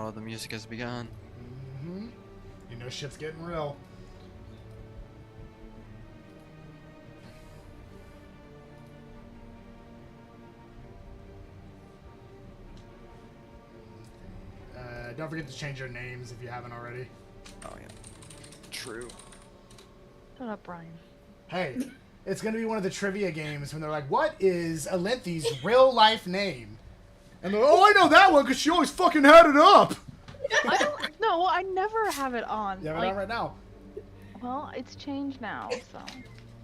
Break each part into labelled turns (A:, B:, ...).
A: Oh, the music has begun.
B: Mm-hmm. You know shit's getting real. Don't forget to change your names if you haven't already.
A: Oh, yeah. True.
C: Shut up, Brian.
B: Hey, it's going to be one of the trivia games when they're like, what is Alinthi's real life name? And they're like, oh, I know that one because she always fucking had it up.
C: I don't know. I never have it on.
B: You have it on right now.
C: Well, it's changed now, so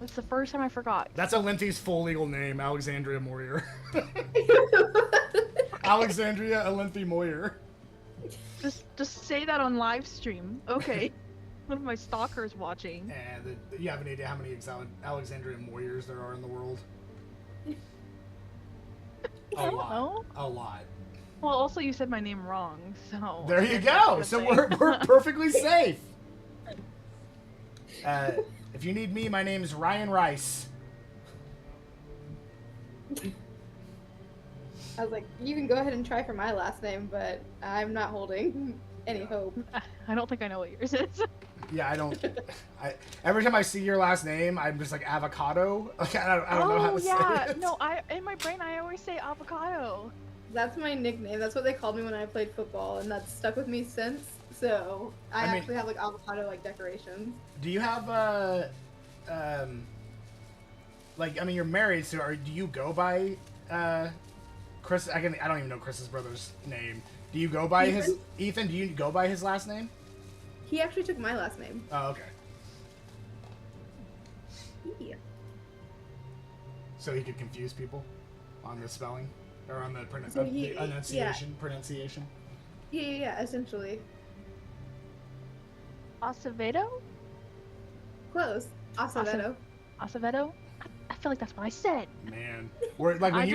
C: it's the first time I forgot.
B: That's Alinthi's full legal name, Alexandria Moyer. Alexandria Alinthi Moyer.
C: Just say that on live stream. Okay. One of my stalkers watching.
B: And you have an idea how many Alexandria Moyers there are in the world?
C: I don't know.
B: A lot.
C: Well, also you said my name wrong, so.
B: There you go. So we're perfectly safe. If you need me, my name's Ryan Rice.
D: I was like, you can go ahead and try for my last name, but I'm not holding any hope.
C: I don't think I know what yours is.
B: Yeah, I don't. Every time I see your last name, I'm just like avocado. Like I don't know how to say it.
C: No, in my brain I always say avocado.
D: That's my nickname. That's what they called me when I played football, and that's stuck with me since. So I actually have like avocado like decorations.
B: Do you have like I mean you're married, so do you go by Chris? I don't even know Chris's brother's name. Do you go by Ethan? Do you go by his last name?
D: He actually took my last name.
B: Oh, okay.
D: Yeah.
B: So he could confuse people on the spelling or on the enunciation. Pronunciation.
D: Yeah, essentially.
C: Acevedo?
D: Close. Acevedo.
C: Acevedo? I feel like that's what I said.
B: Man, like when
C: I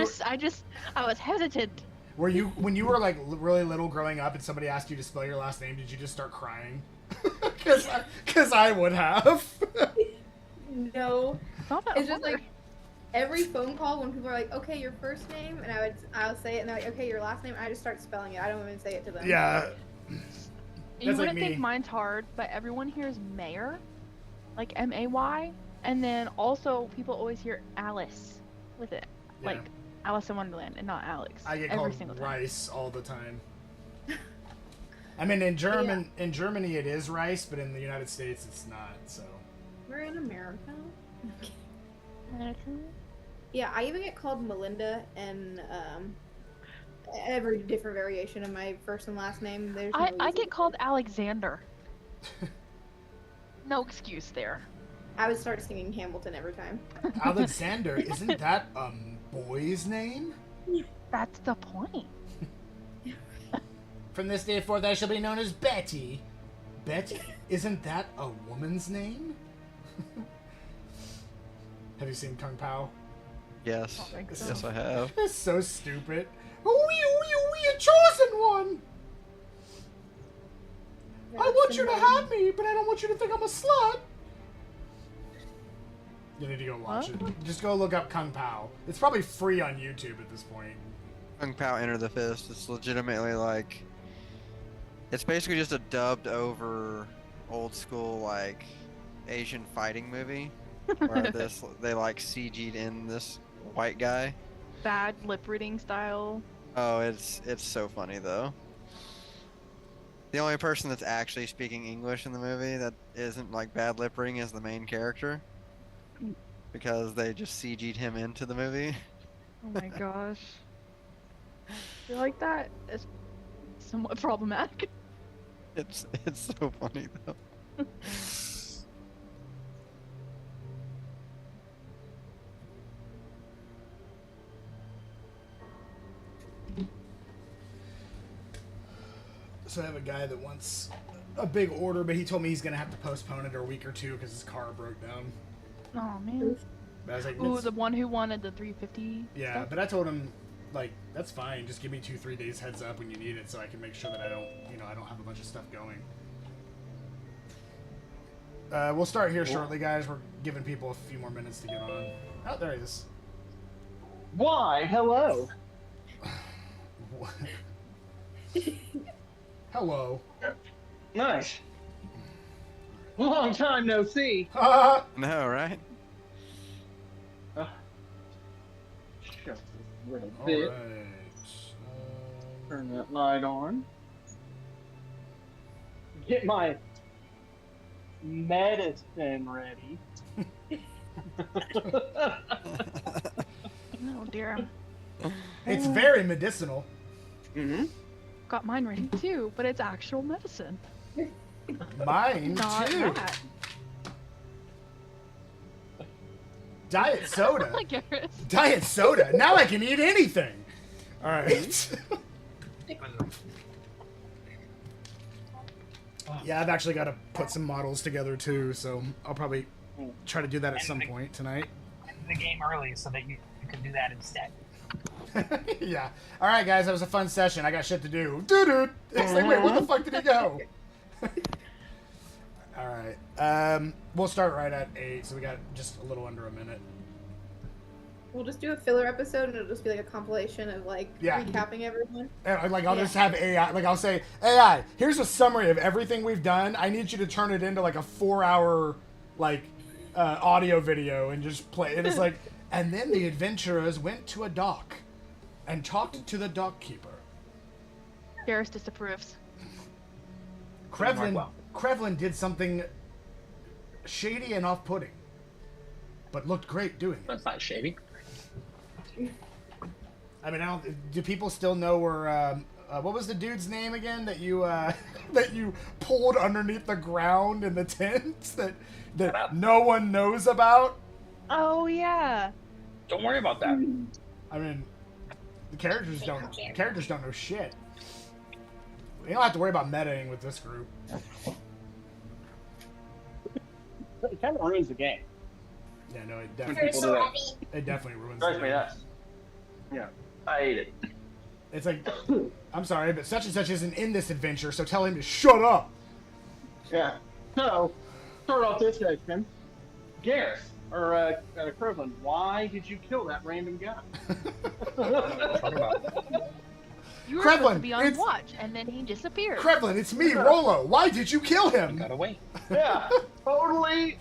C: was hesitant.
B: Were you when you were like really little growing up and somebody asked you to spell your last name? Did you just start crying? Because I would have.
D: No. It's just
C: hard.
D: like every phone call when people are like, "Okay, your first name," and I'll say it, and they're like, "Okay, your last name." And I just start spelling it. I don't even say it to them.
B: Yeah.
C: You wouldn't think mine's hard, but everyone hears Mayor, like M-A-Y, and then also people always hear Alice with it, like Alice in Wonderland, and not Alex.
B: I get
C: every
B: called
C: single time.
B: Rice all the time. I mean, in Germany it is rice, but in the United States it's not. So.
D: We're in America. Yeah, I even get called Melinda, and every different variation of my first and last name. There's
C: I get called Alexander. No excuse there.
D: I would start singing Hamilton every time.
B: Alexander, isn't that a boy's name?
C: That's the point.
B: From this day forth, I shall be known as Betty. Betty? Isn't that a woman's name? Have you seen Kung Pao?
A: Yes. Yes, I have.
B: It's so stupid. We a chosen one! I want you to have me, but I don't want you to think I'm a slut. You need to go watch it. Just go look up Kung Pao. It's probably free on YouTube at this point.
A: Kung Pao Enter the Fist. It's legitimately like... It's basically just a dubbed over old school like Asian fighting movie. Where they like CG'd in this white guy.
C: Bad lip reading style.
A: Oh, it's so funny though. The only person that's actually speaking English in the movie that isn't like bad lip reading is the main character. Because they just CG'd him into the movie.
C: Oh my gosh. I feel like that is somewhat problematic.
A: It's so funny though.
B: So I have a guy that wants a big order, but he told me he's going to have to postpone it a week or two because his car broke down.
C: Oh man.
B: But I was like,
C: ooh, the one who wanted the 350
B: Yeah,
C: stuff?
B: but I told him, like, that's fine. Just give me 2-3 days heads up when you need it so I can make sure that I don't have a bunch of stuff going. We'll start here shortly, guys. We're giving people a few more minutes to get on. Oh, there he is.
E: Why, hello.
B: Hello.
E: Nice. Long time no see.
A: No, right?
E: Just a little
B: All
E: bit.
B: right.
E: Turn that light on. Get my medicine ready.
C: Oh dear.
B: It's very medicinal.
E: Mm-hmm.
C: Got mine ready too, but it's actual medicine.
B: Mine
C: Not
B: too.
C: that.
B: Diet soda.
C: Like Garrus.
B: Diet soda. Now I can eat anything. All right. Yeah, I've actually got to put some models together too, so I'll probably try to do that at some point tonight.
F: End the game early so that you can do that instead.
B: Yeah. All right, guys, that was a fun session. I got shit to do. Dude, it's like, wait, where the fuck did he go? All right. We'll start right at 8, so we got just a little under a minute.
D: We'll just do a filler episode, and it'll just be like a compilation of like recapping everyone.
B: And, like, I'll just have AI. Like, I'll say, AI, here's a summary of everything we've done. I need you to turn it into like a 4-hour like audio video and just play. And it's like, and then the adventurers went to a dock and talked to the dock keeper.
C: Garrus disapproves.
B: Krevlin did something shady and off-putting, but looked great doing it.
F: That's not shady.
B: I mean, do people still know where? What was the dude's name again that you that you pulled underneath the ground in the tents that no one knows about?
C: Oh yeah.
F: Don't worry about that.
B: I mean, the characters don't know shit. You don't have to worry about metaing with this group.
E: It kind of ruins the game.
B: Yeah, no, it
E: When
B: definitely
E: people do that.
B: it definitely ruins
E: Drives
B: the
E: me
B: game.
E: nuts. Yeah, I ate it.
B: It's like, I'm sorry, but such and such isn't in this adventure, so tell him to shut up.
E: Yeah. So, start off this section. Garrus, or Krevlin, why did you kill that random guy?
C: You were
B: Krevlin,
C: supposed to be on
B: it's-
C: watch, and then he disappeared.
B: Krevlin, it's me, Rolo. Why did you kill him?
F: Gotta wait.
E: Yeah, totally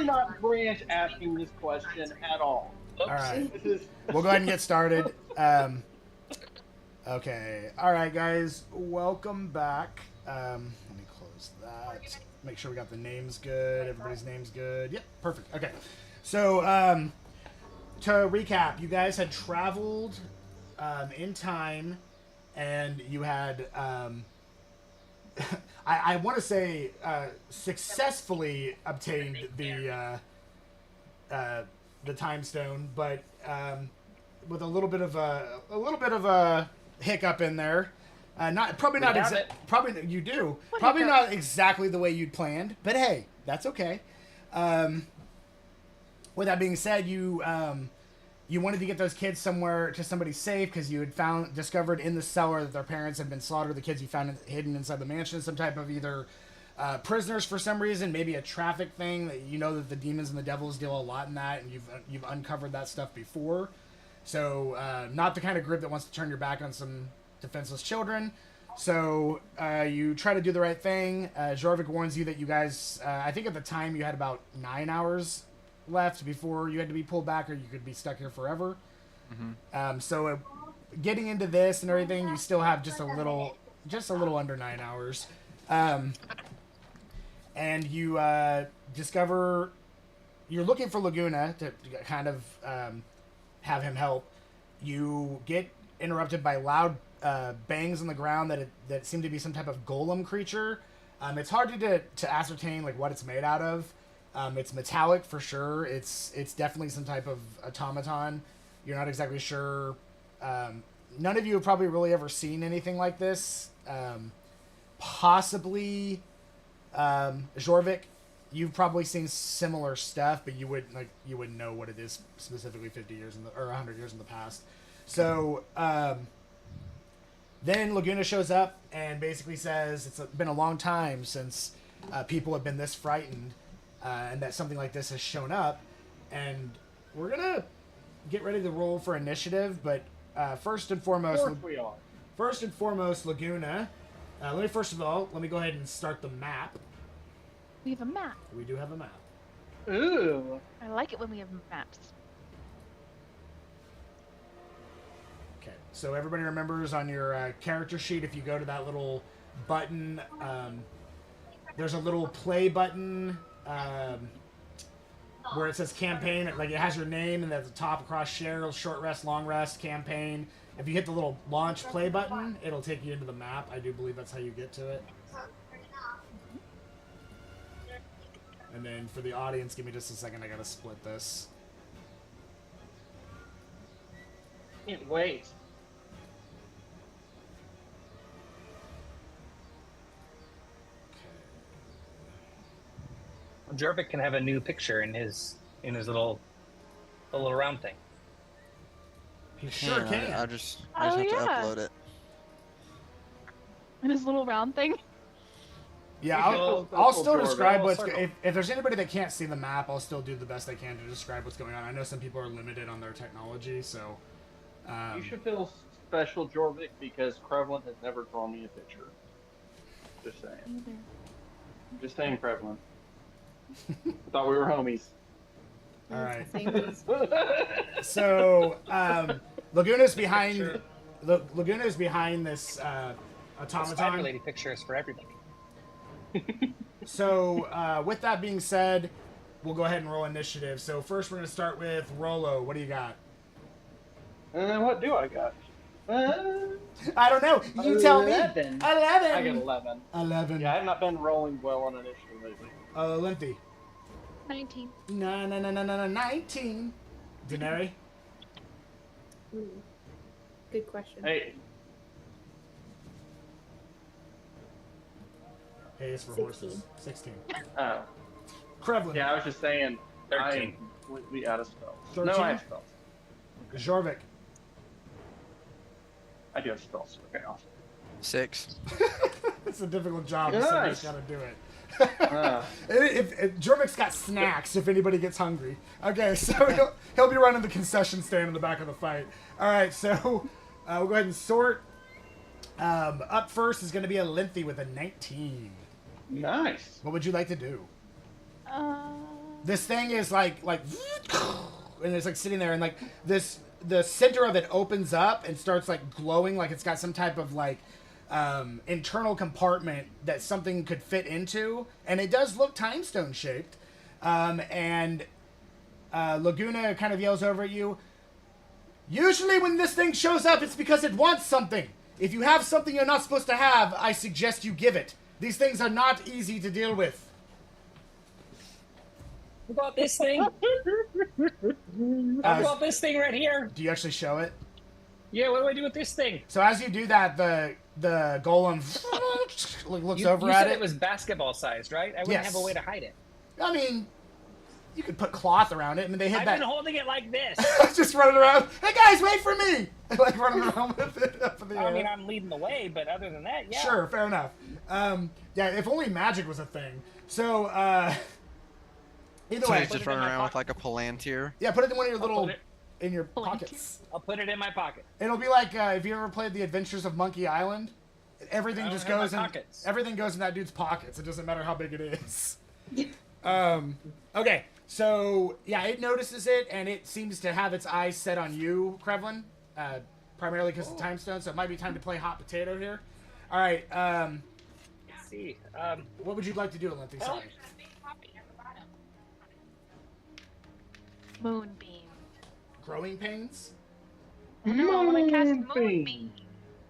E: not Branch asking this question at all.
B: All right.
E: This is
B: We'll go ahead and get started. Okay. All right, guys. Welcome back. Let me close that. Make sure we got the names good. Everybody's names good. Yep, perfect. Okay. So, to recap, you guys had traveled in time, and you had, I want to say, successfully obtained the time stone, but with a little bit of a hiccup in there. Probably you do. Probably not exactly the way you'd planned, but hey, that's okay. With that being said, you wanted to get those kids somewhere to somebody safe because you had discovered in the cellar that their parents had been slaughtered. The kids you found hidden inside the mansion, some type of either prisoners for some reason, maybe a traffic thing. That you know that the demons and the devils deal a lot in that, and you've uncovered that stuff before. So not the kind of group that wants to turn your back on some defenseless children. So you try to do the right thing. Jorvik warns you that you guys, I think at the time you had about 9 hours left before you had to be pulled back, or you could be stuck here forever. Mm-hmm. So getting into this and everything, you still have just a little under 9 hours. And you discover you're looking for Laguna to kind of have him help. You get interrupted by loud bangs on the ground that seem to be some type of golem creature. It's hard to ascertain like what it's made out of. It's metallic for sure. It's definitely some type of automaton. You're not exactly sure. None of you have probably really ever seen anything like this. Possibly Jorvik. You've probably seen similar stuff, but you wouldn't know what it is specifically 50 years or 100 years in the past. So then Laguna shows up and basically says it's been a long time since people have been this frightened, and that something like this has shown up. And we're gonna get ready to roll for initiative, but first and foremost,
E: of course we are.
B: First and foremost, Laguna, Let me first of all, let me go ahead and start the map.
C: We have a map.
B: We do have a map.
E: Ooh.
C: I like it when we have maps.
B: Okay, so everybody remembers on your character sheet, if you go to that little button, there's a little play button where it says campaign. Like it has your name, and at the top across share, short rest, long rest, campaign. If you hit the little launch play button, it'll take you into the map. I do believe that's how you get to it. And then for the audience, give me just a second. I gotta split this.
E: Can't wait.
F: Jorvik can have a new picture in his little round thing.
B: He sure can.
A: I just have to upload it.
C: And his little round thing.
B: Yeah, I'll still describe what's... If there's anybody that can't see the map, I'll still do the best I can to describe what's going on. I know some people are limited on their technology, so...
E: you should feel special, Jorvik, because Prevalent has never drawn me a picture. Just saying. Just saying, Prevalent. I thought we were homies.
B: All right. So, Laguna's behind... Laguna's behind this automaton.
F: Spider Lady picture is for everybody.
B: So, with that being said, we'll go ahead and roll initiative. So first we're going to start with Rolo. What do you got?
E: What do I got?
B: I don't know. You tell me.
E: 11.
B: 11.
E: I got 11.
B: 11.
E: Yeah, I have not been rolling well on initiative lately.
B: Linty.
C: 19.
B: No, 19. Denary.
D: Good question.
E: Hey,
B: It's for
D: 16.
B: horses. 16.
E: oh.
B: Krevlin.
E: Yeah, I was just saying,
F: 13.
E: I am completely out of spells.
B: 13?
E: No, I have spells.
B: Jorvik.
E: I do have spells. Okay, awesome.
A: 6.
B: It's a difficult job.
E: Nice.
B: Somebody's got to do it.
E: Uh,
B: Jorvik's got snacks if anybody gets hungry. Okay, so he'll be running the concession stand in the back of the fight. All right, so we'll go ahead and sort. Up first is going to be a Linthy with a 19.
E: nice.
B: What would you like to do? This thing is like, and it's like sitting there, and like this, the center of it opens up and starts like glowing, like it's got some type of like internal compartment that something could fit into, and it does look time stone shaped. And Laguna kind of yells over at you. Usually when this thing shows up, it's because it wants something. If you have something you're not supposed to have, I suggest you give it. These things are not easy to deal with.
F: What about this thing? How about this thing right here?
B: Do you actually show it?
F: Yeah, what do I do with this thing?
B: So as you do that, the golem looks over
F: you
B: at
F: said
B: it.
F: it was basketball sized, right? I wouldn't
B: Yes.
F: have a way to hide it.
B: I mean, you could put cloth around it, and they hit
F: I've
B: that.
F: been holding it like this.
B: Just running around. Hey guys, wait for me! Like running around with it up in the air.
F: I mean, I'm leading the way, but other than that, yeah.
B: Sure, fair enough. Yeah, if only magic was a thing. So, either
A: So
B: way,
A: he's just
F: it in
A: running
F: my
A: around with
F: pocket.
A: like a palantir.
B: yeah, put it in one of your little,
F: put it-
B: in your
C: Palantir.
B: pockets.
F: I'll put it in my pocket.
B: It'll be like if you ever played The Adventures of Monkey Island. Everything
F: I don't
B: just
F: have my
B: goes in.
F: pockets.
B: Everything goes in that dude's pockets. It doesn't matter how big it is. Okay, so yeah, it notices it, and it seems to have its eyes set on you, Krevlin, primarily because of time stone. So it might be time to play hot potato here. All right.
F: Let's see.
B: What would you like to do, Olympia? Sorry.
C: Moonbeam.
B: Growing pains.
C: No, I want to cast
E: Moonbeam.
C: Moonbeam.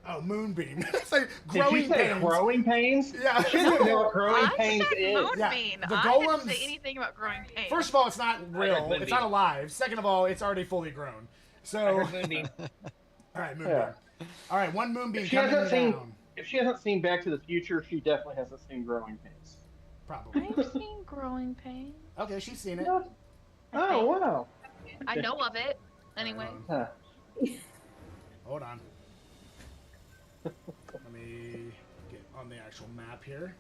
B: Oh, moonbeam. It's like
E: Did
B: growing
E: you say
B: pains.
E: growing pains?
B: Yeah.
E: She doesn't know what growing
C: I
E: pains
C: said
E: is.
C: Moonbeam.
B: Yeah, the
C: I
B: golems-
C: didn't say anything about growing pain.
B: First of all, it's not
F: heard
B: real.
F: moonbeam.
B: It's not alive. Second of all, it's already fully grown.
F: I
B: So,
F: heard Moonbeam.
B: all right, moonbeam.
E: Yeah.
B: All right, one moonbeam
E: If she
B: coming
E: hasn't seen,
B: down.
E: if she hasn't seen Back to the Future, she definitely hasn't seen growing pains.
B: Probably.
C: I've seen growing pain.
B: Okay, she's seen it.
E: Oh wow.
C: I know of it. Anyway.
E: Huh.
B: Hold on. Let me get on the actual map here.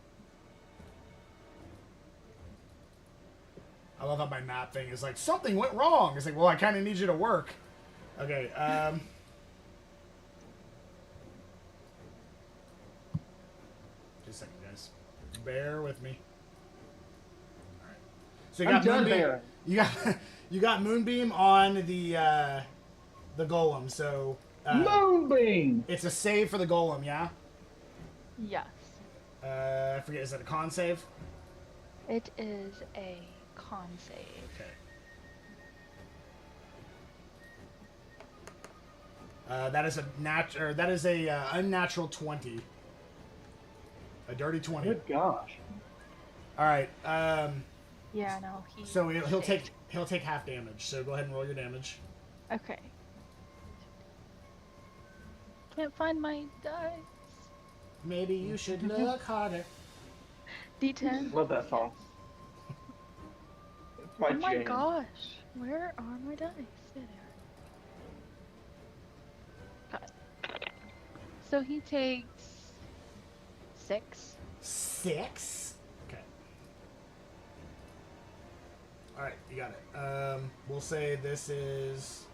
B: I love how my map thing is like, something went wrong. It's like, well, I kind of need you to work. Okay, bear with me. All right. So you
E: I'm
B: got
E: done
B: Moonbeam.
E: bearing.
B: You got Moonbeam on the golem. So
E: Moonbeam!
B: it's a save for the golem, yeah?
C: Yes.
B: I forget, is it a con save?
C: It is a con save.
B: Okay. That is a unnatural 20. A dirty 20.
E: Good gosh.
B: All right.
C: Yeah, no, he.
B: So he'll take half damage. So go ahead and roll your damage.
C: Okay. Can't find my dice.
B: Maybe you should look harder.
C: D10.
E: Love that song. It's my
C: Oh my
E: jam.
C: gosh, where are my dice? There they are. Got it. So he takes 6.
B: 6. Okay. All right, you got it. We'll say this is.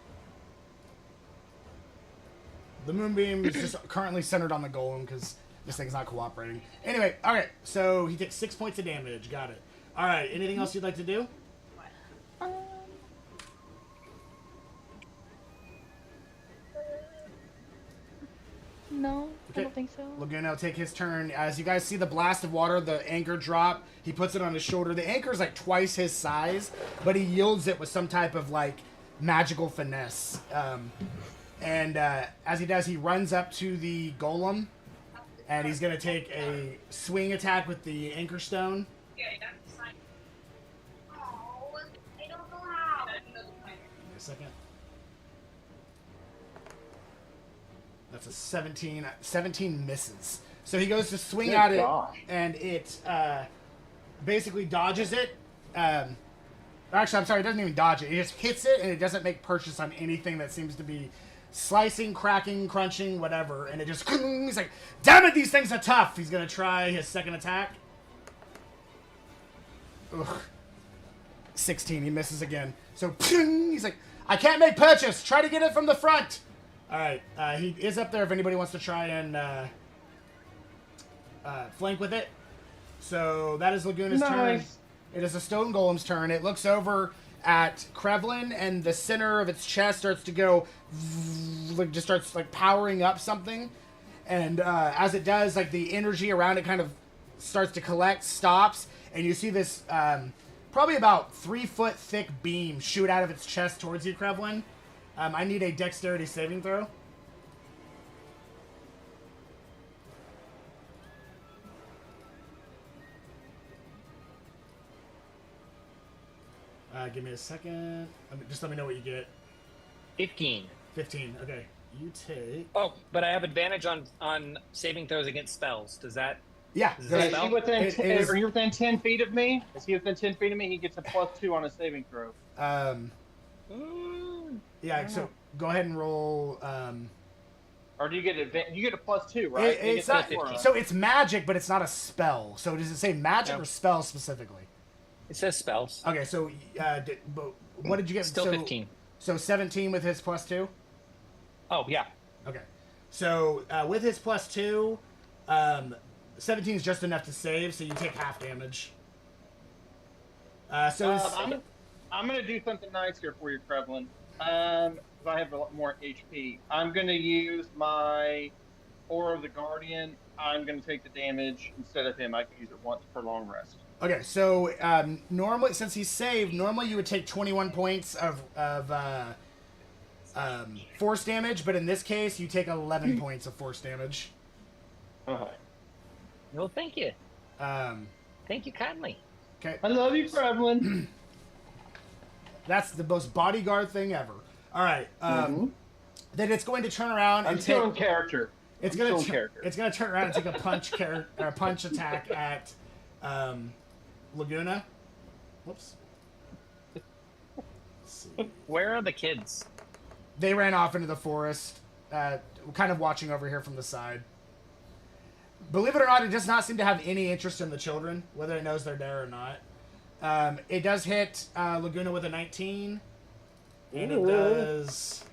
B: The moonbeam is just currently centered on the golem because this thing's not cooperating. Anyway, all right. So he takes 6 points of damage. Got it. All right. Anything else you'd like to do?
C: No,
B: Okay.
C: I don't think so.
B: Laguna will take his turn. As you guys see the blast of water, the anchor drop, he puts it on his shoulder. The anchor is like twice his size, but he yields it with some type of like magical finesse. And as he does, he runs up to the golem, and he's going to take a swing attack with the anchor stone. Give me a second. That's a 17. 17 misses. So he goes to swing at it, and it basically dodges it. Actually, I'm sorry, it doesn't even dodge it. It just hits it, and it doesn't make purchase on anything that seems to be slicing, cracking, crunching, whatever. And it just, he's like, damn it, these things are tough. He's going to try his second attack. Ugh. 16, he misses again. So, he's like, I can't make purchase. Try to get it from the front. All right, he is up there if anybody wants to try and flank with it. So that is Laguna's turn. It is a stone golem's turn. It looks over at Krevlin, and the center of its chest starts to go, like, just starts like powering up something. And as it does, like the energy around it kind of starts to collect, stops, and you see this probably about 3 foot thick beam shoot out of its chest towards you, Krevlin. I need a dexterity saving throw. Give me a second. Just let me know what you get.
F: 15.
B: 15. Okay. You take.
F: Oh, but I have advantage on saving throws against spells. Does that?
B: Yeah.
F: Is that
E: Is he within
B: is-
E: are you within 10 feet of me? Is he within 10 feet of me? He gets a +2 on a saving throw.
B: Yeah. So go ahead and roll.
E: Or do you get you get a +2, right? You
B: It's
E: get
B: not.
E: +4.
B: So it's magic, but it's not a spell. So does it say magic or spell specifically?
F: It says spells.
B: Okay. So but what did you get?
F: Still 15.
B: So 17 with his +2.
F: Oh yeah.
B: Okay. So with his +2, 17 is just enough to save, so you take half damage.
E: I'm gonna do something nice here for you, Krevlin. 'Cause I have a lot more HP. I'm gonna use my Aura of the Guardian. I'm gonna take the damage instead of him. I can use it once per long rest.
B: Okay, so normally, since he's saved, normally you would take 21 points of force damage, but in this case, you take 11 points of force damage.
E: Okay.
F: Well, thank you. Thank you kindly.
B: Okay,
E: I love you, Krevlin.
B: that's the most bodyguard thing ever. All right, then it's going to turn around and
E: I'm still in character.
B: It's
E: I'm
B: gonna
E: still in character.
B: it's gonna turn around and take a punch attack at Laguna. Whoops. Let's see.
F: Where are the kids?
B: They ran off into the forest, kind of watching over here from the side. Believe it or not, it does not seem to have any interest in the children, whether it knows they're there or not. It does hit Laguna with a 19, and it does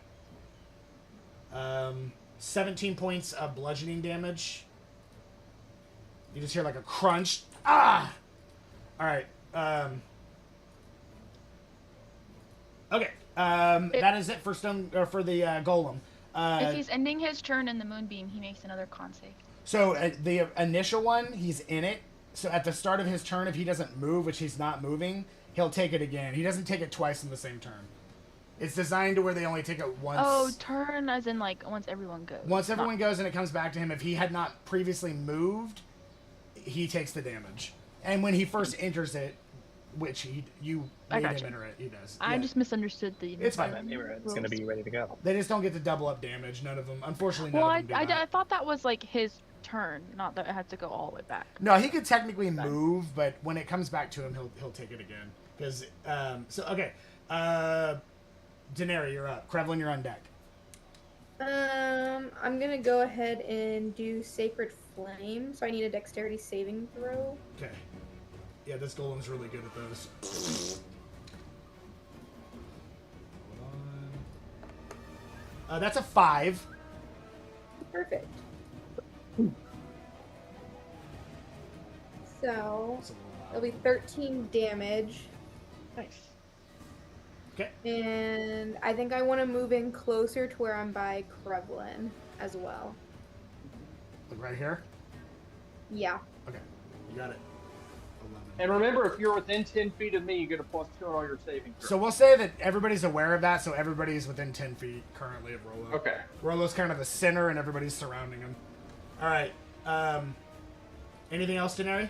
B: 17 points of bludgeoning damage. You just hear like a crunch, Ah! All right. Okay. That is it for for the golem.
C: If he's ending his turn in the moonbeam, he makes another con save.
B: So the initial one, he's in it. So at the start of his turn, if he doesn't move, which he's not moving, he'll take it again. He doesn't take it twice in the same turn. It's designed to where they only take it once.
C: Oh, turn as in like once everyone goes.
B: Once everyone goes and it comes back to him, if he had not previously moved, he takes the damage. And when he first enters it, which you made him enter it, he does.
C: I just misunderstood the.
B: It's fine.
F: It's going to be ready to go.
B: They just don't get to double up damage. None of them. Unfortunately,
C: well,
B: none of them do that.
C: I thought that was like his turn, not that it had to go all the way back.
B: No, he could technically move, but when it comes back to him, he'll take it again. Because okay, Denary, you're up. Krevlin, you're on deck.
D: I'm gonna go ahead and do Sacred Flame. So I need a Dexterity saving throw.
B: Okay. Yeah, this golem's really good at those. Hold on. That's a 5.
D: Perfect. So it'll be 13 damage.
C: Nice.
B: Okay.
D: And I think I want to move in closer to where I'm by Krevlin as well.
B: Like right here?
D: Yeah.
B: Okay. You got it. 11.
E: And remember, if you're within 10 feet of me, you get a +2 on all your saving throws.
B: So we'll say that everybody's aware of that, so everybody's within 10 feet currently of Rolo.
E: Okay.
B: Rolo's kind of the center, and everybody's surrounding him. All right. Anything else, Denary?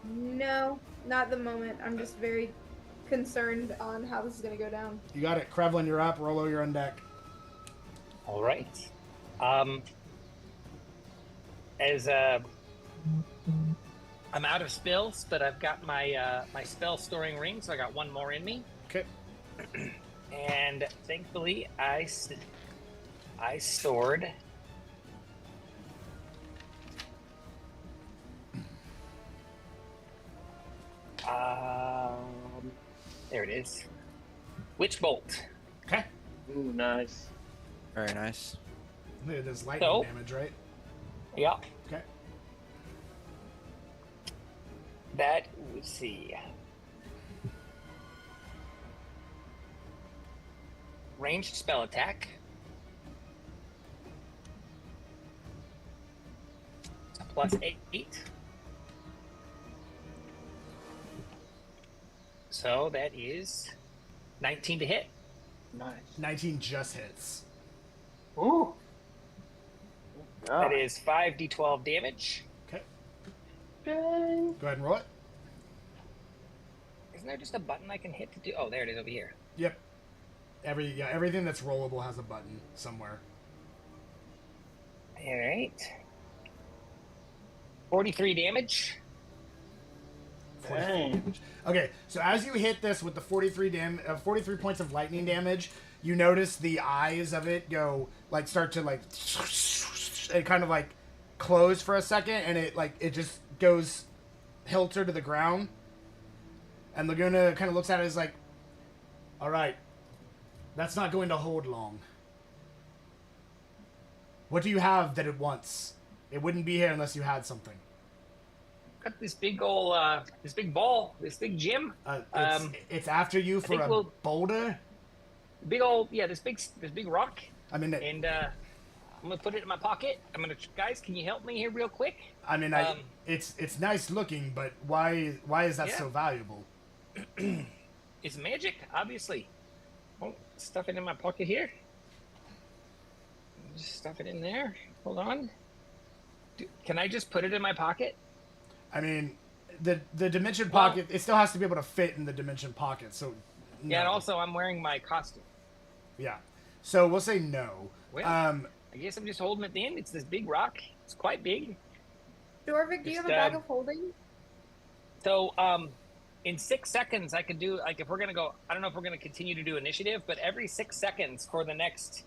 D: No, not at the moment. I'm just very concerned on how this is going to go down.
B: You got it. Krevlin, you're up. Rolo, you're on deck.
F: All right. As I'm out of spells, but I've got my my spell storing ring, so I got one more in me.
B: Okay.
F: And thankfully, I stored there it is. Witch Bolt.
B: Okay.
E: Ooh, nice.
A: Very nice.
B: Look at this lightning damage, right?
F: Yeah.
B: Okay.
F: That, let's see. Ranged spell attack. +8. So that is 19 to hit.
E: Nice.
B: 19 just hits.
E: Ooh.
F: That is 5d12 damage.
B: Okay.
E: Dang.
B: Go ahead and roll it.
F: Isn't there just a button I can hit to do? Oh, there it is over here.
B: Yep. Everything that's rollable has a button somewhere.
F: All right. 43 damage.
B: 43 damage. Okay, so as you hit this with the 43 points of lightning damage, you notice the eyes of it go start to it kind of close for a second, and it just goes hilter to the ground. And Laguna kind of looks at it as all right, that's not going to hold long. What do you have that it wants? It wouldn't be here unless you had something.
F: Got this big old, this big ball, this big gym.
B: It's after you for a boulder.
F: Big old, this big rock.
B: I mean,
F: and I'm gonna put it in my pocket. Guys, can you help me here real quick?
B: I mean, it's nice looking, but why is that so valuable?
F: It's magic, obviously. Oh, stuff it in my pocket here. Just stuff it in there. Hold on. Can I just put it in my pocket?
B: I mean, the dimension pocket, it still has to be able to fit in the dimension pocket. So no.
F: Yeah, and also I'm wearing my costume.
B: Yeah. So we'll say no.
F: Well, I guess I'm just holding it in. It's this big rock. It's quite big.
D: Dorvik, do you have a bag of holding?
F: So, in 6 seconds, I could do, if we're going to go, I don't know if we're going to continue to do initiative, but every 6 seconds for the next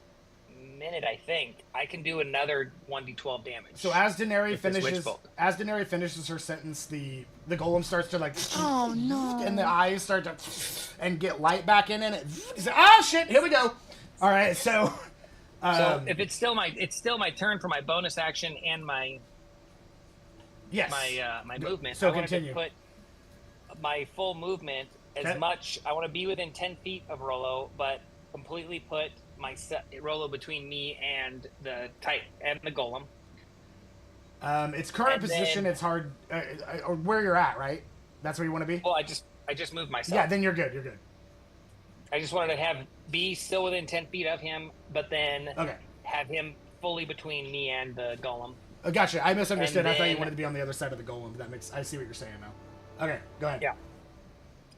F: minute, I think, I can do another 1d12 damage.
B: So as Denary finishes her sentence, the golem starts to
C: oh no,
B: and the eyes start to and get light back in, and it oh shit, here we go. All right, so
F: So if it's still my turn for my bonus action and my my movement.
B: So
F: I want
B: continue.
F: to put my full movement as much. I want to be within 10 feet of Rolo, but completely put Rolo between me and the golem.
B: Its current position, it's hard. Where you're at, right? That's where you want to be.
F: Well, I just moved myself.
B: Yeah, then you're good. You're good.
F: I just wanted to be still within 10 feet of him, but then have him fully between me and the golem.
B: Gotcha. I misunderstood. I thought you wanted to be on the other side of the golem. I see what you're saying now. Okay, go ahead.
F: Yeah.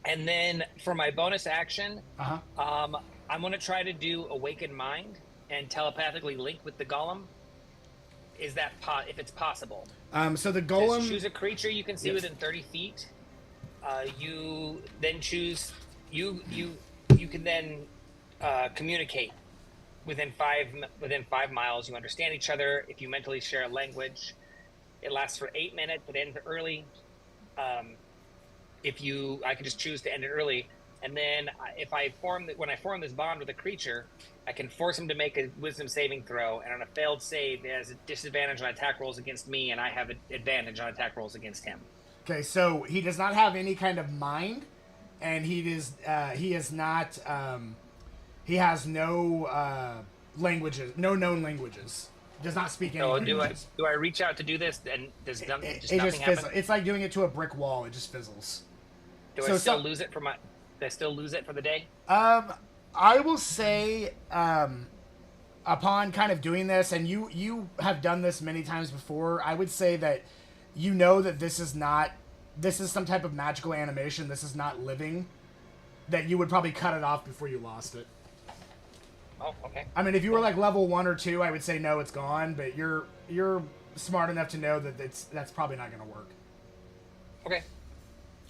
F: And then for my bonus action, I'm going to try to do Awaken Mind and telepathically link with the golem. Is that if it's possible?
B: So the golem...
F: Just choose a creature you can see within 30 feet. You then choose... You can then communicate within 5 miles. You understand each other. If you mentally share a language, it lasts for 8 minutes. It ends early. I can just choose to end it early, and then when I form this bond with a creature, I can force him to make a Wisdom saving throw, and on a failed save, it has a disadvantage on attack rolls against me, and I have an advantage on attack rolls against him.
B: Okay, so he does not have any kind of mind, and he has no languages, no known languages. Does not speak any languages.
F: Do I reach out to do this, and does nothing
B: just
F: happen?
B: fizzles. It's like doing it to a brick wall. It just fizzles.
F: Do I still lose it for the day?
B: I will say, upon kind of doing this, and you have done this many times before, I would say that you know that this is some type of magical animation. This is not living. That you would probably cut it off before you lost it.
F: Oh, okay.
B: I mean, if you were like level 1 or 2, I would say no, it's gone. But you're smart enough to know that that's probably not going to work.
F: Okay.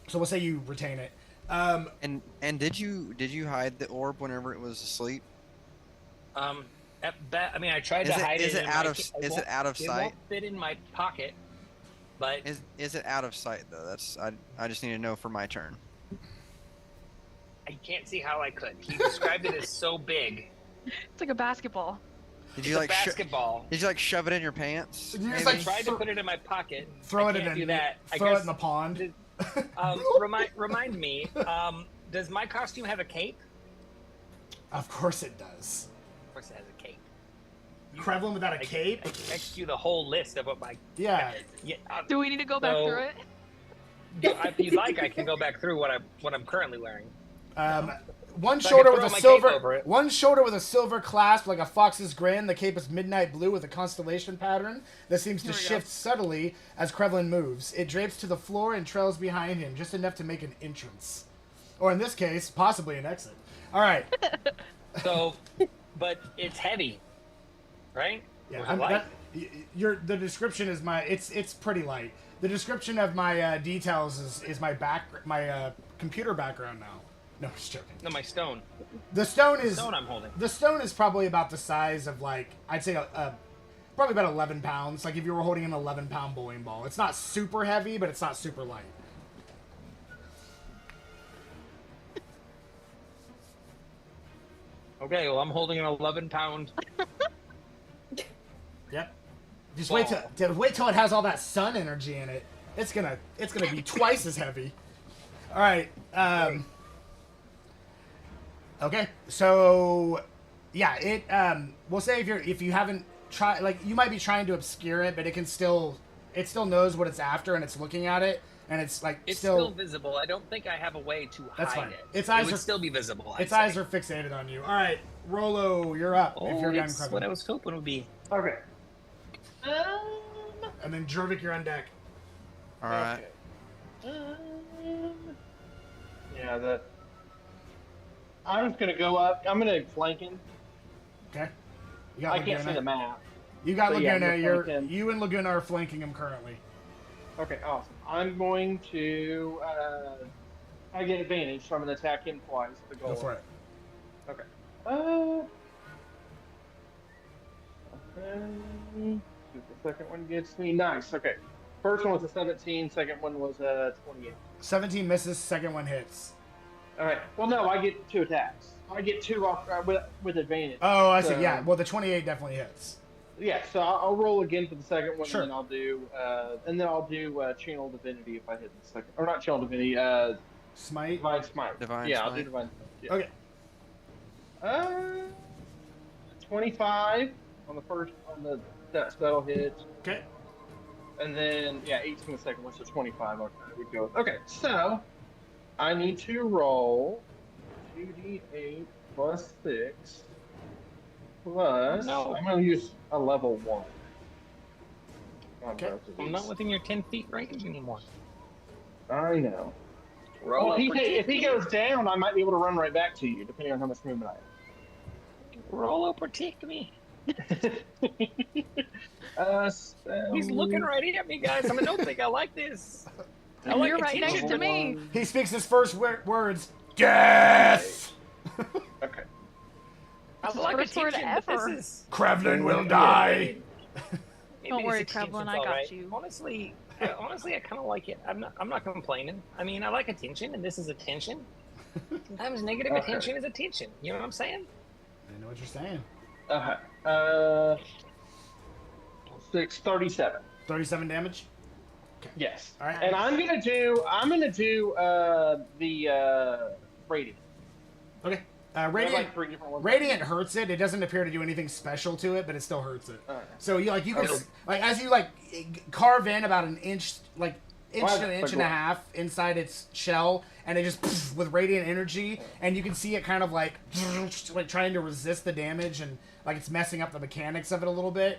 B: So we'll say you retain it.
A: And did you hide the orb whenever it was asleep?
F: I mean, I tried to hide it.
A: Is it out of sight?
F: It won't fit in my pocket. But
A: is it out of sight though? I just need to know for my turn.
F: I can't see how I could. He described it as so big.
C: It's like a basketball.
A: Did you
F: basketball?
A: Did you shove it in your pants?
F: I tried to put it in my pocket.
B: Throw it in the pond.
F: Remind me. Does my costume have a cape?
B: Of course it does.
F: Of course it has a cape.
B: Krevlin without a cape?
F: I can text you the whole list of what my...
B: Yeah.
C: Do we need to go back through it?
F: If you'd like, I can go back through what I'm currently wearing.
B: One shoulder with a silver clasp like a fox's grin. The cape is midnight blue with a constellation pattern that seems to shift subtly as Krevlin moves. It drapes to the floor and trails behind him, just enough to make an entrance. Or in this case, possibly an exit. All right.
F: So, but it's heavy, right?
B: Yeah. The description is it's pretty light. The description of my details is my computer background now. No, I'm just joking.
F: No, my stone.
B: The stone
F: I'm holding.
B: The stone is probably about the size of I'd say probably about 11 pounds. Like if you were holding an 11-pound bowling ball. It's not super heavy, but it's not super light.
F: Okay, well I'm holding an 11-pound.
B: Yep. Just wait till it has all that sun energy in it. It's gonna be twice as heavy. All right. Okay. So, yeah. We'll say if you haven't tried, you might be trying to obscure it, but it still knows what it's after, and it's looking at it, and it's
F: still visible. I don't think I have a way to hide it.
B: Its eyes
F: would still be visible.
B: Its eyes are fixated on you. All right, Rolo, you're up. If you're done,
F: that's what I was hoping would be.
E: Okay.
B: And then Jervik, you're on deck.
A: All right.
E: Yeah, I'm just gonna go up. I'm gonna flank him.
B: Okay.
E: I can't see the map.
B: You got Laguna. You and Laguna are flanking him currently.
E: Okay, awesome. I'm going to. I get advantage, so I'm gonna attack him twice.
B: Go for it.
E: Okay. The second one gets me. Nice. Okay. First one was a 17. Second one was a 28.
B: 17 misses. Second one hits.
E: All right. Well, no, I get 2 attacks. I get 2 off with advantage.
B: Oh, I see.
E: So,
B: Yeah. Well, the 28 definitely hits.
E: Yeah. So I'll roll again for the second one,
B: Sure.
E: and then I'll do channel divinity if I hit the second, or not channel divinity.
B: Smite.
E: Divine smite.
A: Divine
E: yeah,
A: smite.
E: I'll do divine smite. Yeah.
B: Okay.
E: 25 on that'll hit.
B: Okay.
E: And then, 18 the second one, so 25. Okay, we go. Okay, so I need to roll 2d8 plus 6 plus.
F: No.
E: I'm going to use a level 1.
B: Okay.
F: I'm not within your 10 feet range anymore.
E: I know.
F: Roll
E: Well,
F: over
E: if he
F: tick
E: goes down, I might be able to run right back to you, depending on how much movement I have.
F: Roll over tick me.
E: So...
F: He's looking right at me, guys. I don't think I like this. I like
C: You're right next
F: attention.
C: to me.
B: He speaks his first words. Death.
E: Okay.
F: I like
C: First word
F: attention, but
C: ever.
F: this is...
B: Krevlin will die.
F: Maybe
C: Don't worry,
F: this attention's
C: Krevlin, I
F: all
C: got
F: right.
C: you.
F: Honestly, I kind of like it. I'm not complaining. I mean, I like attention, and this is attention. Sometimes negative attention is attention. You know what I'm saying?
B: I know what you're saying.
E: 37.
B: 37 damage.
E: Yes.
B: All right.
E: And I'm gonna do the radiant.
B: Okay.
E: I have,
B: Radiant.
E: like 3 different ones.
B: Radiant hurts it. It doesn't appear to do anything special to it, but it still hurts it.
E: Alright.
B: So you can
F: Oh.
B: as you carve in about an inch, like inch
E: Well,
B: to an
E: that's
B: inch and a
E: like what?
B: half inside its shell, and it just with radiant energy, and you can see it kind of like trying to resist the damage, and like it's messing up the mechanics of it a little bit.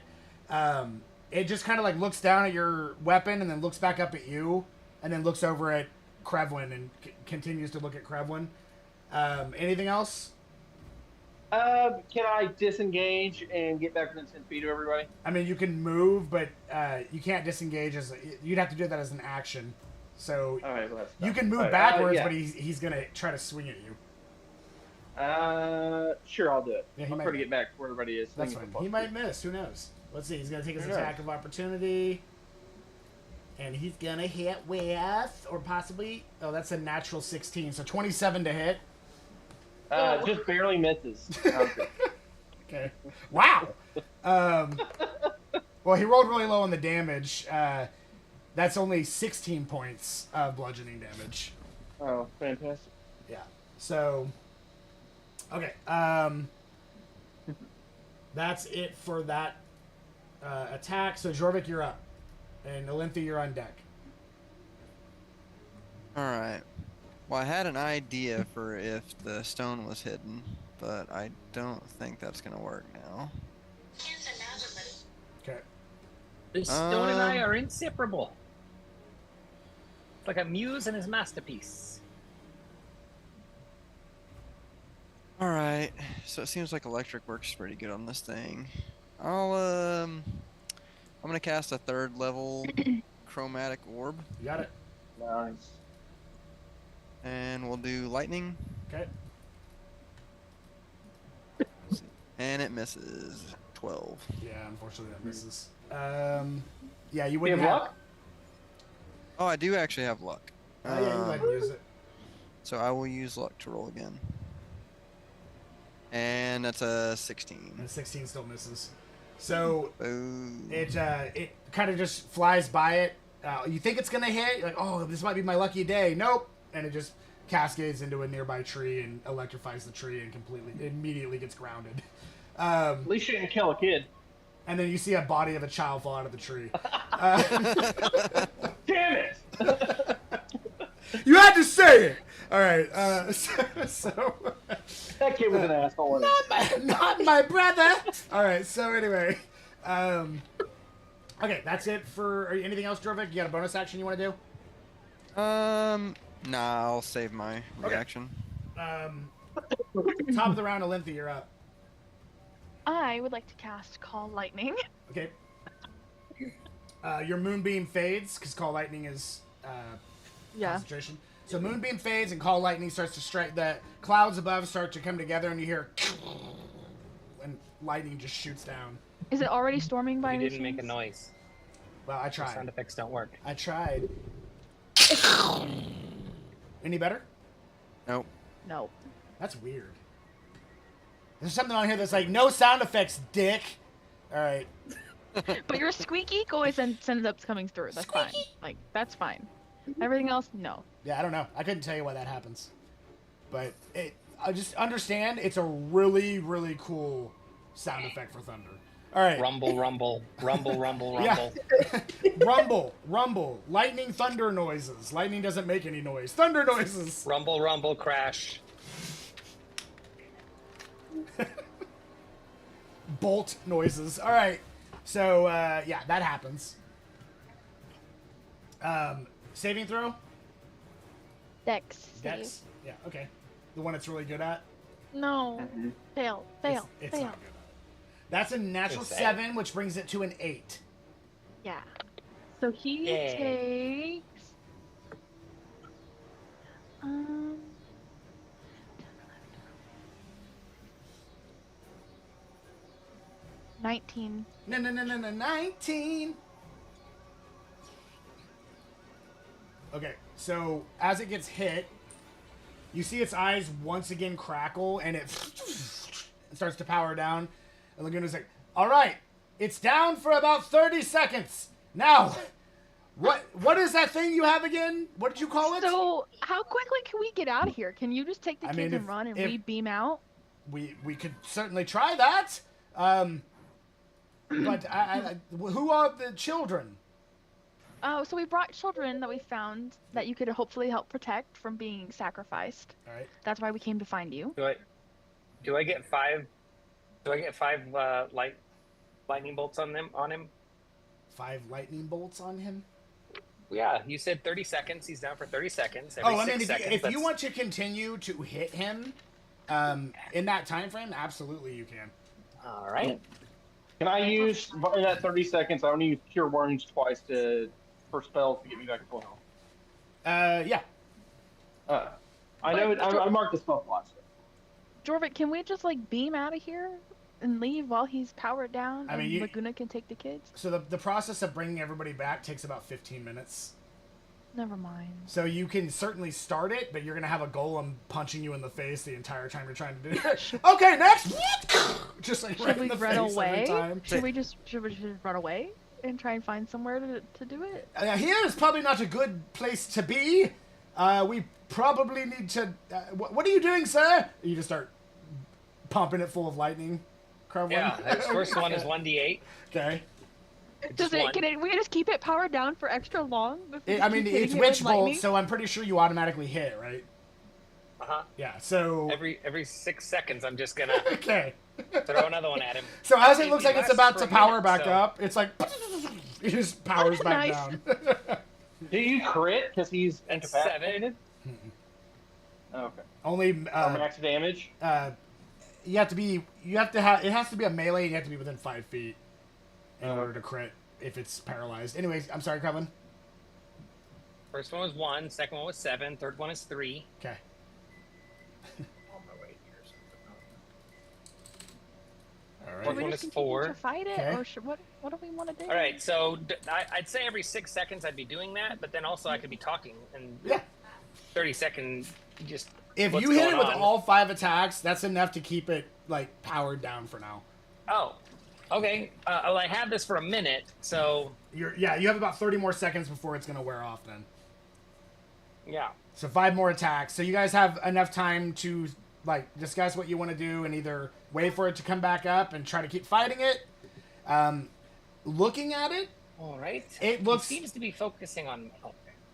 B: It just kind of like looks down at your weapon and then looks back up at you, and then looks over at Krevlin and continues to look at Krevlin. Anything else?
E: Can I disengage and get back within 10 feet of everybody?
B: I mean, you can move, but you can't disengage you'd have to do that as an action. So
E: All right, well, that's
B: you
E: fine.
B: can move
E: All right,
B: backwards,
E: yeah.
B: but he's gonna try to swing at you.
E: Sure, I'll do it.
B: Yeah, he
E: I'll
B: might-
E: try to get back where everybody is.
B: That's
E: Swing
B: fine.
E: it
B: He might miss. Who knows? Let's see. He's gonna take his
E: Who knows?
B: attack of opportunity, and he's gonna hit with, or possibly, oh, that's a natural 16, so 27 to hit.
E: Just barely misses. Okay.
B: Okay. Wow. Well, he rolled really low on the damage. That's only 16 points of bludgeoning damage.
E: Oh, fantastic.
B: Yeah. So, okay. That's it for that attack. So, Jorvik, you're up. And Olyntha, you're on deck.
A: Alright. Well, I had an idea for if the stone was hidden, but I don't think that's gonna work now.
B: Okay.
F: The stone and I are inseparable. It's like a muse and his masterpiece.
A: Alright, so it seems like electric works pretty good on this thing. I'm gonna cast a 3rd level chromatic orb,
B: You got it.
E: Nice.
A: and we'll do lightning,
B: Okay.
A: and it misses. 12.
B: Yeah, unfortunately that misses. Yeah, you
E: You
B: wouldn't
E: have
B: have...
E: luck?
A: Oh, I do actually have luck.
B: Oh, yeah, you let him use it.
A: So I will use luck to roll again. And that's a 16.
B: And 16 still misses. So
A: Boom.
B: it kind of just flies by it. You think it's gonna hit? You're like, oh, this might be my lucky day. Nope. And it just cascades into a nearby tree and electrifies the tree and immediately gets grounded.
E: At least you didn't kill a kid.
B: And then you see a body of a child fall out of the tree.
E: Damn it!
B: You had to say it. All right. So
E: That kid was an asshole.
B: not my brother. All right. So anyway, okay, that's it for anything else, Jorvik? You got a bonus action you want to do?
A: Nah, I'll save my reaction.
B: Top of the round, Olyntha, you're up.
C: I would like to cast Call Lightning.
B: Okay. Your moonbeam fades because Call Lightning is concentration. So moonbeam fades and Call Lightning starts to strike. The clouds above start to come together, and you hear, and lightning just shoots down.
C: Is it already storming by
F: You
C: any
F: didn't make a
C: chance?
F: noise.
B: Well, I
F: The sound
B: tried.
F: effects don't work.
B: I tried. Any better?
A: Nope.
C: No.
B: That's weird. There's something on here that's like, no sound effects, dick. All right.
C: But your squeaky always ends up coming through. That's fine. Like, that's fine. Everything else, no.
B: Yeah, I don't know. I couldn't tell you why that happens. But I just understand it's a really, really cool sound effect for thunder. All right.
F: Rumble, rumble, rumble, rumble, rumble.
B: Yeah. Rumble, rumble. Lightning, thunder noises. Lightning doesn't make any noise. Thunder noises.
F: Rumble, rumble, crash.
B: Bolt noises. All right. So, yeah, that happens. Saving throw?
C: Dex.
B: Dex? Yeah, okay. The one it's really good at?
C: No. Fail.
B: It's not good at it. That's a natural 7, which brings it to an 8.
C: Yeah. So he takes... 19.
B: No, 19. Okay, so as it gets hit, you see its eyes once again crackle, and it starts to power down. And Laguna's like, all right, it's down for about 30 seconds. Now, what is that thing you have again? What did you call it?
C: So, how quickly can we get out of here? Can you just take the kids and run, and we beam out?
B: We could certainly try that. But who are the children?
C: Oh, so we brought children that we found that you could hopefully help protect from being sacrificed.
B: All right.
C: That's why we came to find you.
F: Do I get 5? Do I get 5 lightning bolts on him?
B: 5 lightning bolts on him?
F: Yeah, you said 30 seconds. He's down for 30 seconds.
B: If you want to continue to hit him in that time frame, absolutely you can.
F: All right.
E: Can I use, in that 30 seconds, I only use Cure Wounds twice for spells to get me back to full health?
B: Yeah.
E: I know, I marked the spell slots.
C: Jorvik, can we just, like, beam out of here and leave while he's powered down?
B: I mean,
C: Laguna can take the kids?
B: So the process of bringing everybody back takes about 15 minutes.
C: Never mind.
B: So you can certainly start it, but you're going to have a golem punching you in the face the entire time you're trying to do it. Okay, next! Just like right in the face every time.
C: Should we just run away and try and find somewhere to do it?
B: Here is probably not a good place to be. We probably need to... what are you doing, sir? You just start pumping it full of lightning.
F: Yeah, that first one is 1d8.
B: Okay.
C: Can we just keep it powered down for extra long?
B: It's witch bolt, so I'm pretty sure you automatically hit, right?
F: Uh-huh.
B: Yeah, so...
F: Every 6 seconds, I'm just gonna
B: okay.
F: throw another one at him.
B: So as it looks like it's about to power back up, it's like... it just powers back down.
E: Do you crit because he's incapacitated?
F: 7.
E: Oh, okay.
B: Only...
E: max damage?
B: it has to be a melee, and you have to be within 5 feet in order to crit if it's paralyzed. Anyways, I'm sorry, Krevlin.
F: First one was 1, second one was 7, third one is 3.
B: Okay. All right.
F: Fourth one is 4.
C: To fight it,
B: Okay.
C: or what do we want to do?
F: All right, so I'd say every 6 seconds I'd be doing that, but then also I could be talking, and 30 seconds, just...
B: If you hit it with all 5 attacks, that's enough to keep it, like, powered down for now.
F: Oh, okay. Well, I have this for a minute, so...
B: You have about 30 more seconds before it's going to wear off then.
F: Yeah.
B: So 5 more attacks. So you guys have enough time to, like, discuss what you want to do and either wait for it to come back up and try to keep fighting it. Looking at it...
F: All right.
B: It
F: seems to be focusing on...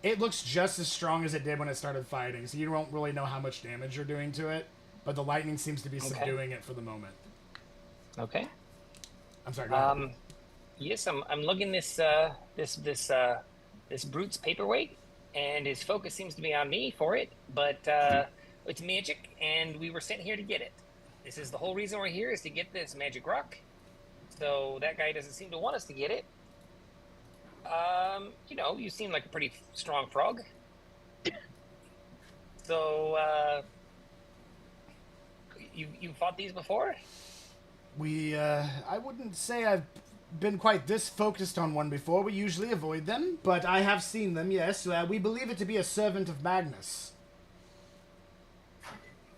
B: It looks just as strong as it did when it started fighting, so you don't really know how much damage you're doing to it, but the lightning seems to be subduing it for the moment.
F: Okay.
B: I'm sorry, go ahead.
F: Yes, I'm looking this brute's paperweight, and his focus seems to be on me for it, but it's magic, and we were sent here to get it. This is the whole reason we're here, is to get this magic rock. So that guy doesn't seem to want us to get it. You seem like a pretty strong frog. So, you fought these before?
B: I wouldn't say I've been quite this focused on one before. We usually avoid them, but I have seen them, yes. We believe it to be a servant of Magnus.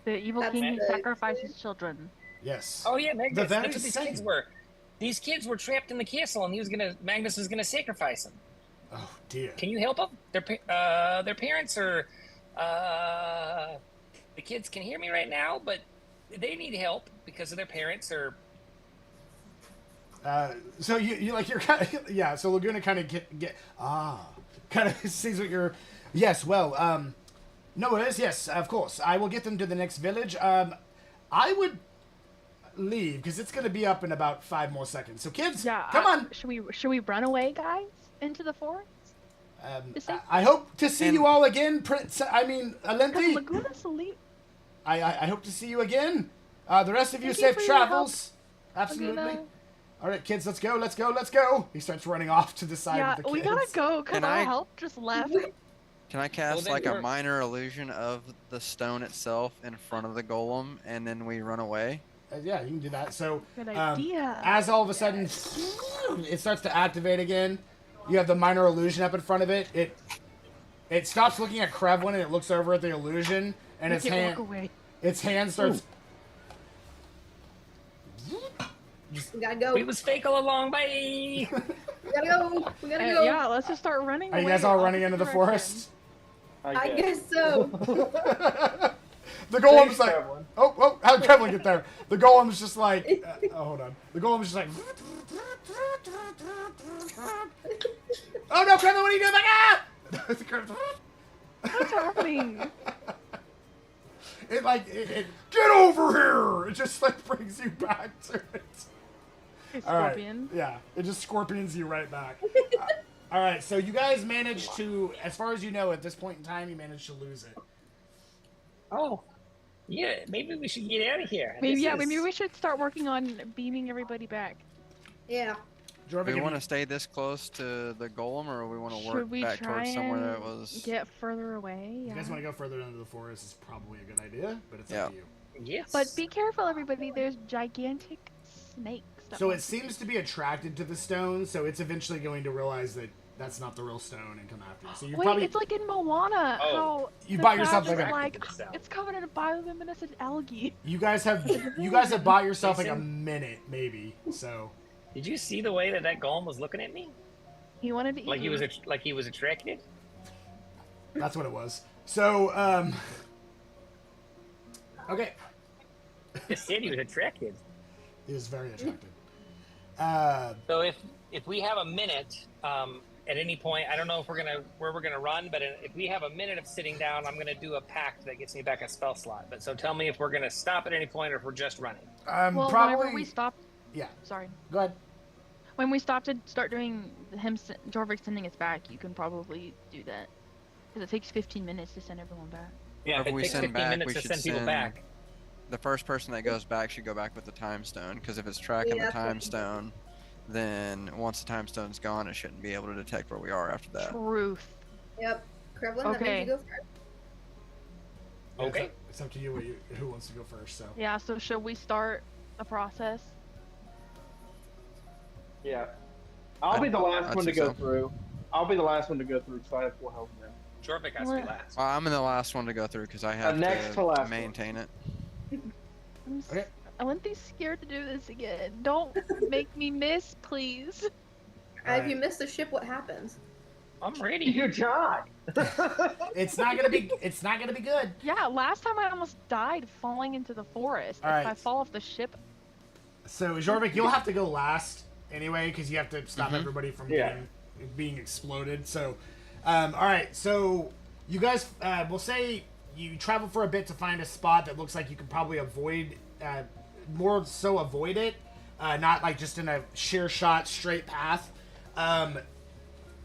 C: The evil
D: That's
C: king who
D: the-
C: sacrifices children.
B: Yes.
F: Oh yeah, Magnus.
B: The very
F: That's what these
B: same.
F: kids were. These kids were trapped in the castle, and Magnus was gonna sacrifice them.
B: Oh dear.
F: Can you help them? Their parents are. The kids can hear me right now, but they need help because of their parents are.
B: So you're kind of yeah. So Laguna kind of kind of sees what you're. Yes. Well. No, it is. Yes, of course. I will get them to the next village. I would leave because it's going to be up in about 5 more seconds. So kids,
C: Yeah.
B: come on.
C: Should we run away, guys, into the forest?
B: I hope to see you all again, Prince. Alenti.
C: Laguna's elite.
B: I hope to see you again. The rest of you,
C: Thank you
B: safe
C: for your
B: travels. Absolutely.
C: Laguna.
B: All right, kids, let's go. Let's go. Let's go. He starts running off to the side
C: Yeah,
B: of the kids.
C: we gotta go because
A: Can
C: our
A: I-
C: help just left.
A: Can I cast
F: then
A: like a
F: we're-
A: minor illusion of the stone itself in front of the golem, and then we run away?
B: Yeah, you can do that. So,
C: Good idea.
B: as all of a sudden it starts to activate again, you have the minor illusion up in front of it. It stops looking at Krevlin and it looks over at the illusion, and
C: Make it walk away.
B: its hand starts.
D: We gotta go.
F: We was fake all along. Bye.
D: We gotta go. We gotta go.
C: Yeah, let's just start running.
B: Are you
C: away
B: guys all
C: in
B: running into the
C: opposite
B: forest?
D: I guess so.
B: The golem's
E: Thanks,
B: like,
E: Krevlin.
B: oh, how did Krevlin get there? The golem's just like, hold on. The golem's just like, oh no, Krevlin, what are you doing? Like, ah!
C: What's happening?
B: It get over here! It just like brings you back to it.
C: Hey,
B: All right.
C: Scorpion.
B: Yeah, it just scorpions you right back. All right, so you guys managed to, as far as you know, at this point in time, you managed to lose it.
F: Oh, yeah. Maybe we should get out of here.
C: Maybe we should start working on beaming everybody back.
D: Yeah.
B: Jorvik,
A: Do we
B: have
A: want to
B: you-
A: stay this close to the golem, or we want to work
C: Should we
A: back
C: try
A: towards somewhere that
C: and
A: was?
C: get further away?
B: you
C: Yeah.
B: guys want to go further into the forest? Is probably a good idea, but it's
A: Yeah.
B: up to you.
F: Yes.
C: But be careful, everybody. There's gigantic snakes. that
B: So
C: want
B: it seems to be attracted to the stone, so it's eventually going to realize that that's not the real stone and come after you. So you
C: Wait,
B: probably
C: it's like in Moana.
F: Oh.
C: How
B: You
C: the
B: bought yourself
C: crab
B: like
C: is
B: a-
C: it's covered in bioluminescent algae.
B: you guys have bought yourself like a
F: Jason?
B: minute maybe. So
F: Did you see the way that golem was looking at me?
C: He wanted to eat
F: Like he
C: you.
F: was attracted?
B: that's what it was. So okay,
F: Just said he was attracted.
B: he was very attractive.
F: So if we have a minute, at any point, I don't know if where we're gonna run, but if we have a minute of sitting down, I'm gonna do a pact that gets me back a spell slot. But so tell me if we're gonna stop at any point or if we're just running.
C: Well,
B: probably
C: whenever we stopped,
B: yeah.
C: sorry,
B: Go ahead.
C: when we stopped to start doing Jorvik sending us back, you can probably do that because it takes 15 minutes to send everyone back.
F: Yeah,
A: Whenever
F: if it
A: we
F: takes
A: send
F: 15
A: back,
F: minutes
A: we
F: to
A: should
F: send people
A: send-
F: back.
A: The first person that goes back should go back with the time stone, because if it's tracking
D: Yeah,
A: the
D: that's what
A: time
D: we did.
A: stone, then once the time stone's gone, it shouldn't be able to detect where we are after that.
C: Truth.
D: Yep. Krevlin, that
C: Okay.
D: means you go first.
F: Okay.
B: It's up to you, who wants to go first. So
C: Yeah. So should we start the process?
E: Yeah. I'll be the last
A: I'd
E: one to
A: say
E: go
A: so.
E: through. I'll be the last one to go through because I have full health now.
F: Jorvik has to be
C: What?
F: last.
A: I'm the last one to go through because I have
E: next to
A: to
E: last one.
A: maintain it.
B: Okay.
C: I wouldn't be scared to do this again. Don't make me miss, please.
D: If you miss the ship, what happens?
F: I'm ready.
E: You die.
B: it's not gonna be good.
C: Yeah, last time I almost died falling into the forest.
B: All
C: If
B: right.
C: I fall off the ship,
B: So Jorvik, you'll have to go last anyway because you have to stop
A: Mhm.
B: everybody from
E: Yeah.
B: being exploded. So, all right. So you guys, we'll say you travel for a bit to find a spot that looks like you can probably avoid, more so avoid it, not like just in a sheer shot straight path.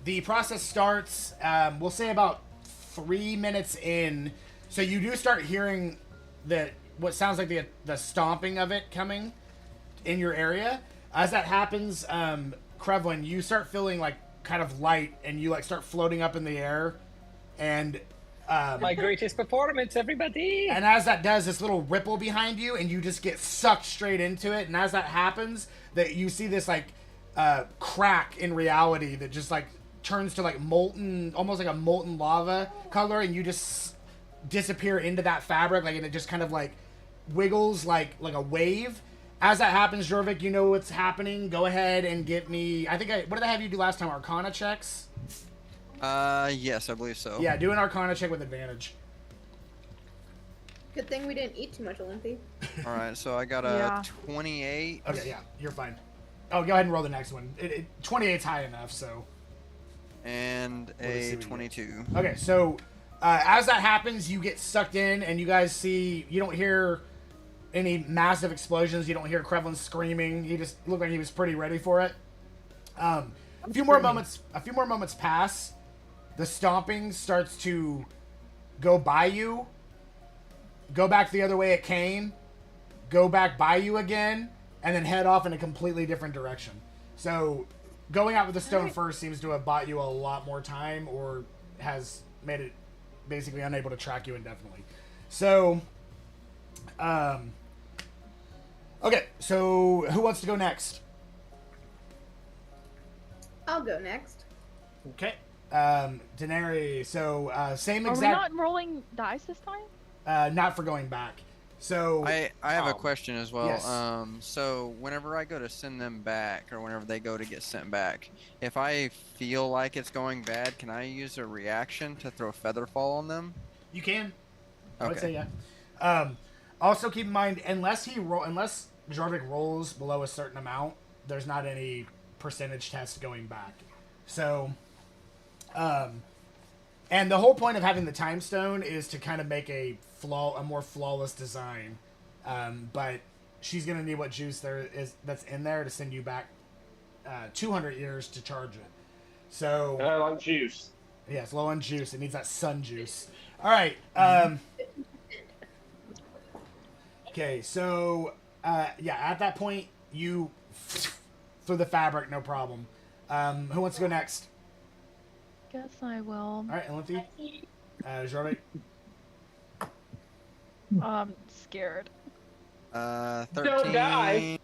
B: The process starts. We'll say about 3 minutes in. So you do start hearing what sounds like the stomping of it coming in your area. As that happens, Krevlin, you start feeling like kind of light, and you like start floating up in the air, and
F: My greatest performance, everybody.
B: and as that does, this little ripple behind you, and you just get sucked straight into it. And as that happens, that you see this like crack in reality that just like turns to like molten, almost like a molten lava color, and you just disappear into that fabric, like, and it just kind of like wiggles like a wave. As that happens, Jorvik, you know what's happening. Go ahead and get me. What did I have you do last time? Arcana checks.
A: Yes, I believe so.
B: Yeah, do an Arcana check with advantage.
D: Good thing we didn't eat too much, Olympia.
A: All right, so I got a 28.
B: Okay, yeah, you're fine. Oh, go ahead and roll the next one. 28's high enough, so.
A: And a 22.
B: Okay, so as that happens, you get sucked in, and you guys see. You don't hear any massive explosions. You don't hear Krevlin screaming. He just looked like he was pretty ready for it. A few more moments pass. The stomping starts to go by you. Go back the other way it came. Go back by you again, and then head off in a completely different direction. So, going out with the stone first seems to have bought you a lot more time, or has made it basically unable to track you indefinitely. So, okay, so who wants to go next?
D: I'll go next.
B: Okay. Denari, so same exact.
C: Are we not rolling dice this time?
B: Not for going back. So
A: I have a question as well.
B: Yes.
A: So whenever I go to send them back, or whenever they go to get sent back, if I feel like it's going bad, can I use a reaction to throw Featherfall on them?
B: you can. I
A: Okay.
B: would say yeah. Also keep in mind, unless Jorvik rolls below a certain amount, there's not any percentage test going back. So, and the whole point of having the time stone is to kind of make a more flawless design. But she's gonna need what juice that's in there to send you back 200 years to charge it. So
E: I like juice.
B: yeah, it's low on juice. It needs that sun juice. All right. Okay, so yeah, at that point you through the fabric, no problem. Who wants to go next?
C: Guess I will.
B: All right, Olympia. Jorvik.
C: I'm scared.
A: 13
E: Don't die.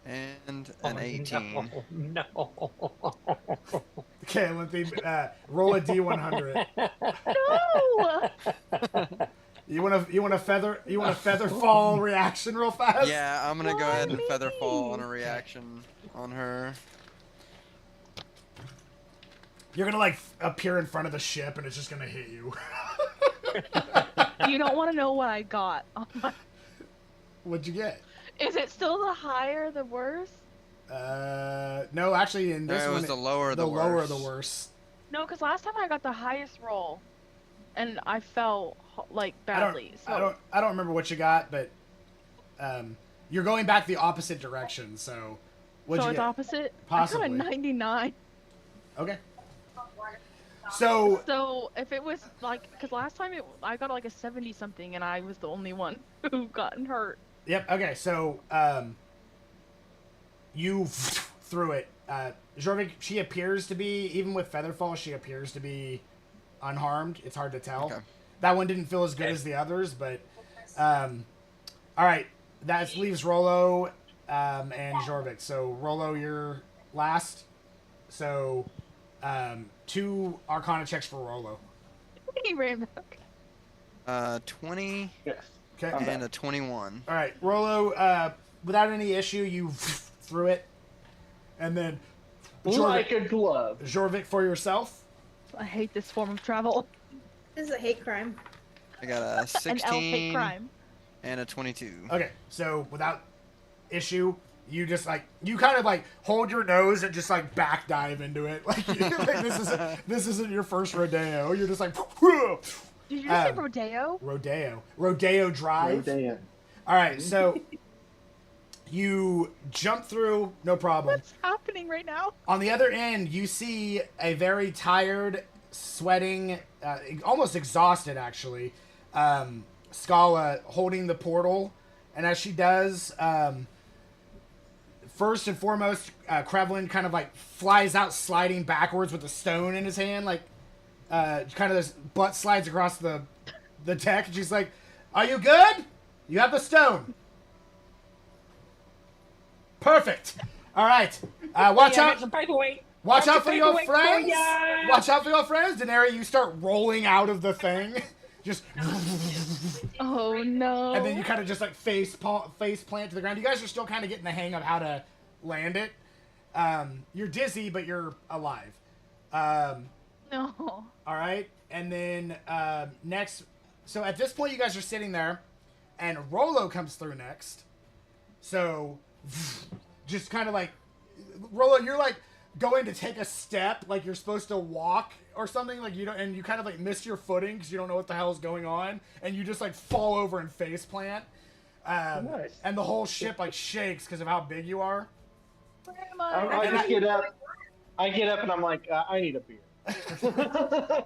A: and an 18.
F: No.
B: Okay, Olympia. Roll a D100.
C: No!
B: You want a feather fall reaction real fast?
A: Yeah, I'm gonna go
C: Why
A: ahead and
C: me?
A: Featherfall on a reaction on her.
B: You're gonna like appear in front of the ship and it's just gonna hit you.
C: You don't want to know what I got.
B: What'd you get?
C: Is it still the higher, the worse?
B: No, actually in this
A: No, it
B: one
A: was the lower
B: the
A: the
B: lower
A: worse.
B: the worse.
C: No, because last time I got the highest roll, and I fell like badly.
B: I don't remember what you got, but you're going back the opposite direction. So what'd
C: So
B: you
C: it's
B: get?
C: opposite.
B: Possibly.
C: I got a 99.
B: Okay. So
C: So if it was like, because last time I got like a 70 something, and I was the only one who gotten hurt.
B: yep. Okay. So you threw it. Jorvik, she appears to be, even with Featherfall, she appears to be unharmed. It's hard to tell.
A: Okay.
B: That one didn't feel as good as the others, but all right. That leaves Rollo and Jorvik. So Rollo, you're last. So 2 Arcana checks for Rollo.
C: He ran back.
A: 20
E: Yes.
B: Okay.
A: and a 21.
B: All right, Rollo. Without any issue, you threw it, and then
E: Like a glove.
B: Jorvik for yourself.
C: I hate this form of travel.
D: This is a hate crime.
A: I got a
C: An elf hate
A: 16
C: crime.
A: and a 22.
B: Okay, so without issue, you just you kind of hold your nose and just back dive into it. Like this isn't your first rodeo. You're just like.
C: Did you just say rodeo?
B: Rodeo drive.
E: Rodeo.
B: All right, so you jump through, no problem.
C: What's happening right now?
B: On the other end, you see a very tired, sweating, almost exhausted actually, Scala holding the portal, and as she does, first and foremost, Krevlin kind of flies out, sliding backwards with a stone in his hand, kind of this butt slides across the deck, and she's like, "Are you good? You have the stone. Perfect. All right. Watch out. Watch out for your friends. Watch out for your friends. Daenerys, you start rolling out of the thing. Just.
C: Oh no.
B: And then you kind of just like face plant to the ground. You guys are still kind of getting the hang of how to land it. You're dizzy, but you're alive.
C: No.
B: All right, and then next. So at this point, you guys are sitting there, and Rolo comes through next. So, just kind of like, Rolo, you're like going to take a step, like you're supposed to walk or something, like you don't, and you kind of like miss your footing because you don't know what the hell is going on, and you just like fall over and face plant.
E: Nice.
B: And the whole ship like shakes because of how big you are.
C: Where am I?
E: I just get up. I get up and I'm like, I need a beer.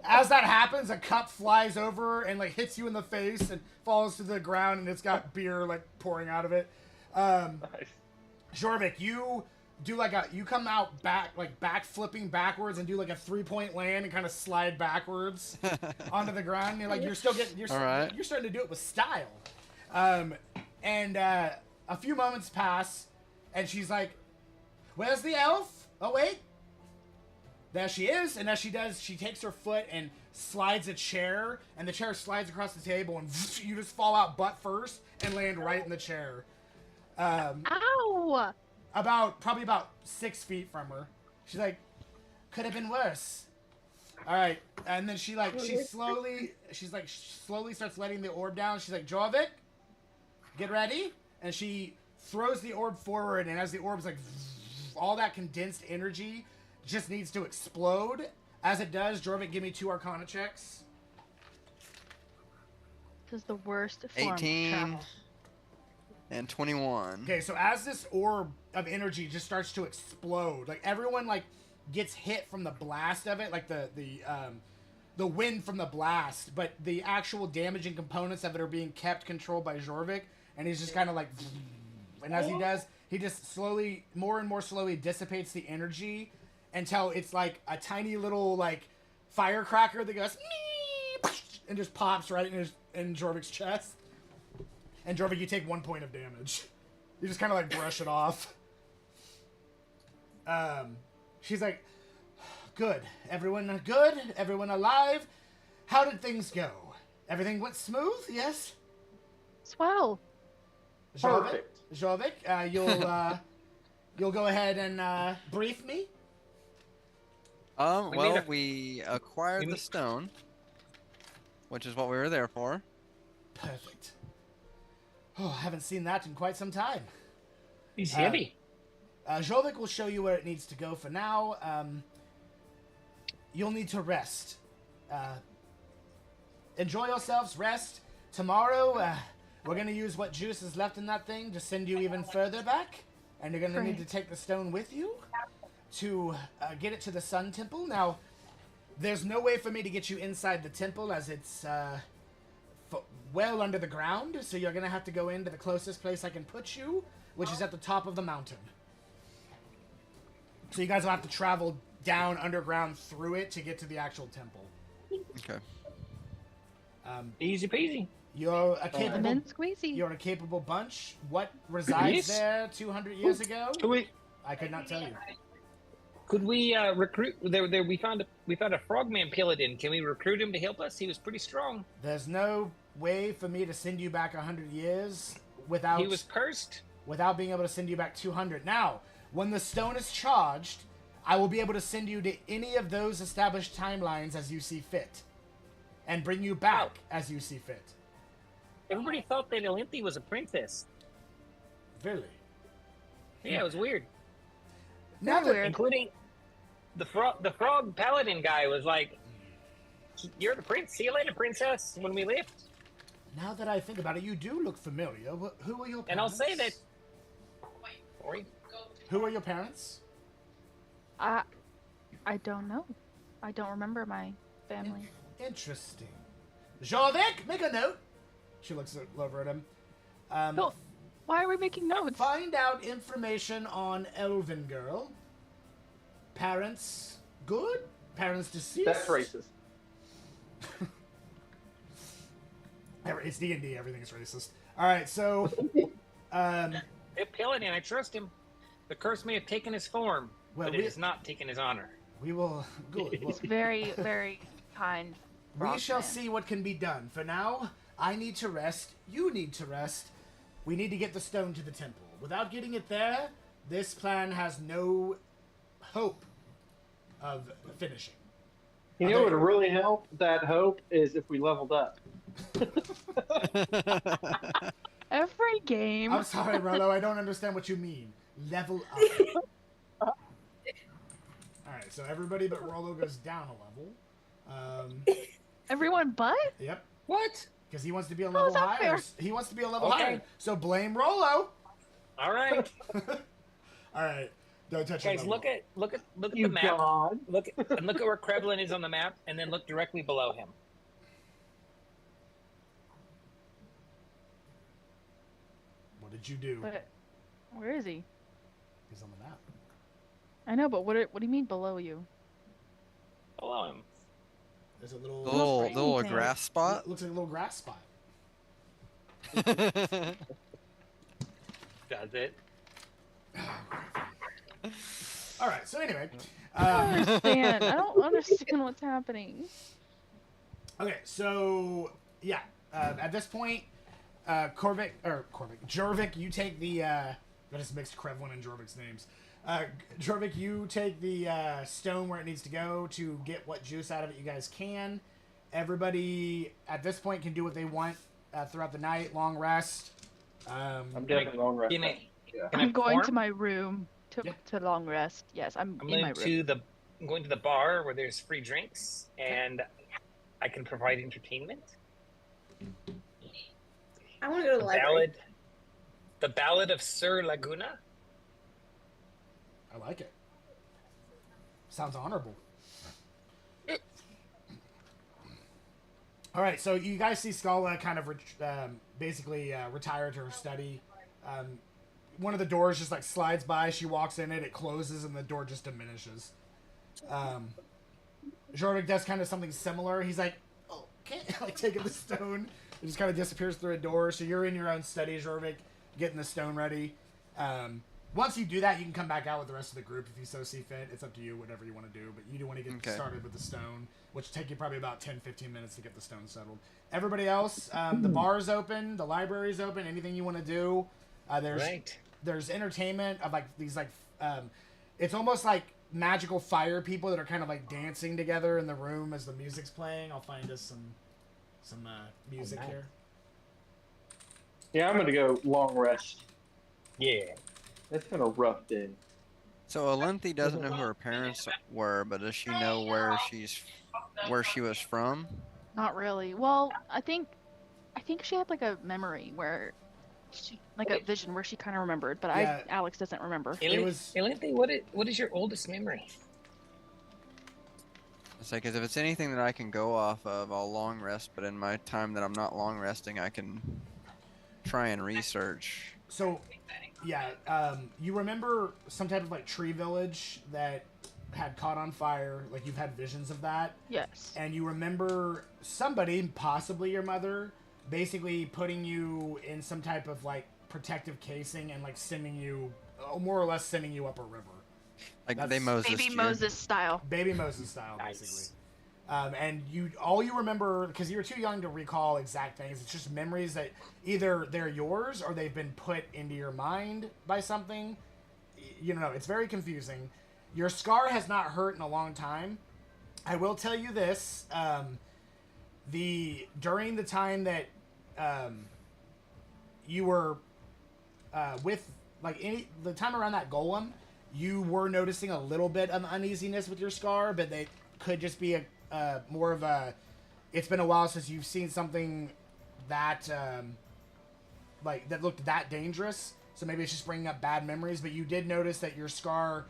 B: As that happens, a cup flies over and like hits you in the face and falls to the ground, and it's got beer like pouring out of it.
E: Nice.
B: Jorvik, you do like you come out back flipping backwards and do like a 3-point land and kind of slide backwards onto the ground. You're like you're starting to do it with style. And a few moments pass, and she's like, "Where's the elf? Oh wait." There she is, and as she does, she takes her foot and slides a chair, and the chair slides across the table, and you just fall out butt first and land right in the chair.
C: Ow!
B: Probably about 6 feet from her. She's like, could have been worse. All right, and then she slowly starts letting the orb down. She's like, Jorvik, get ready, and she throws the orb forward, and as the orb's like, all that condensed energy just needs to explode. As it does, Jorvik, give me 2 Arcana checks.
C: This is the worst form
A: 18
C: of travel.
A: and 21.
B: Okay, so as this orb of energy just starts to explode, like everyone like gets hit from the blast of it, like the wind from the blast, but the actual damaging components of it are being kept controlled by Jorvik, and he's just kind of like, and as he does, he just slowly, more and more slowly dissipates the energy until it's like a tiny little like firecracker that goes and just pops right in Jorvik's chest. And Jorvik, you take 1 point of damage. You just kind of like brush it off. She's like, good. Everyone alive? How did things go? Everything went smooth, yes?
C: Swell.
B: Jorvik, you'll go ahead and brief me?
A: We acquired the stone, which is what we were there for.
B: Perfect. Oh, I haven't seen that in quite some time.
F: He's heavy.
B: Jorvik will show you where it needs to go for now. You'll need to rest. Enjoy yourselves, rest. Tomorrow, we're going to use what juice is left in that thing to send you even further back. And you're going to need to take the stone with you to get it to the Sun Temple. Now, there's no way for me to get you inside the temple as it's well under the ground, so you're going to have to go into the closest place I can put you, which is at the top of the mountain. So you guys will have to travel down underground through it to get to the actual temple.
A: Okay.
F: Easy peasy.
B: You're a capable,
C: squeezy.
B: you're a capable bunch. What resides there 200 years ago? I could not tell you.
F: Could we recruit? We found a frogman paladin. Can we recruit him to help us? He was pretty strong.
B: There's no way for me to send you back 100 years without...
F: He was cursed.
B: Without being able to send you back 200. Now, when the stone is charged, I will be able to send you to any of those established timelines as you see fit. And bring you back as you see fit.
F: Everybody thought that Olynthe was a princess.
B: Really?
F: Yeah, it was weird.
C: Weird.
F: Including the frog paladin guy was like, "You're the prince. See you later, princess." When we left.
B: Now that I think about it, you do look familiar. Who are your parents?
F: And I'll say that. Sorry.
B: Who are your parents?
C: I don't know. I don't remember my family.
B: Interesting. Jorvik, make a note. She looks over at him.
C: Why are we making notes?
B: Find out information on Elven Girl. Parents good? Parents deceased?
E: That's racist.
B: It's D&D, everything's racist. Alright, so...
F: Paladin, I trust him. The curse may have taken his form, but it has not taken his honor.
B: We will... Good.
C: He's very, very kind.
B: We shall see what can be done. For now, I need to rest. You need to rest. We need to get the stone to the temple. Without getting it there, this plan has no hope of finishing.
E: You know what would really help that hope is if we leveled up.
C: Every game.
B: I'm sorry, Rollo. I don't understand what you mean. Level up. Alright, so everybody but Rollo goes down a level.
C: Everyone but?
B: Yep.
F: What?
B: Because he wants to be a level higher. He wants to be a level higher. So blame Rollo.
F: All right.
B: All right. Don't touch
F: Guys, look at the map.
E: God.
F: Look at where Krevlin is on the map, and then look directly below him.
B: What did you do?
C: But where is he?
B: He's on the map.
C: I know, but what do you mean below you?
F: Below him.
B: There's a little
A: little grass spot.
B: Looks like a little grass spot.
F: Does it?
B: All right. So anyway,
C: I don't understand what's happening.
B: Okay. So yeah, at this point, Jorvik, you take the. I just mixed Krevlin and Jorvik's names. Jorvik, you take the stone where it needs to go to get what juice out of it you guys can. Everybody at this point can do what they want throughout the night. Long rest.
E: I'm definitely long rest.
C: I'm going to my room to long rest. Yes, I'm in my room.
F: I'm going to the bar where there's free drinks and I can provide entertainment.
D: I want to go to the library.
F: The Ballad of Sir Laguna.
B: I like it. Sounds honorable. All right, so you guys see Scala kind of basically retire to her study. One of the doors just like slides by. She walks in it closes, and the door just diminishes. Jorvik does kind of something similar. He's like, okay, like taking the stone. It just kind of disappears through a door. So you're in your own study, Jorvik, getting the stone ready. Once you do that, you can come back out with the rest of the group if you so see fit. It's up to you, whatever you want to do. But you do want to get started with the stone, which will take you probably about 10-15 minutes to get the stone settled. Everybody else, the bar's open, the library's open, anything you want to do. There's entertainment of like these like, it's almost like magical fire people that are kind of like dancing together in the room as the music's playing. I'll find us some music here.
E: Yeah, I'm going to go long rest.
F: Yeah.
E: It's been a rough day.
A: So Alenthi doesn't know who her parents were, but does she know where she was from?
C: Not really. Well, I think she had like a memory where like a vision where she kind of remembered, but Alex doesn't remember.
F: Alenthi, what is your oldest memory?
A: It's like, if it's anything that I can go off of, I'll long rest, but in my time that I'm not long resting, I can try and research.
B: So, yeah, you remember some type of like tree village that had caught on fire, like you've had visions of that?
C: Yes.
B: And you remember somebody, possibly your mother, basically putting you in some type of like protective casing and like sending you, more or less sending you up a river.
A: Like Baby Moses
C: style.
B: Baby Moses style,
F: Nice.
B: basically. And all you remember, because you were too young to recall exact things, it's just memories that either they're yours or they've been put into your mind by something. You know, it's very confusing. Your scar has not hurt in a long time. I will tell you this: during the time that you were with the time around that golem, you were noticing a little bit of uneasiness with your scar, but they could just be more of a. It's been a while since you've seen something that that looked that dangerous. So maybe it's just bringing up bad memories. But you did notice that your scar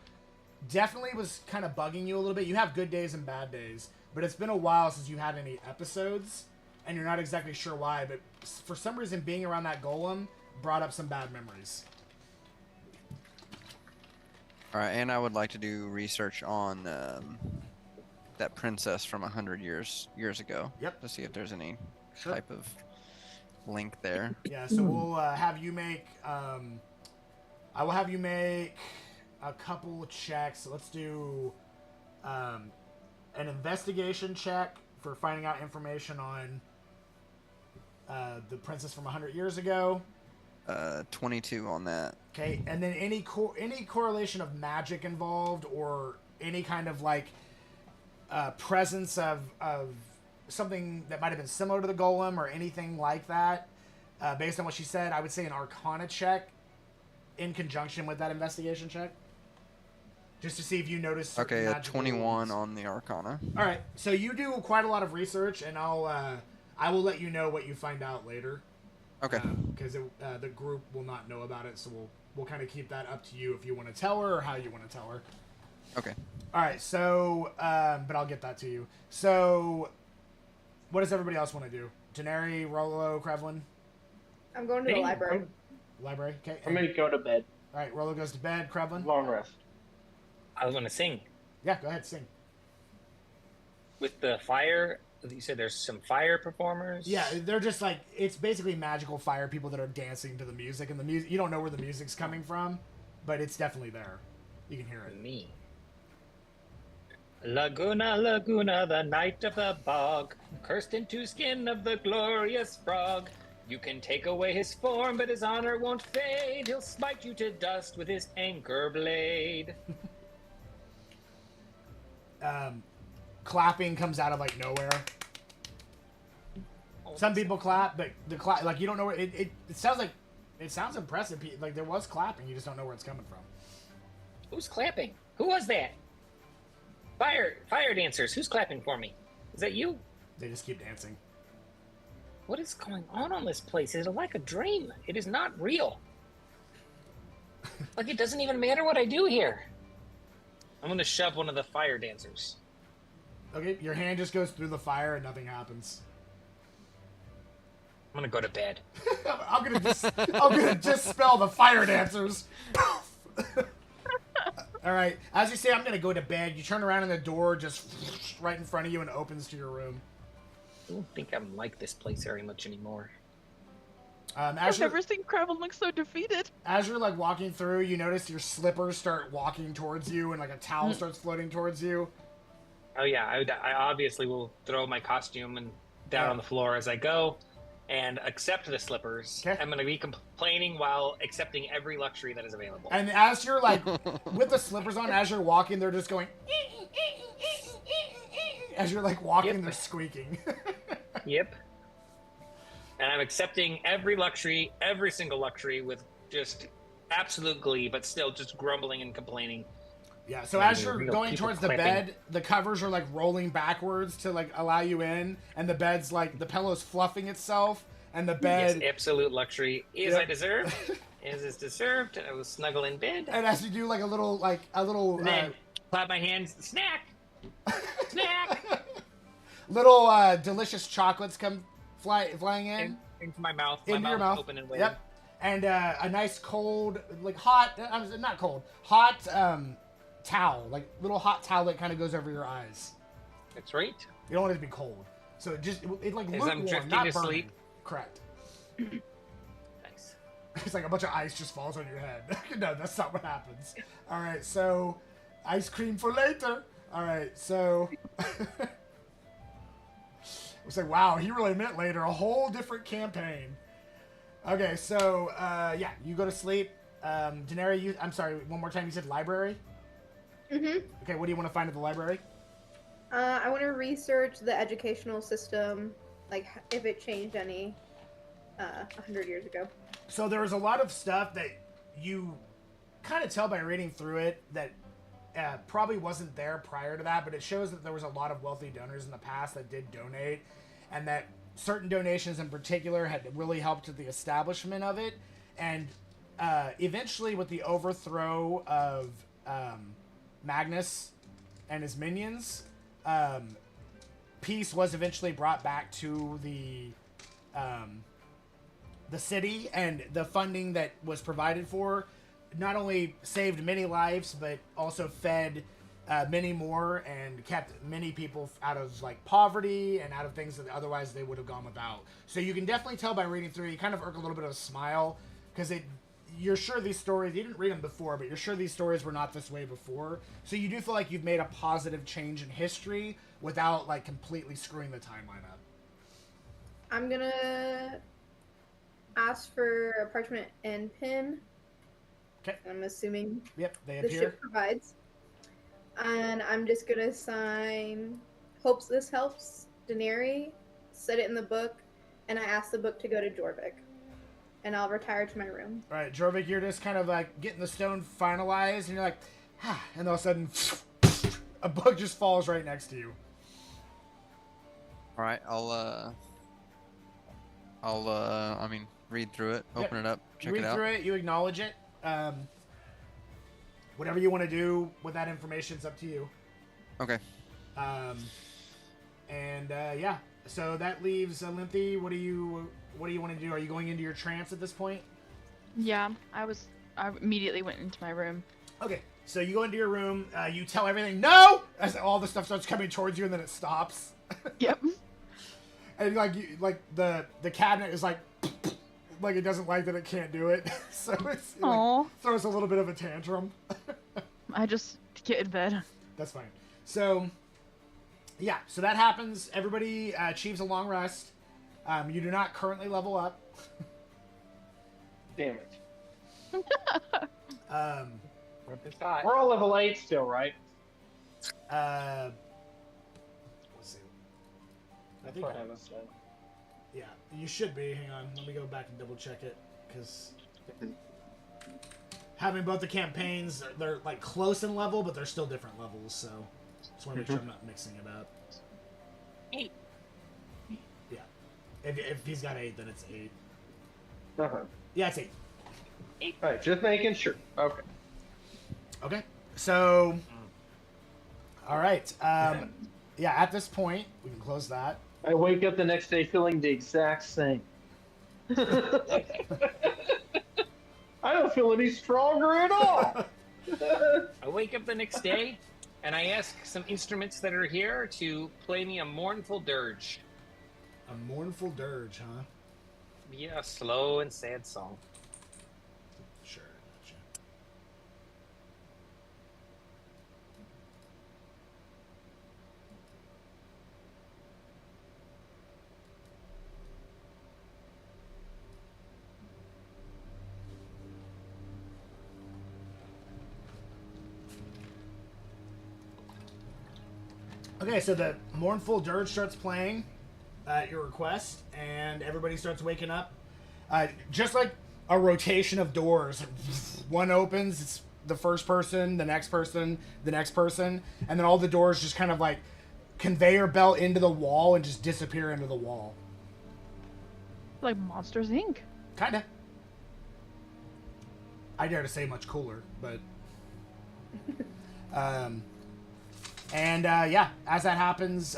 B: definitely was kind of bugging you a little bit. You have good days and bad days, but it's been a while since you had any episodes, and you're not exactly sure why. But for some reason, being around that golem brought up some bad memories.
A: All right, and I would like to do research on that princess from 100 years ago.
B: Yep.
A: To see if there's any type of link there.
B: Yeah. So we'll have you make. I will have you make a couple checks. Let's do an investigation check for finding out information on the princess from 100 years ago.
A: 22 on that.
B: Okay, and then any correlation of magic involved or any kind of like presence of something that might have been similar to the golem or anything like that. Based on what she said, I would say an Arcana check in conjunction with that investigation check. Just to see if you notice.
A: Okay, a 21 on the Arcana.
B: All right, so you do quite a lot of research, and I will let you know what you find out later.
A: Okay.
B: Because the group will not know about it, so we'll kind of keep that up to you if you want to tell her or how you want to tell her.
A: Okay.
B: All right, so but I'll get that to you. So, what does everybody else want to do? Denary, Rollo, Krevlin?
D: I'm going to the library.
B: Library, okay.
E: I'm going to go to bed.
B: All right, Rollo goes to bed. Krevlin?
E: Long rest.
F: I was going to sing.
B: Yeah, go ahead, sing.
F: With the fire, you said there's some fire performers?
B: Yeah, they're just like, it's basically magical fire people that are dancing to the music, and the music, you don't know where the music's coming from, but it's definitely there. You can hear it.
F: Me. Laguna, Laguna, the night of the bog, cursed into skin of the glorious frog. You can take away his form, but his honor won't fade. He'll smite you to dust with his anchor blade.
B: Clapping comes out of like nowhere. Some people clap, but the clap, like you don't know where it sounds like. It sounds impressive. Like there was clapping, you just don't know where it's coming from.
F: Who's clapping? Who was that? Fire dancers. Who's clapping for me? Is that you?
B: They just keep dancing.
F: What is going on this place? Is it like a dream? It is not real. Like it doesn't even matter what I do here. I'm gonna shove one of the fire dancers.
B: Okay, your hand just goes through the fire and nothing happens.
F: I'm gonna go to bed.
B: I'm gonna dispel the fire dancers. All right, as you say, I'm gonna go to bed. You turn around and the door just right in front of you and opens to your room.
F: I don't think I'm like this place very much anymore.
C: I've never seen Krevlin look so defeated.
B: As you're like walking through, you notice your slippers start walking towards you, and like a towel starts floating towards you.
F: Oh yeah, I obviously will throw my costume and down on the floor as I go, and accept the slippers.
B: Okay.
F: I'm going to be complaining while accepting every luxury that is available.
B: And as you're like with the slippers on, as you're walking, they're just going. As you're like walking, they're squeaking.
F: Yep. And I'm accepting every luxury, every single luxury with just absolute glee, but still just grumbling and complaining.
B: Yeah, so as you're going towards the bed, the covers are like rolling backwards to like allow you in, and the bed's like the pillow's fluffing itself, and the bed.
F: Yes, absolute luxury. As I deserve. As is deserved. I will snuggle in bed.
B: And as you do like a little.
F: And then clap my hands. Snack. Snack.
B: Little delicious chocolates come flying in.
F: Into my mouth.
B: Into your mouth.
F: Open and waiting.
B: Yep. And a nice cold, like hot, not cold, hot towel, like little hot towel that kind of goes over your eyes.
F: That's right.
B: You don't want it to be cold. So it like lukewarm,
F: I'm drifting
B: not
F: to
B: burning.
F: sleep.
B: Correct.
F: Nice.
B: It's like a bunch of ice just falls on your head. No, that's not what happens. All right, so ice cream for later. All right, so it's like, wow, he really meant later. A whole different campaign. Okay, so yeah, you go to sleep. Denary, I'm sorry, one more time. You said library.
D: Mm-hmm.
B: Okay, what do you want to find at the library?
D: I want to research the educational system, like if it changed any 100 years ago.
B: So there was a lot of stuff that you kind of tell by reading through it that probably wasn't there prior to that, but it shows that there was a lot of wealthy donors in the past that did donate, and that certain donations in particular had really helped with the establishment of it. And eventually, with the overthrow of Magnus and his minions, peace was eventually brought back to the city, and the funding that was provided for not only saved many lives, but also fed many more and kept many people out of like poverty and out of things that otherwise they would have gone without. So you can definitely tell by reading through, you kind of irk a little bit of a smile, because you're sure these stories, you didn't read them before, but you're sure these stories were not this way before. So you do feel like you've made a positive change in history without like completely screwing the timeline up.
D: I'm gonna ask for a parchment and pen.
B: Okay.
D: I'm assuming
B: Yep, they
D: the
B: appear.
D: ship provides. And I'm just gonna sign hopes this helps, Denary, set it in the book, and I ask the book to go to Jorvik. And I'll retire to my room.
B: All right, Jorvik, you're just kind of like getting the stone finalized, and you're like, ah, and all of a sudden, a book just falls right next to you.
A: All right, I mean, read through it, open it up, check it out.
B: Read through it, you acknowledge it. Whatever you want to do with that information is up to you.
A: Okay.
B: Yeah, so that leaves Lynthy. What do you want to do? Are you going into your trance at this point?
C: Yeah, I immediately went into my room.
B: Okay, so you go into your room. You tell everything no as all the stuff starts coming towards you, and then it stops.
C: Yep.
B: And the cabinet is like it doesn't like that it can't do it, so it throws a little bit of a tantrum.
C: I just get in bed.
B: That's fine. So, yeah, so that happens. Everybody achieves a long rest. You do not currently level up.
E: Damn it.
F: We're
E: all level 8 still, right?
B: Let's see. I think. Yeah, you should be. Hang on, let me go back and double check it, because having both the campaigns, they're like close in level, but they're still different levels. So just want to make sure I'm not mixing it up.
F: 8.
B: Yeah, if he's got 8, then it's 8.
E: Uh-huh.
B: Yeah, it's 8.
F: 8.
E: All right, just making sure. Okay.
B: Okay. So, all right. Yeah, at this point, we can close that.
E: I wake up the next day feeling the exact same. I don't feel any stronger at all.
F: I wake up the next day, and I ask some instruments that are here to play me a mournful dirge.
B: A mournful dirge, huh?
F: Yeah, a slow and sad song.
B: Sure, gotcha. Okay, so the mournful dirge starts playing at your request, and everybody starts waking up. Just like a rotation of doors. One opens, it's the first person, the next person, the next person, and then all the doors just kind of like conveyor belt into the wall and just disappear into the wall.
C: Like Monsters, Inc.
B: Kinda. I dare to say much cooler, but... yeah, as that happens,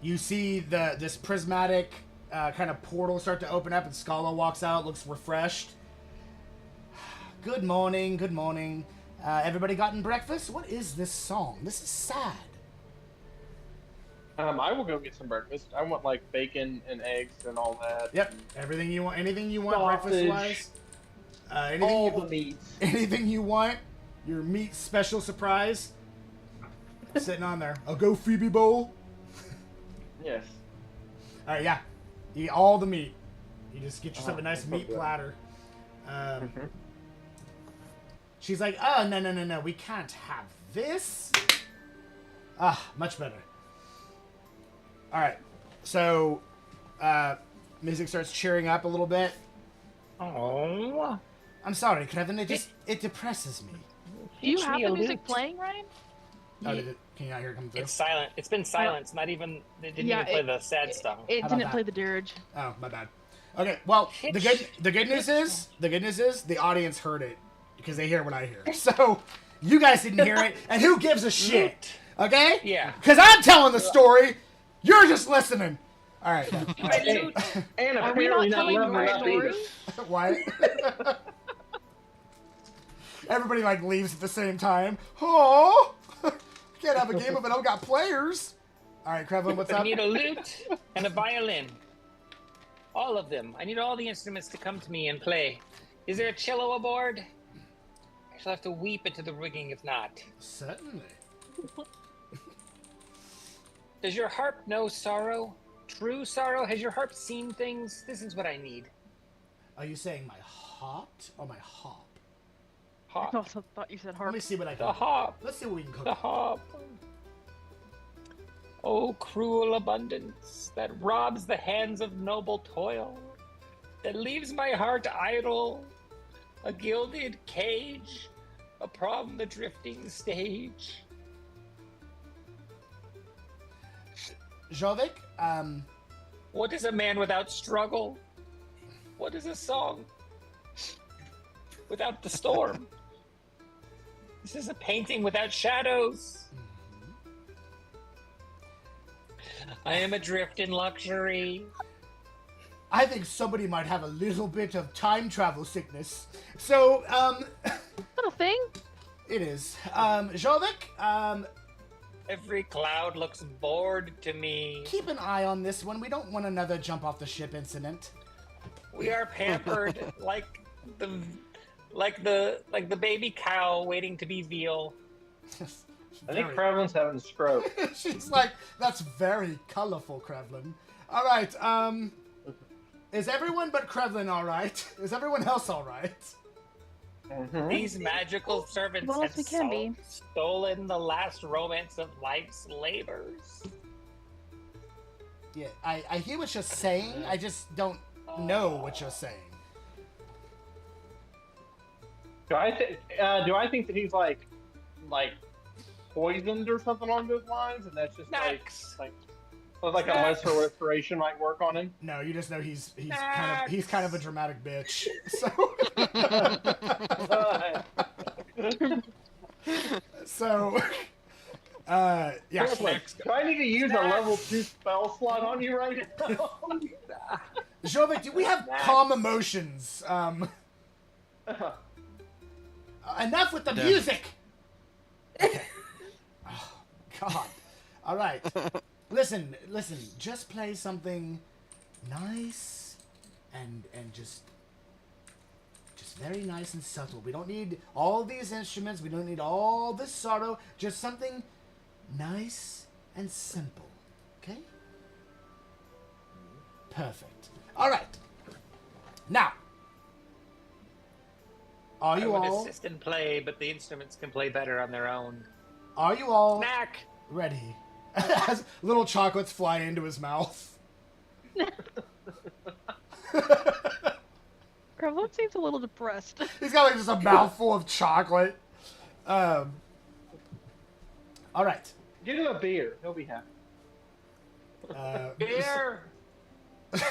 B: you see this prismatic kind of portal start to open up, and Scala walks out, looks refreshed. Good morning, good morning. Everybody gotten breakfast? What is this song? This is sad.
E: I will go get some breakfast. I want like bacon and eggs and all that.
B: Yep, everything you want, anything you want
E: Sausage.
B: breakfast-wise.
E: All the meats.
B: Anything you want, your meat special surprise. Sitting on there. I'll go Phoebe bowl.
E: Yes.
B: All right, yeah. You eat all the meat. You just get yourself a nice meat platter. She's like, oh, no. We can't have this. Much better. All right. So, music starts cheering up a little bit.
F: Oh.
B: I'm sorry, Kevin. It depresses me.
C: Do you have the music playing, Ryan?
B: Oh, can you not hear it come through?
F: It's silent. It's been silence. Not even. They didn't even play the sad stuff.
C: It didn't play the dirge.
B: Oh, my bad. Okay, well, the good news is the audience heard it because they hear what I hear. So you guys didn't hear it, and who gives a shit? Okay?
F: Yeah.
B: Because I'm telling the story. You're just listening. All right.
E: And
C: Are we not
E: apparently
C: telling
E: loving
C: your
E: that
C: story?
E: either.
B: What? Everybody like leaves at the same time. Oh, can't have a game if I don't got players. All right, Krevlin, what's
F: I
B: up?
F: need a lute and a violin. All of them. I need all the instruments to come to me and play. Is there a cello aboard? I shall have to weep into the rigging if not.
B: Certainly.
F: Does your harp know sorrow? True sorrow? Has your harp seen things? This is what I need.
B: Are you saying my heart or my hop?
C: I
F: Harp.
C: also thought you said
B: Let
C: harp.
B: me see what I can
F: The
B: do.
F: harp.
B: Let's see what we can cook.
F: The harp. Oh, cruel abundance that robs the hands of noble toil, that leaves my heart idle, a gilded cage upon the drifting stage.
B: Jovik,
F: What is a man without struggle? What is a song without the storm? This is a painting without shadows. I am adrift in luxury.
B: I think somebody might have a little bit of time travel sickness. So,
C: Little thing.
B: it is. Jovik,
F: Every cloud looks bored to me.
B: keep an eye on this one. We don't want another jump off the ship incident.
F: We are pampered like the baby cow waiting to be veal.
E: I think Krevlin's having a stroke.
B: She's like, that's very colorful, Krevlin. All right, is everyone but Krevlin all right? Is everyone else all right?
E: Mm-hmm.
F: These magical servants
C: Well,
F: have
C: we can be.
F: stolen the last romance of life's labors.
B: Yeah, I hear what you're saying. I just don't know what you're saying.
E: Do I think that he's like poisoned or something along those lines, and that's just
F: Max.
E: like a lesser restoration might work on him?
B: No, you just know he's kind of a dramatic bitch. So so yeah.
E: Do I need to use a level 2 spell slot on you right now?
B: Jovik, do we have calm emotions? Enough with the music. Okay. Oh, God. All right. Listen. Just play something nice and just very nice and subtle. We don't need all these instruments. We don't need all this sorrow. Just something nice and simple. Okay? Perfect. All right. Now, are you
F: I would
B: all
F: assist and play, but the instruments can play better on their own.
B: Are you all
F: Snack.
B: ready? As little chocolates fly into his mouth.
C: Krevlin seems a little depressed.
B: He's got like just a mouthful of chocolate. All right.
E: Get him a beer. He'll be happy.
F: Beer.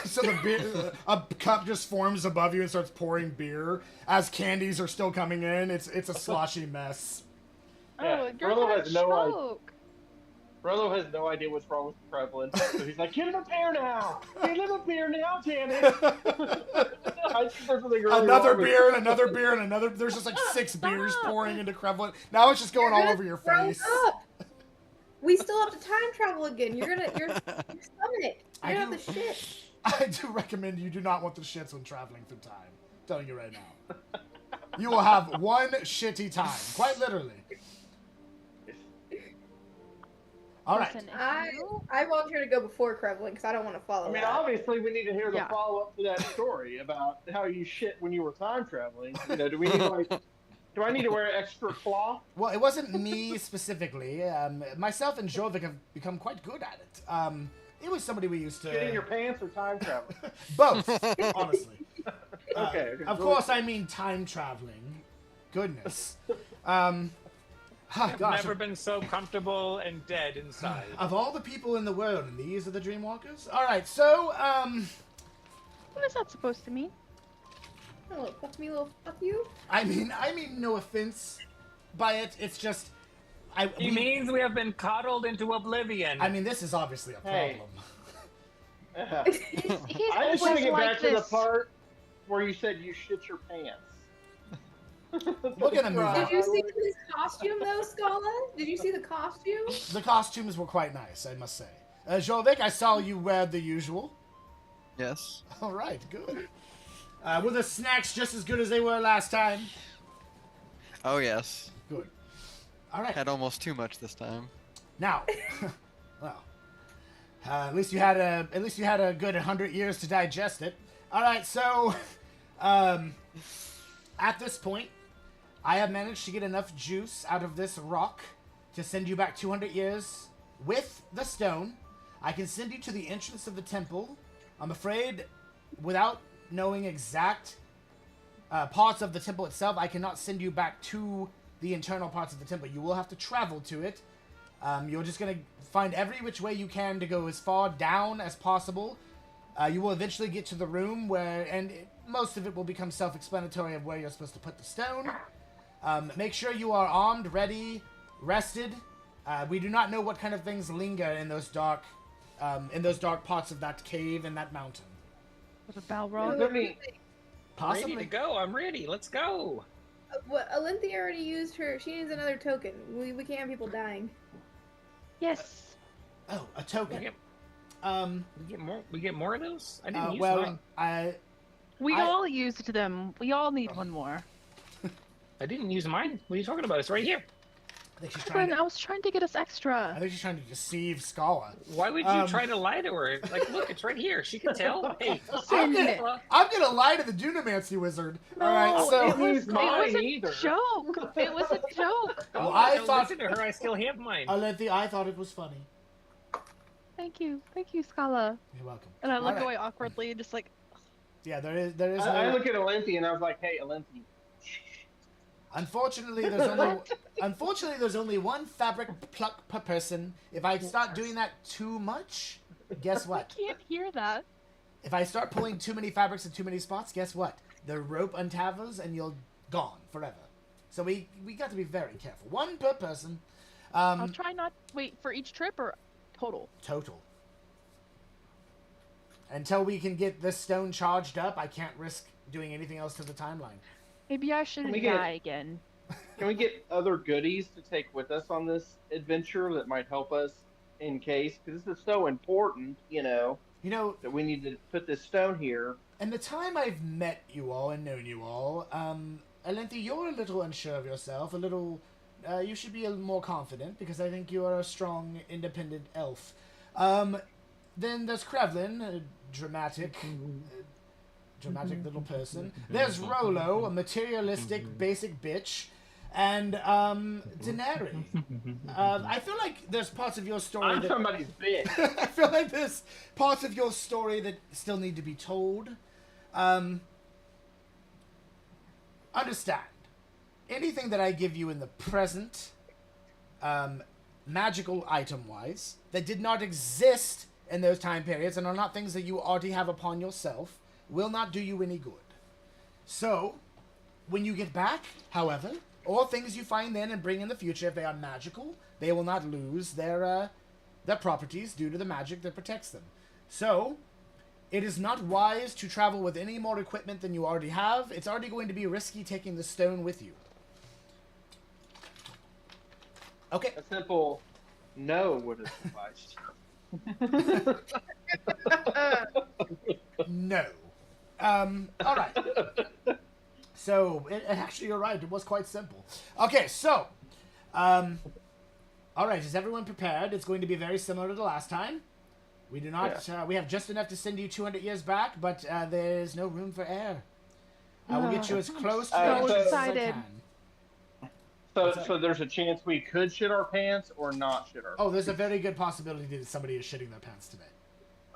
B: So the beer, a cup just forms above you and starts pouring beer as candies are still coming in. It's a sloshy mess.
C: Oh, you're
E: Rolo
C: gonna
E: has no idea.
C: choke.
E: Rolo has no idea what's wrong with Krevlin, so he's like, "Get him a beer now! Get him a beer now, damn it!" I think there's something really
B: Another
E: wrong with
B: beer and another beer and another. There's just like 6 beers pouring into Krevlin. Now it's just going all over your
D: Grow
B: face.
D: up. We still have to time travel again. You're stomach. You're gonna have the shit.
B: I do recommend you do not want the shits when traveling through time. I'm telling you right now. You will have one shitty time, quite literally. All right.
C: Listen, if
D: I
C: you-
D: volunteer to go before Krevlin because I don't want to follow.
E: I mean,
D: that.
E: obviously, we need to hear the
C: Yeah.
E: follow-up to that story about how you shit when you were time traveling. You know, do we need to do I need to wear extra cloth?
B: Well, it wasn't me specifically. Myself and Jovic have become quite good at it. It was somebody we used to...
E: Shitting your pants or time traveling?
B: Both, honestly.
E: Okay.
B: Of course, I mean time traveling. Goodness.
F: I've
B: Gosh,
F: never been so comfortable and dead inside.
B: of all the people in the world, and these are the Dreamwalkers? All right, so,
C: What is that supposed to mean?
D: Oh, fuck me, little fuck you.
B: I mean no offense by it. It's just...
F: He means we have been coddled into oblivion.
B: I mean, this is obviously a
E: Hey.
B: problem.
C: He's
E: I just want to
C: always
E: get
C: like
E: back to the
C: this.
E: part where you said you shit your pants.
B: We're gonna move on.
D: Did you see his costume though, Scala? Did you see the costume?
B: The costumes were quite nice, I must say. Jovic, I saw you wear the usual.
A: Yes.
B: All right, good. Were the snacks just as good as they were last time?
A: Oh yes.
B: Good. All right.
A: Had almost too much this time.
B: Now, well, at least you had a good 100 years to digest it. All right, so at this point, I have managed to get enough juice out of this rock to send you back 200 years with the stone. I can send you to the entrance of the temple. I'm afraid, without knowing exact parts of the temple itself, I cannot send you back to the internal parts of the temple. You will have to travel to it. You're just going to find every which way you can to go as far down as possible. You will eventually get to the room where, and most of it will become self-explanatory of where you're supposed to put the stone. Make sure you are armed, ready, rested. We do not know what kind of things linger in those dark parts of that cave and that mountain.
C: With a Balrog?
B: Possibly.
F: Ready to go. I'm ready. Let's go.
D: What? Alinthia already used her. She needs another token. We can't have people dying.
C: Yes.
B: Oh, a token.
F: We get more of those? I didn't use mine.
C: We all used them. We all need one more.
F: I didn't use mine. What are you talking about? It's right here.
C: I was trying to get us extra.
B: I think she's trying to deceive Scala.
F: Why would you try to lie to her? Like, look, it's right here. She can tell. Hey,
B: I'm gonna lie to the Dunamancy wizard.
C: No,
B: all right, so
C: it was a joke. It was a joke.
B: Well, I thought
F: listen to her. I still have mine.
B: Alinthia, I thought it was funny.
C: Thank you, Scala.
B: You're welcome.
C: And I look away awkwardly and just like.
B: Yeah, there is.
E: I look at Alinthia and I was like, "Hey, Alinthia."
B: Unfortunately, there's only one fabric pluck per person. If I start doing that too much, guess what?
C: I can't hear that.
B: If I start pulling too many fabrics in too many spots, guess what? The rope untavels and you're gone forever. So we got to be very careful. One per person.
C: I'll try not. Wait, for each trip or total?
B: Total. Until we can get this stone charged up, I can't risk doing anything else to the timeline.
C: Maybe I shouldn't die again.
E: Can we get other goodies to take with us on this adventure that might help us in case? Because this is so important, that we need to put this stone here.
B: And the time I've met you all and known you all, Alinthia, you're a little unsure of yourself, a little... you should be a little more confident, because I think you are a strong, independent elf. Then there's Krevlin, a dramatic little person. There's Rolo, a materialistic, basic bitch. And, Denari. I feel like there's parts of your story
E: I'm somebody's bitch.
B: I feel like there's parts of your story that still need to be told. Understand. Anything that I give you in the present, magical item-wise, that did not exist in those time periods and are not things that you already have upon yourself, will not do you any good. So, when you get back, however, or things you find then and bring in the future, if they are magical, they will not lose their properties due to the magic that protects them. So, it is not wise to travel with any more equipment than you already have. It's already going to be risky taking the stone with you. Okay.
E: A simple no would have sufficed.
B: No. All right. So, actually, you're right. It was quite simple. Okay, so, all right. Is everyone prepared? It's going to be very similar to the last time. We do not. We have just enough to send you 200 years back, but there's no room for error. I will get you as close to the as I can.
E: So there's a chance we could shit our pants or not shit our pants.
B: Oh, there's a very good possibility that somebody is shitting their pants today.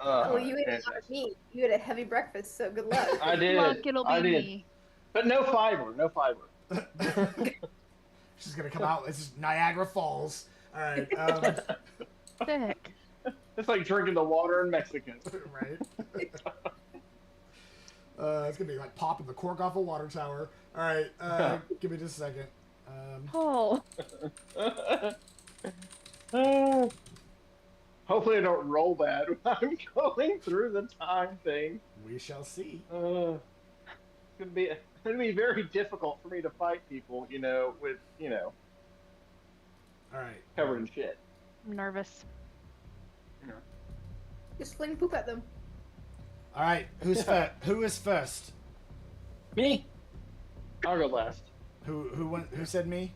D: Well, you ate a lot of meat. You had a heavy breakfast, so good luck.
E: I did.
C: Luck, it'll be me.
E: But no fiber. No fiber.
B: She's gonna come out. It's just Niagara Falls. All right.
C: Sick.
E: It's like drinking the water in Mexico.
B: Right. It's gonna be like popping the cork off a water tower. All right. Give me just a second.
C: Oh.
E: Hopefully I don't roll bad when I'm going through the time thing.
B: We shall see.
E: It's gonna be very difficult for me to fight people, with,
B: All right.
E: covered in shit.
C: I'm nervous.
D: Just fling poop at them.
B: All right. Who is first?
F: Me.
E: I'll go last.
B: Who said me?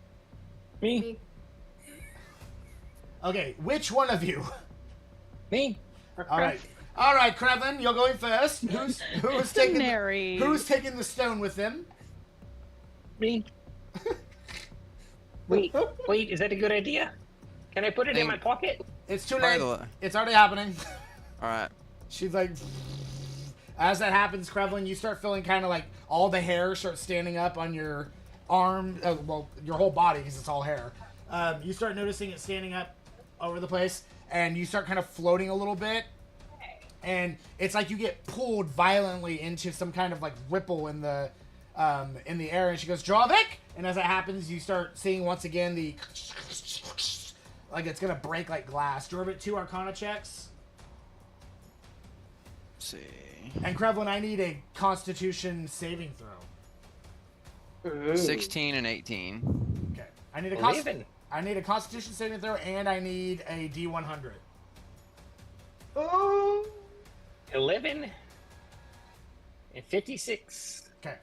F: Me.
B: Okay, which one of you?
F: Me.
B: All right, Krevlin, you're going first. Who's taking
C: Denary.
B: who's taking the stone with them?
F: Me. Wait, is that a good idea? Can I put it in my pocket?
B: It's too
A: By
B: late.
A: the way.
B: It's already happening.
A: All right.
B: She's like, as that happens, Krevlin, you start feeling kind of like all the hair starts standing up on your arm, well, your whole body because it's all hair. You start noticing it standing up over the place, and you start kind of floating a little bit, and it's like you get pulled violently into some kind of like ripple in the air. And she goes, Drovik, and as that happens, you start seeing once again the like it's gonna break like glass. Drovik, 2 Arcana checks.
A: Let's see.
B: And Krevlin, I need a Constitution saving throw.
E: Ooh.
A: 16 and 18.
B: Okay. I need a Constitution saving throw, and I need a D100.
E: Oh.
F: 11 and 56.
B: Okay.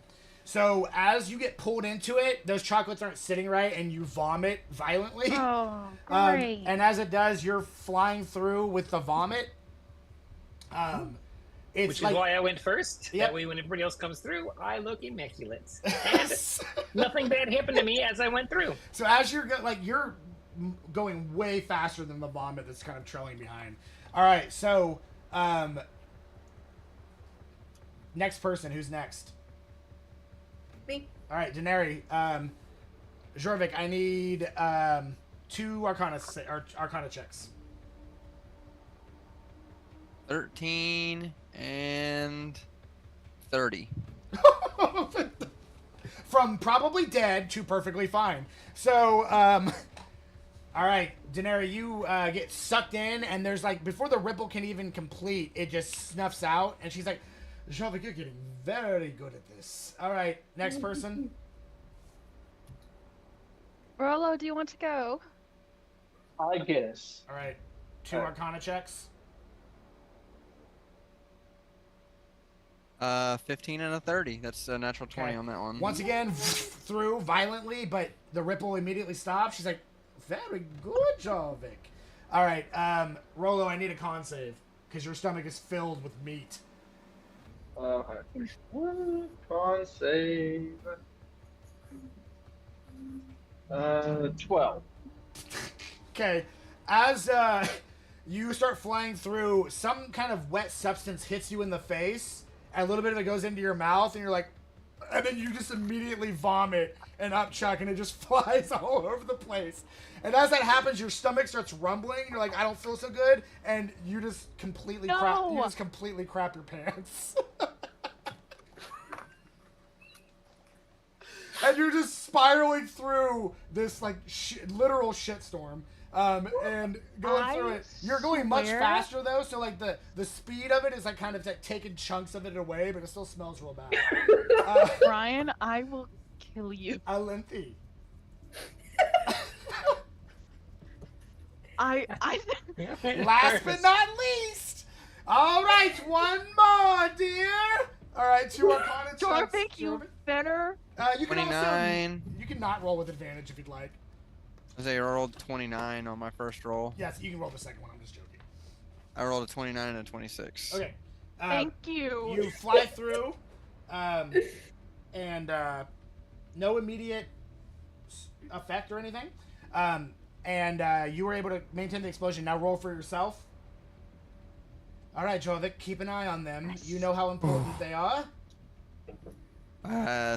B: So as you get pulled into it, those chocolates aren't sitting right, and you vomit violently.
C: Oh, great.
B: And as it does, you're flying through with the vomit. It's
F: Which is
B: like,
F: why I went first.
B: Yep.
F: That way, when everybody else comes through, I look immaculate. And nothing bad happened to me as I went through.
B: So as you're you're going way faster than the vomit that's kind of trailing behind. All right, so next person, who's next?
D: Me.
B: All right, Denary. Jorvik, I need 2 Arcana checks.
A: 13 and 30.
B: From probably dead to perfectly fine. So, all right, Denary, you get sucked in, and there's like, before the ripple can even complete, it just snuffs out, and she's like, Jorvik, you're getting very good at this. All right, next person.
C: Rolo, do you want to go?
E: I guess.
B: All right, 2 Arcana checks.
A: 15 and a 30. That's a natural 20
B: Okay.
A: on that one.
B: Once again, through violently, but the ripple immediately stops. She's like, very good, Jorvik. All right, Rolo, I need a con save, because your stomach is filled with meat.
E: Con save. 12.
B: Okay, as you start flying through, some kind of wet substance hits you in the face, and a little bit of it goes into your mouth, and you're like, and then you just immediately vomit and upchuck, and it just flies all over the place. And as that happens, your stomach starts rumbling. You're like, I don't feel so good, and you just completely crap your pants. And you're just spiraling through this like literal shitstorm, and going through it. You're going much faster though, so like the speed of it is like kind of like taking chunks of it away, but it still smells real bad.
C: Brian, I will kill you.
B: Alenthi. Last but not least. All right, one more, dear. All right, 2 Arcana checks.
C: Jorvik, you better.
B: You can
A: 29.
B: also, you can not roll with advantage if you'd like.
A: I rolled 29 on my first roll.
B: Yes, you can roll the second one. I'm just joking.
A: I rolled a 29 and a 26.
B: Okay.
C: Thank you.
B: You fly through, and no immediate effect or anything. And you were able to maintain the explosion. Now roll for yourself. All right, Jorvik, keep an eye on them. You know how important they are.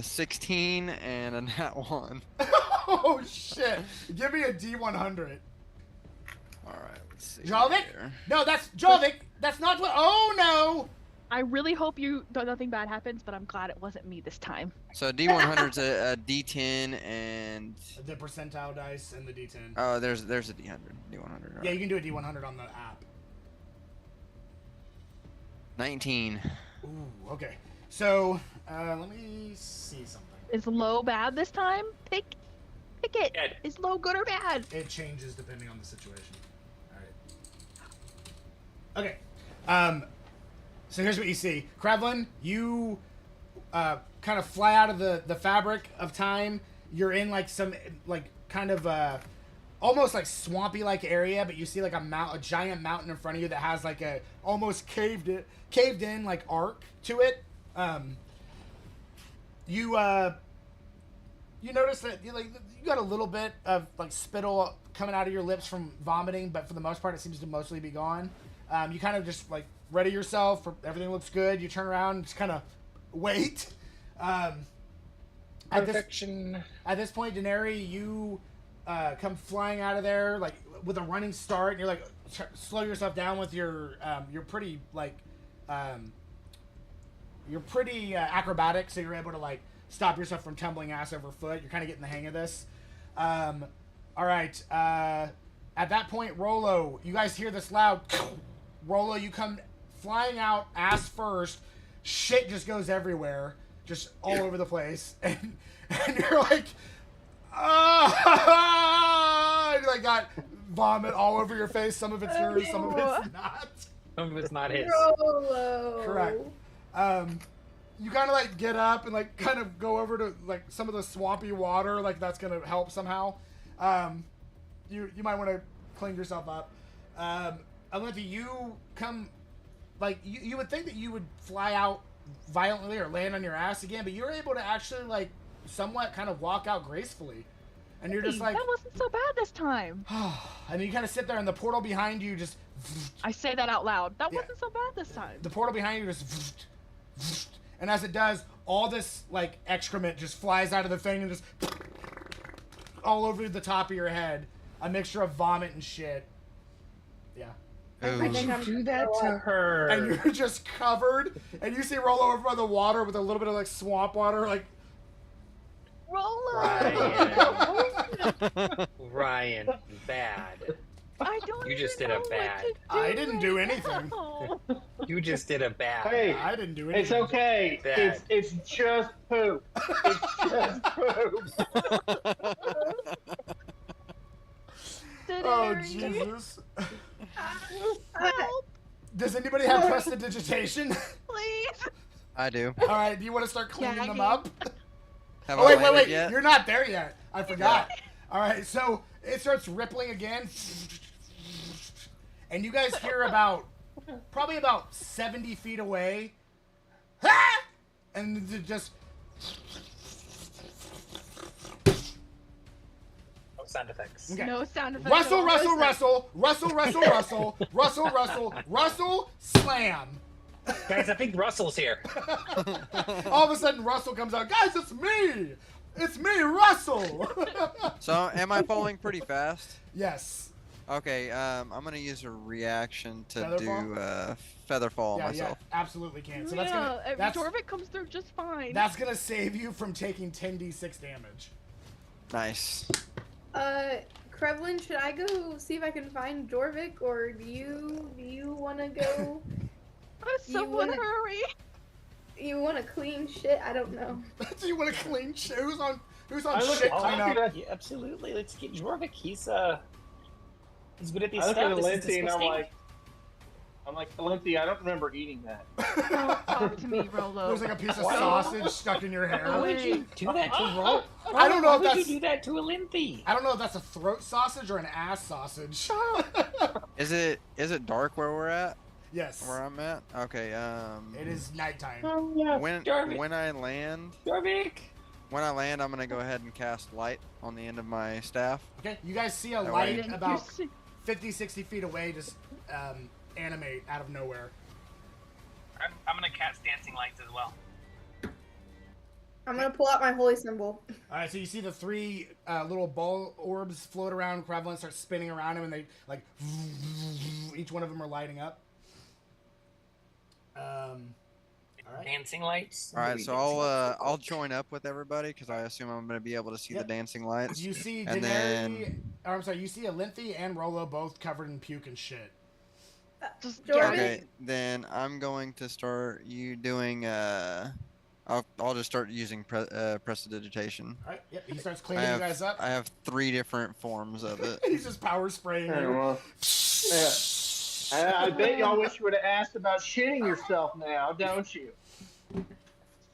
A: 16 and a nat 1.
B: Oh shit! Give me a D100.
A: All right, let's see.
B: Jorvik?
A: here.
B: No, that's Jorvik. That's not what. Oh no!
C: I really hope nothing bad happens, but I'm glad it wasn't me this time.
A: So D100's a D10 and
B: The percentile dice and the D10.
A: oh, there's a D100. D100. Right.
B: Yeah, you can do a D100 on the app.
A: 19.
B: Ooh, okay. So, let me see something.
C: Is low bad this time? Pick it.
F: Bad.
C: Is low good or bad?
B: It changes depending on the situation. Alright. Okay. So here's what you see. Krevlin, you kind of fly out of the fabric of time. You're in like some like kind of almost like swampy like area, but you see like a giant mountain in front of you that has like a almost caved in like arc to it. You notice that you got a little bit of like spittle coming out of your lips from vomiting, but for the most part it seems to mostly be gone. You kind of just like ready yourself for everything looks good. You turn around and just kind of wait.
F: Perfection.
B: At this point, Denari, you come flying out of there like with a running start, and you're like slow yourself down with your you're pretty acrobatic, so you're able to like stop yourself from tumbling ass over foot. You're kind of getting the hang of this. All right. At that point, Rolo, you guys hear this loud. Rolo, you come flying out ass first. Shit just goes everywhere, just all over the place, and you're like, ah! You like got vomit all over your face. Some of it's yours, some of it's not.
F: Some of it's not his.
D: Rolo.
B: Correct. You kind of like get up and like kind of go over to like some of the swampy water, like that's gonna help somehow. You might want to clean yourself up. Olympia, you come like you would think that you would fly out violently or land on your ass again, but you're able to actually like somewhat kind of walk out gracefully, and you're just like,
C: that wasn't so bad this time.
B: and you kind of sit there, and the portal behind you just.
C: I say that out loud. That wasn't so bad this time.
B: The portal behind you just. And as it does, all this like excrement just flies out of the thing and just all over the top of your head. A mixture of vomit and shit. Yeah.
D: I think I'm
F: Do that to her.
B: And you're just covered, and you see Rolo over by the water with a little bit of like swamp water, like.
C: Rolo!
F: Ryan, bad.
C: I don't.
F: You just
C: even
F: did a
C: know
F: bad.
C: what to do
B: I didn't do
C: right
B: anything.
C: now.
F: You just did a bad.
E: Hey,
B: I didn't do anything.
E: it's okay.
F: Bad.
E: It's just poop. It's just poop.
B: Oh
C: Denari,
B: Jesus!
C: help,
B: Does anybody have prestidigitation?
C: please.
A: I do.
B: All right. Do you want to start cleaning them
C: Gagging.
B: up?
A: Have
B: Oh
A: I
B: wait,
A: landed yet?
B: You're not there yet. I forgot. All right, so it starts rippling again, and you guys hear probably about 70 feet away, and it just.
F: No sound effects.
B: Okay.
C: No sound effects.
B: Rustle,
C: at all.
B: rustle, rustle, rustle, rustle, rustle, rustle, rustle, rustle, slam.
F: Guys, I think Russell's here.
B: All of a sudden, Russell comes out. Guys, it's me! It's me, Russell!
A: So, am I falling pretty fast?
B: Yes.
A: Okay, I'm gonna use a reaction to
B: Featherfall?
A: do feather fall
B: Yeah,
A: myself.
B: yeah, absolutely can. So that's
C: Yeah,
B: gonna
C: Jorvik comes through just fine.
B: that's gonna save you from taking 10d6 damage.
A: Nice.
D: Krevlin, should I go see if I can find Jorvik, or do you want to go?
C: Someone
D: wanna-
C: hurry.
D: You want to clean shit? I don't know.
B: Do you want to clean shit? Who's on
E: I look
B: shit
E: at- I
B: cleanup?
E: look at-
F: Yeah, absolutely. Let's get Jorvik. He's good at these
E: I look
F: stuff.
E: at
F: This is
E: Lindsay and
F: disgusting.
E: I'm like, Lindsay, I don't remember eating that.
C: Don't talk to me, Rolo.
B: There's like a piece of
F: Wow.
B: sausage stuck in your hair.
F: How would you do that to Ro?
B: I don't know
F: How
B: if
F: would
B: that's-
F: you do that to a Lindsay?
B: I don't know if that's a throat sausage or an ass sausage.
A: Is it dark where we're at?
B: Yes.
A: Where I'm at? Okay.
B: It is nighttime.
F: Oh yeah.
A: When
F: Jorvik.
A: I land,
F: Jorvik.
A: I'm gonna go ahead and cast light on the end of my staff.
B: Okay, you guys see a
A: Oh,
B: light
A: wait.
B: about 50, 60 feet away just animate out of nowhere.
F: I'm gonna cast dancing lights as well.
D: I'm gonna pull out my holy symbol.
B: All right, so you see the three little ball orbs float around Krevlin, start spinning around him, and they like each one of them are lighting up. All right.
F: Dancing lights.
A: All right, so I'll join up with everybody because I assume I'm gonna be able to see
B: Yep.
A: the dancing lights.
B: You see
A: And
B: you see Alinthi and Rolo both covered in puke and shit.
C: Just
D: Jorvik?
A: Okay, then I'm going to start you doing. I'll just start using prestidigitation.
B: All right, yep, he starts cleaning you guys up.
A: I have 3 different forms of it.
B: He's just power spraying
E: Yeah,
B: you.
E: well, I bet y'all wish you would have asked about shitting yourself now, don't you?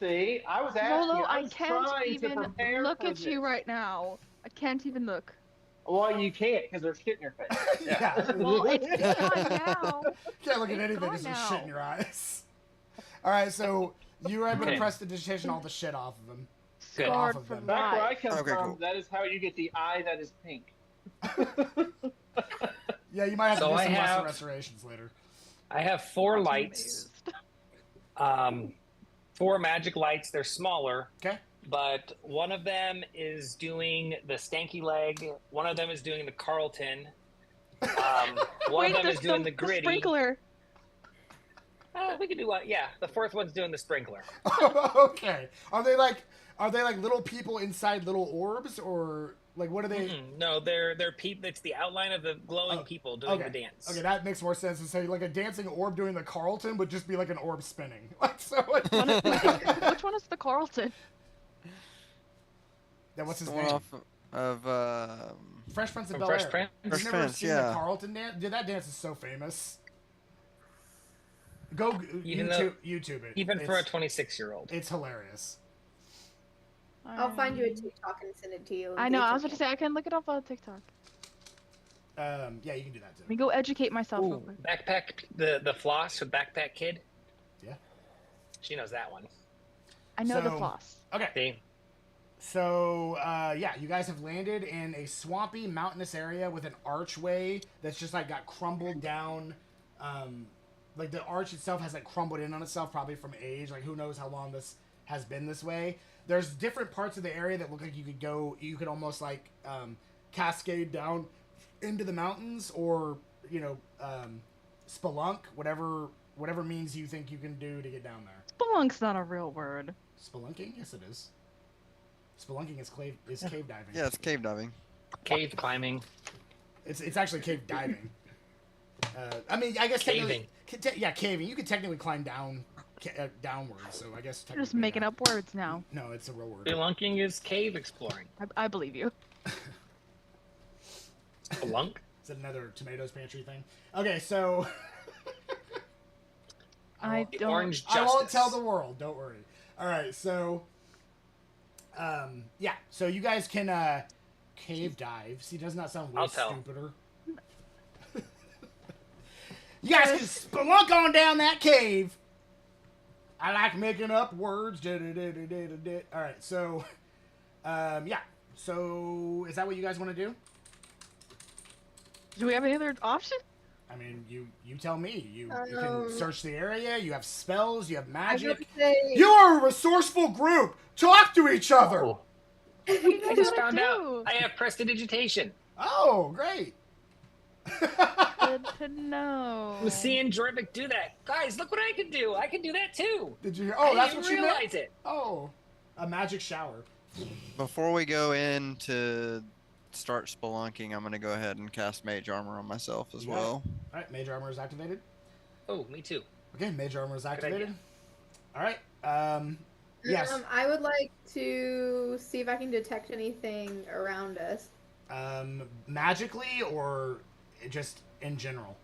E: See, I was asking.
C: Rolo,
E: I
C: I
E: was
C: can't
E: trying to
C: even
E: prepare
C: look
E: for
C: at you
E: this.
C: right now. I can't even look.
E: Well, you can't because there's shit in your face.
B: Yeah.
C: Well, it's gone now.
B: Can't look at
C: It's
B: anything
C: gone
B: because there's
C: now.
B: shit in your eyes. All right, so you were able to
F: Okay.
B: press the digitation all the shit off of him.
F: Good.
B: Off
C: Scarred
B: of
C: for
B: them.
E: Back where I
C: life.
E: come
A: Okay,
E: from,
A: cool.
E: that is how you get the eye that is pink.
B: Yeah, you might have to
F: So
B: do
F: I
B: some lesser
F: have-
B: restorations later.
F: I have 4
C: I'm
F: lights.
C: amazed.
F: 4 magic lights. They're smaller,
B: Okay.
F: but one of them is doing the stanky leg. One of them is doing the Carlton. One
C: Wait,
F: of them
C: there's
F: is doing the gritty.
C: sprinkler.
F: We can do what? Yeah, the 4th one's doing the sprinkler.
B: Okay. Are they like little people inside little orbs, or like what are they?
F: No, they're people. It's the outline of the glowing people doing
B: Okay.
F: the dance.
B: Okay, that makes more sense to say like a dancing orb doing the Carlton would just be like an orb spinning. Like so.
C: Which one is the Carlton?
B: Yeah, what's his
A: The one
B: name?
A: off of
B: Fresh Prince of
F: From
B: Bel
F: Fresh
B: Air.
F: Prince?
B: You've
A: Fresh
B: never
A: Prince,
B: seen
A: yeah.
B: the Carlton dance? Dude, that dance is so famous. Go YouTube it.
F: Even for a
B: It's-
F: 26-year-old.
B: It's hilarious.
D: I'll find you a TikTok and send it to you.
C: I know. I was about to say I can look it up on TikTok.
B: Yeah, you can do that too.
C: Let me go educate myself real
F: Ooh,
C: quick.
F: backpack, the floss with Backpack Kid.
B: Yeah.
F: She knows that one.
C: I know the
B: So-
C: floss.
B: Okay.
F: See?
B: So, yeah, you guys have landed in a swampy, mountainous area with an archway that's just like got crumbled down. Like the arch itself has like crumbled in on itself, probably from age. Like who knows how long this has been this way. There's different parts of the area that look like you could almost like cascade down into the mountains, or spelunk, whatever means you think you can do to get down there.
C: Spelunk's not a real word.
B: Spelunking? Yes, it is. Spelunking is cave diving.
A: yeah, it's cave diving.
F: Cave climbing.
B: It's actually cave diving. I mean, I guess technically, caving. You could technically climb down, downwards. So I guess
C: You're just
B: technically,
C: making
B: yeah.
C: up words now.
B: No, it's a real word.
F: Spelunking is cave exploring.
C: I believe you.
F: Spelunk?
B: Is it another tomatoes pantry thing? Okay, so
C: I
F: The
C: don't.
F: Orange
B: I won't
F: Justice.
B: tell the world. Don't worry. All right, so yeah, so you guys can cave dive. See, does not sound way
F: I'll tell.
B: stupider. You guys can spelunk on down that cave. I like making up words. All right, so yeah. So is that what you guys want to do?
C: Do we have any other option?
B: I mean, you tell me. You can search the area. You have spells. You have
D: I was
B: magic.
D: gonna say,
B: You are a resourcul group. Talk to each other.
F: Oh,
C: What do you
F: I
C: guys
F: just
C: wanna
F: found
C: do?
F: out I have prestidigitation.
B: Oh, great.
C: Good to know.
F: I was seeing Jorvik do that. Guys, look what I can do. I can do that too.
B: Did you hear? Oh,
F: I
B: that's
F: didn't
B: what you
F: realize
B: meant?
F: it.
B: Oh, a magic shower.
A: Before we go in to start spelunking, I'm gonna go ahead and cast Mage Armor on myself as
B: Yeah.
A: well.
B: All right, mage armor is activated.
F: Oh, me too.
B: Okay, mage armor is
F: idea.
B: activated. All right. Yes.
D: I would like to see if I can detect anything around us.
B: Magically or just in general?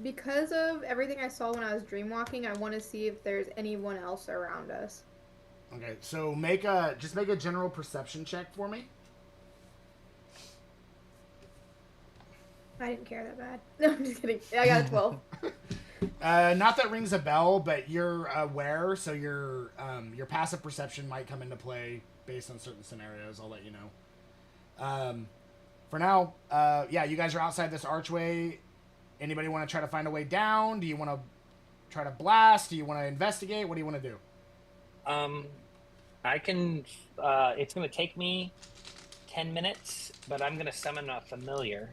D: Because of everything I saw when I was dreamwalking, I want to see if there's anyone else around us.
B: Okay, so just make a general perception check for me.
D: I didn't care that bad. No, I'm just kidding. I got a 12.
B: Not that rings a bell, but you're aware, so your passive perception might come into play based on certain scenarios. I'll let you know. For now, yeah, you guys are outside this archway. Anybody want to try to find a way down? Do you want to try to blast? Do you want to investigate? What do you want to do?
F: I can. It's going to take me 10 minutes, but I'm going to summon a familiar.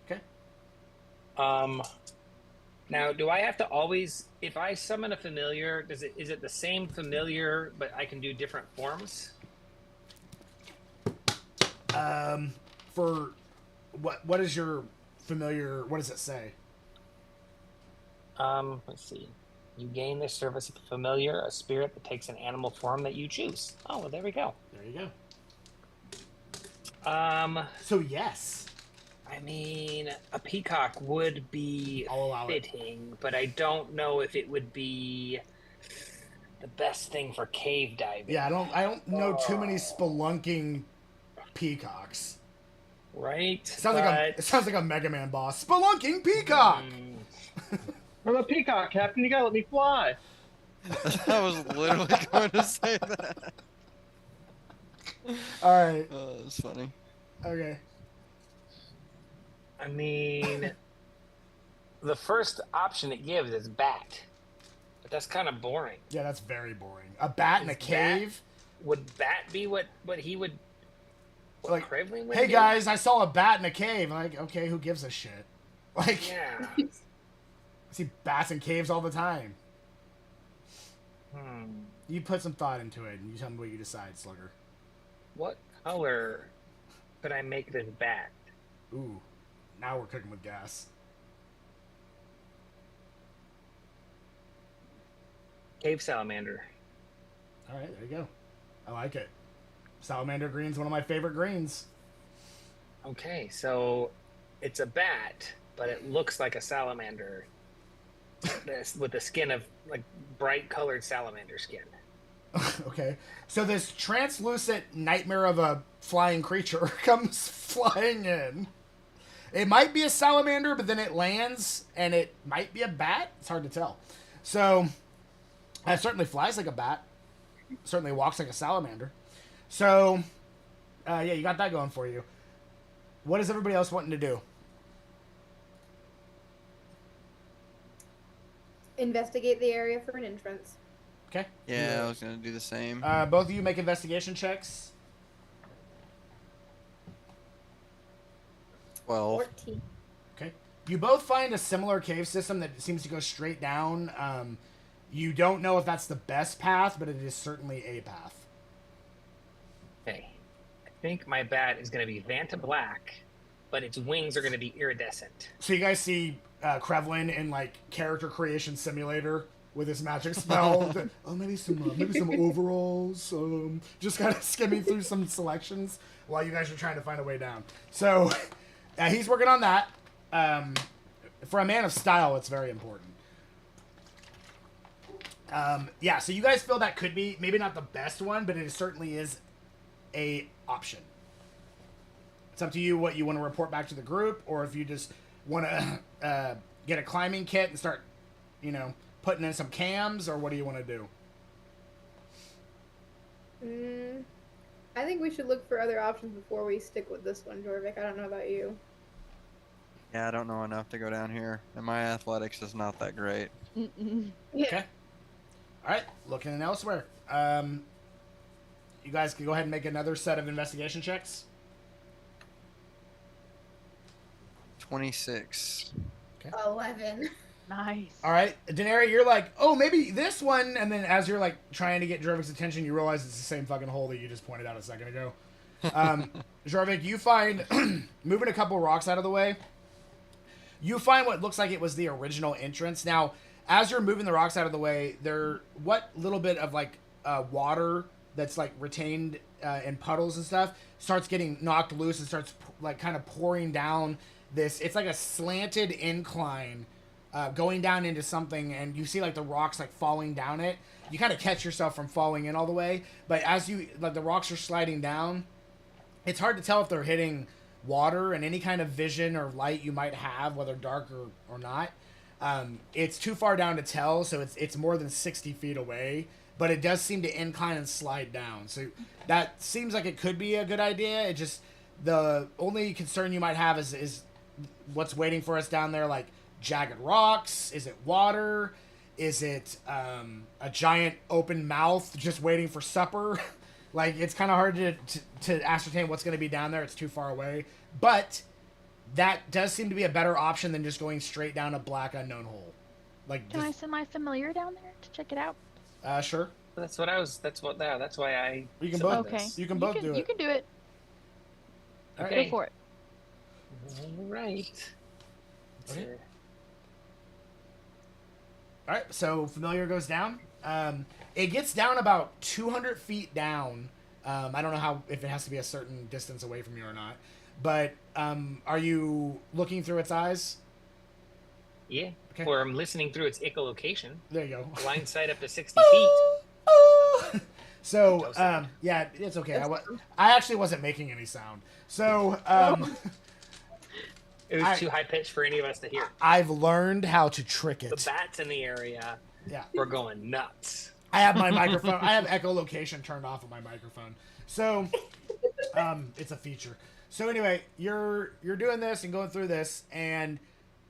B: Okay.
F: Now, do I have to always, if I summon a familiar, is it the same familiar, but I can do different forms?
B: For what is your familiar? What does it say?
F: Let's see. You gain the service of a familiar, a spirit that takes an animal form that you choose. Oh, well, there we go.
B: There you go. So yes.
F: I mean, a peacock would be fitting, but I don't know if it would be the best thing for cave diving.
B: Yeah, I don't know too many spelunking peacocks.
F: Right?
B: It sounds like a Mega Man boss. Spelunking peacock!
E: I'm a peacock, Captain. You gotta let me fly.
A: I was literally going to say that.
B: Alright.
A: Oh, that's funny.
B: Okay.
F: I mean, the first option it gives is bat. But that's kind of boring.
B: Yeah, that's very boring. A bat in a cave?
F: Would bat be what he would... What
B: like,
F: Krevling would
B: hey
F: do?
B: guys, I saw a bat in a cave. I'm like, okay, who gives a shit? Like,
F: yeah.
B: I see bats in caves all the time. You put some thought into it, and you tell me what you decide, Slugger.
F: What color could I make this bat?
B: Ooh, now we're cooking with gas.
F: Cave salamander.
B: All right, there you go. I like it. Salamander green's one of my favorite greens.
F: Okay, so it's a bat, but it looks like a salamander with the skin of like bright colored salamander skin.
B: Okay, so this translucent nightmare of a flying creature comes flying in. It might be a salamander, but then it lands, and it might be a bat. It's hard to tell. So, it certainly flies like a bat. Certainly walks like a salamander. So, yeah, you got that going for you. What is everybody else wanting to do?
D: Investigate the area for an entrance.
B: Okay.
A: Yeah, I was going to do the same.
B: Both of you make investigation checks.
A: 12.
D: 14.
B: Okay. You both find a similar cave system that seems to go straight down. You don't know if that's the best path, but it is certainly a path.
F: Okay. I think my bat is going to be Vanta Black, but its wings are going to be iridescent.
B: So you guys see Krevlin in like character creation simulator with his magic spell. Maybe some overalls. Just kind of skimming through some selections while you guys are trying to find a way down. So he's working on that. For a man of style, it's very important. Yeah, so you guys feel that could be maybe not the best one, but it certainly is a option. It's up to you what you want to report back to the group, or if you just want to get a climbing kit and start, putting in some cams, or what do you want to do?
D: I think we should look for other options before we stick with this one, Jorvik. I don't know about you.
A: Yeah, I don't know enough to go down here, and my athletics is not that great.
D: Yeah.
B: Okay. All right, looking elsewhere. You guys can go ahead and make another set of investigation checks.
A: 26.
B: Okay.
D: 11.
C: Nice.
B: All right, Denari, you're like, oh, maybe this one, and then as you're like trying to get Jorvik's attention, you realize it's the same fucking hole that you just pointed out a second ago. Jorvik, you find, moving a couple rocks out of the way, you find what looks like it was the original entrance. Now, as you're moving the rocks out of the way, what little bit of like water that's like retained in puddles and stuff starts getting knocked loose and starts like kind of pouring down this. It's like a slanted incline going down into something, and you see like the rocks like falling down it. You kind of catch yourself from falling in all the way, but as you like the rocks are sliding down, it's hard to tell if they're hitting water, and any kind of vision or light you might have, whether dark or not. It's too far down to tell, so it's more than 60 feet away, but it does seem to incline and slide down. So that seems like it could be a good idea. It just, the only concern you might have is what's waiting for us down there, like jagged rocks. Is it water? Is it a giant open mouth just waiting for supper? Like, it's kind of hard to ascertain what's going to be down there. It's too far away. But that does seem to be a better option than just going straight down a black unknown hole. Like,
C: Can I send my familiar down there to check it out?
B: Sure.
F: That's why I.
B: You can both.
C: Okay.
B: You can both do it.
C: You can do it.
F: Okay.
C: Go for it.
F: All right.
B: Okay. All right. So familiar goes down. It gets down about 200 feet down. I don't know if it has to be a certain distance away from you or not, but Are you looking through its eyes?
F: Yeah.
B: Okay.
F: Or I'm listening through its echolocation.
B: There you go.
F: Line sight up to 60 feet.
B: So, yeah, it's okay. I actually wasn't making any sound. So,
F: it was too high pitched for any of us to hear.
B: I've learned how to trick it.
F: The bats in the area were going nuts.
B: I have my microphone. I have echolocation turned off of my microphone. So, it's a feature. So anyway, you're doing this and going through this, and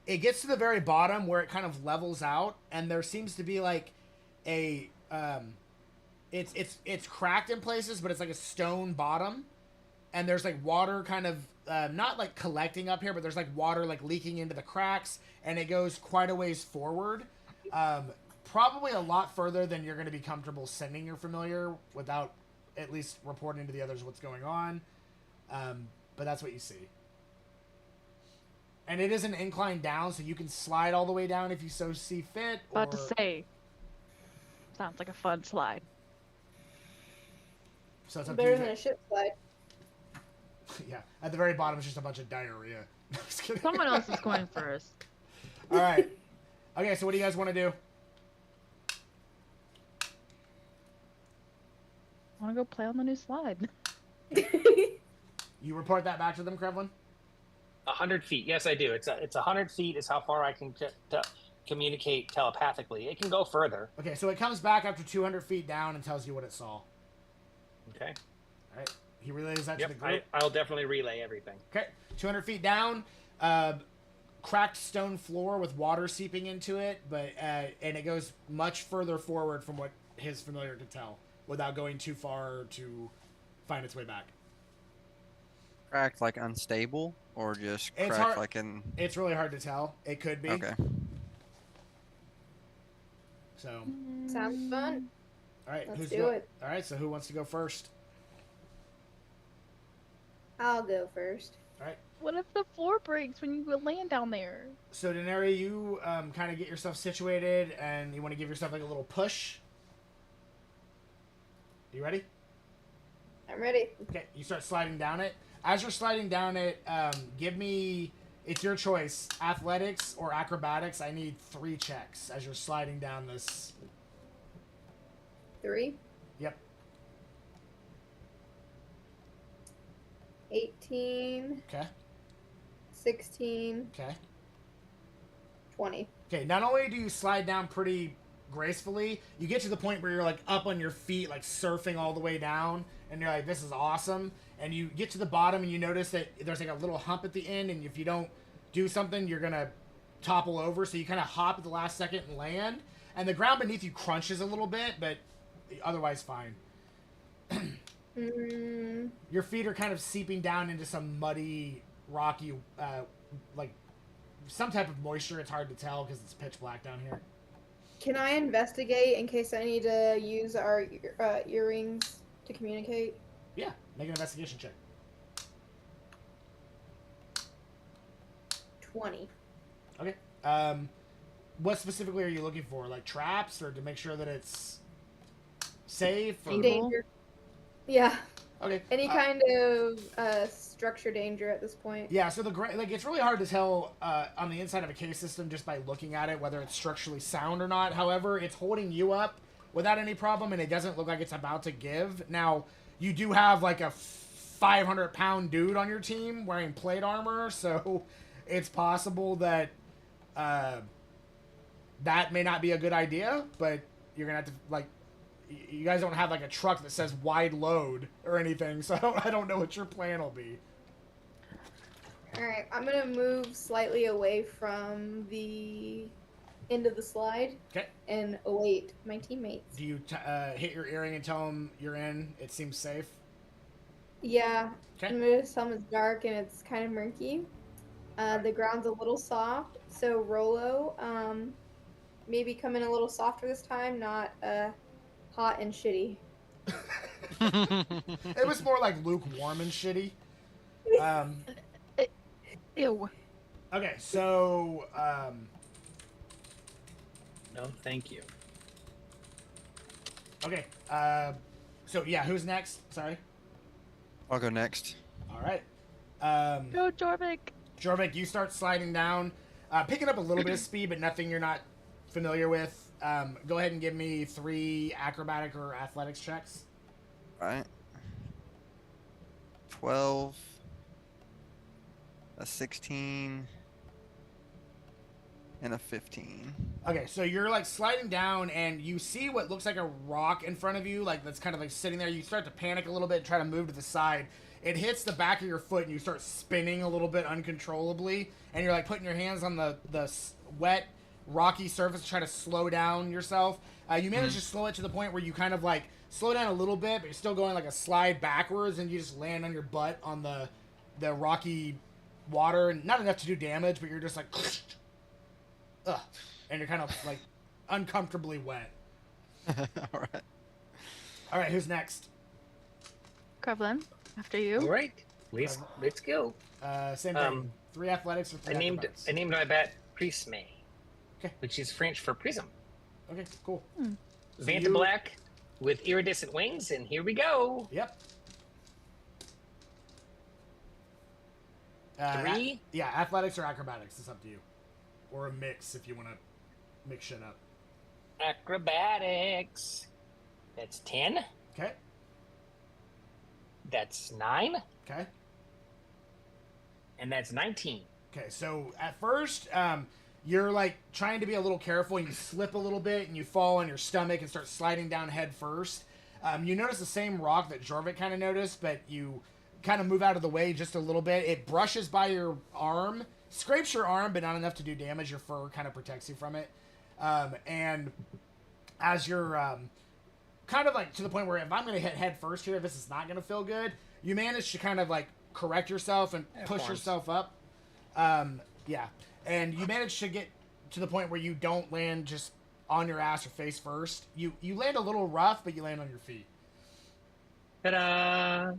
B: it gets to the very bottom where it kind of levels out, and there seems to be like a it's cracked in places, but it's like a stone bottom, and there's like water kind of not like collecting up here, but there's like water like leaking into the cracks, and it goes quite a ways forward. Probably a lot further than you're going to be comfortable sending your familiar without at least reporting to the others what's going on. But that's what you see. And it is an incline down, so you can slide all the way down if you so see fit.
C: About to say, sounds like a fun slide.
B: So it's
D: better than a ship slide.
B: Yeah, at the very bottom is just a bunch of diarrhea.
C: Someone else is going first.
B: All right. Okay, so what do you guys want to do?
C: I want to go play on the new slide.
B: You report that back to them, Krevlin?
F: 100 feet. Yes, I do. It's 100 feet is how far I can communicate telepathically. It can go further.
B: Okay, so it comes back after 200 feet down and tells you what it saw.
F: Okay.
B: All right. He relays that to the group.
F: I'll definitely relay everything.
B: Okay. 200 feet down, cracked stone floor with water seeping into it, but and it goes much further forward from what his familiar could tell without going too far to find its way back.
A: Cracked like unstable, or just cracked
B: hard,
A: like in...
B: It's really hard to tell. It could be.
A: Okay.
B: So.
D: Sounds fun.
B: All right.
D: Let's do it.
B: All right, so who wants to go first?
D: I'll go first.
B: All right.
C: What if the floor breaks when you land down there?
B: So, Denari, you kind of get yourself situated, and you want to give yourself like a little push. You ready?
D: I'm ready.
B: Okay, you start sliding down it. As you're sliding down it, give me, it's your choice, athletics or acrobatics. I need 3 checks as you're sliding down this.
D: 3?
B: Yep.
D: 18.
B: Okay.
D: 16.
B: Okay.
D: 20.
B: Okay, not only do you slide down pretty gracefully, you get to the point where you're like up on your feet, like surfing all the way down, and you're like, this is awesome. And you get to the bottom and you notice that there's like a little hump at the end, and if you don't do something, you're gonna topple over. So you kind of hop at the last second and land, and the ground beneath you crunches a little bit, but otherwise fine. Your feet are kind of seeping down into some muddy, rocky, like some type of moisture. It's hard to tell because it's pitch black down here.
D: Can I investigate in case I need to use our earrings to communicate?
B: Yeah, make an investigation check.
D: 20.
B: Okay. What specifically are you looking for? Like traps, or to make sure that it's safe? Or...
D: Danger. Yeah.
B: Okay.
D: Any kind of structure danger at this point.
B: Yeah. So it's really hard to tell on the inside of a case system just by looking at it whether it's structurally sound or not. However, it's holding you up without any problem, and it doesn't look like it's about to give. Now, you do have like a 500-pound dude on your team wearing plate armor, so it's possible that that may not be a good idea, but you're gonna have to, like, you guys don't have like a truck that says wide load or anything, so I don't know what your plan will be.
D: Alright, I'm gonna move slightly away from the end of the slide.
B: Okay.
D: And await my teammates.
B: Do you hit your earring and tell them you're in? It seems safe.
D: Yeah.
B: Okay.
D: I'm gonna tell them it's dark and it's kind of murky. The ground's a little soft, so Rolo, maybe come in a little softer this time, not hot and shitty.
B: It was more like lukewarm and shitty.
C: Ew.
B: Okay, so
F: No, thank you.
B: okay, so yeah, who's next? Sorry.
A: I'll go next.
B: All right.
C: Go, Jorvik.
B: Jorvik, you start sliding down, picking up a little bit of speed, but nothing you're not familiar with. Go ahead and give me 3 acrobatic or athletics checks.
A: All right. 12. A 16. And a 15.
B: Okay, so you're like sliding down and you see what looks like a rock in front of you, like that's kind of like sitting there. You start to panic a little bit and try to move to the side. It hits the back of your foot and you start spinning a little bit uncontrollably, and you're like putting your hands on the wet, rocky surface to try to slow down yourself. You manage to slow it to the point where you kind of like slow down a little bit, but you're still going like a slide backwards, and you just land on your butt on the rocky water, and not enough to do damage, but you're just like ugh, and you're kind of like uncomfortably wet. All right, who's next?
C: Krevlin, after you.
F: All right, let's go.
B: Same thing. 3 athletics or 3 acrobatics.
F: I named my bat Prisme,
B: Okay.
F: which is French for prism.
B: Okay, cool.
F: Vanta Black with iridescent wings, and here we go.
B: Yep.
F: 3.
B: Yeah, athletics or acrobatics. It's up to you. Or a mix if you want to mix shit up.
F: Acrobatics. That's 10.
B: Okay.
F: That's 9.
B: Okay.
F: And that's 19.
B: Okay, so at first, you're like trying to be a little careful, and you slip a little bit, and you fall on your stomach and start sliding down head first. You notice the same rock that Jorvik kind of noticed, but you kind of move out of the way just a little bit. It brushes by your arm, scrapes your arm, but not enough to do damage. Your fur kind of protects you from it. And as you're kind of like to the point where if I'm going to hit head first here, this is not going to feel good, you manage to kind of like correct yourself and push yourself up. Yeah. And you manage to get to the point where you don't land just on your ass or face first. You land a little rough, but you land on your feet.
F: Ta-da!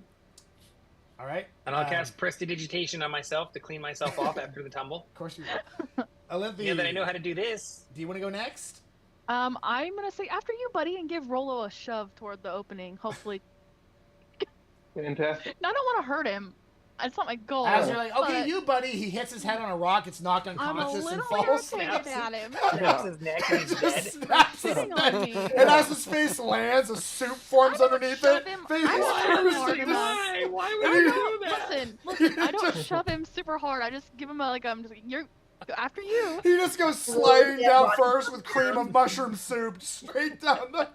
B: All right.
F: And I'll cast Prestidigitation on myself to clean myself off after the tumble.
B: Of course you will. Olympi,
F: Yeah, that I know how to do this.
B: do you want to go next?
C: I'm gonna say after you, buddy, and give Rolo a shove toward the opening. Hopefully,
E: Fantastic.
C: no, I don't want to hurt him. That's not my goal.
B: As you're like, okay,
C: but
B: you, buddy. He hits his head on a rock. It's knocked
C: I'm a
B: unconscious and
C: little
B: falls.
C: irritated at him.
F: Snaps his neck and he's
B: Just
F: dead.
B: snaps his
C: Sitting
B: neck.
C: on me.
B: And as his face lands, a soup forms underneath
C: shove
B: it.
C: him.
B: Face
C: I don't
B: turns
C: shove
B: to
C: him
B: this-
C: hard
F: Why
B: would
F: would
B: you
F: you do that?
C: Listen, I don't shove him super hard. I just give him a, like, I'm just like, you're after you.
B: He just goes sliding down first with cream of mushroom soup straight down the...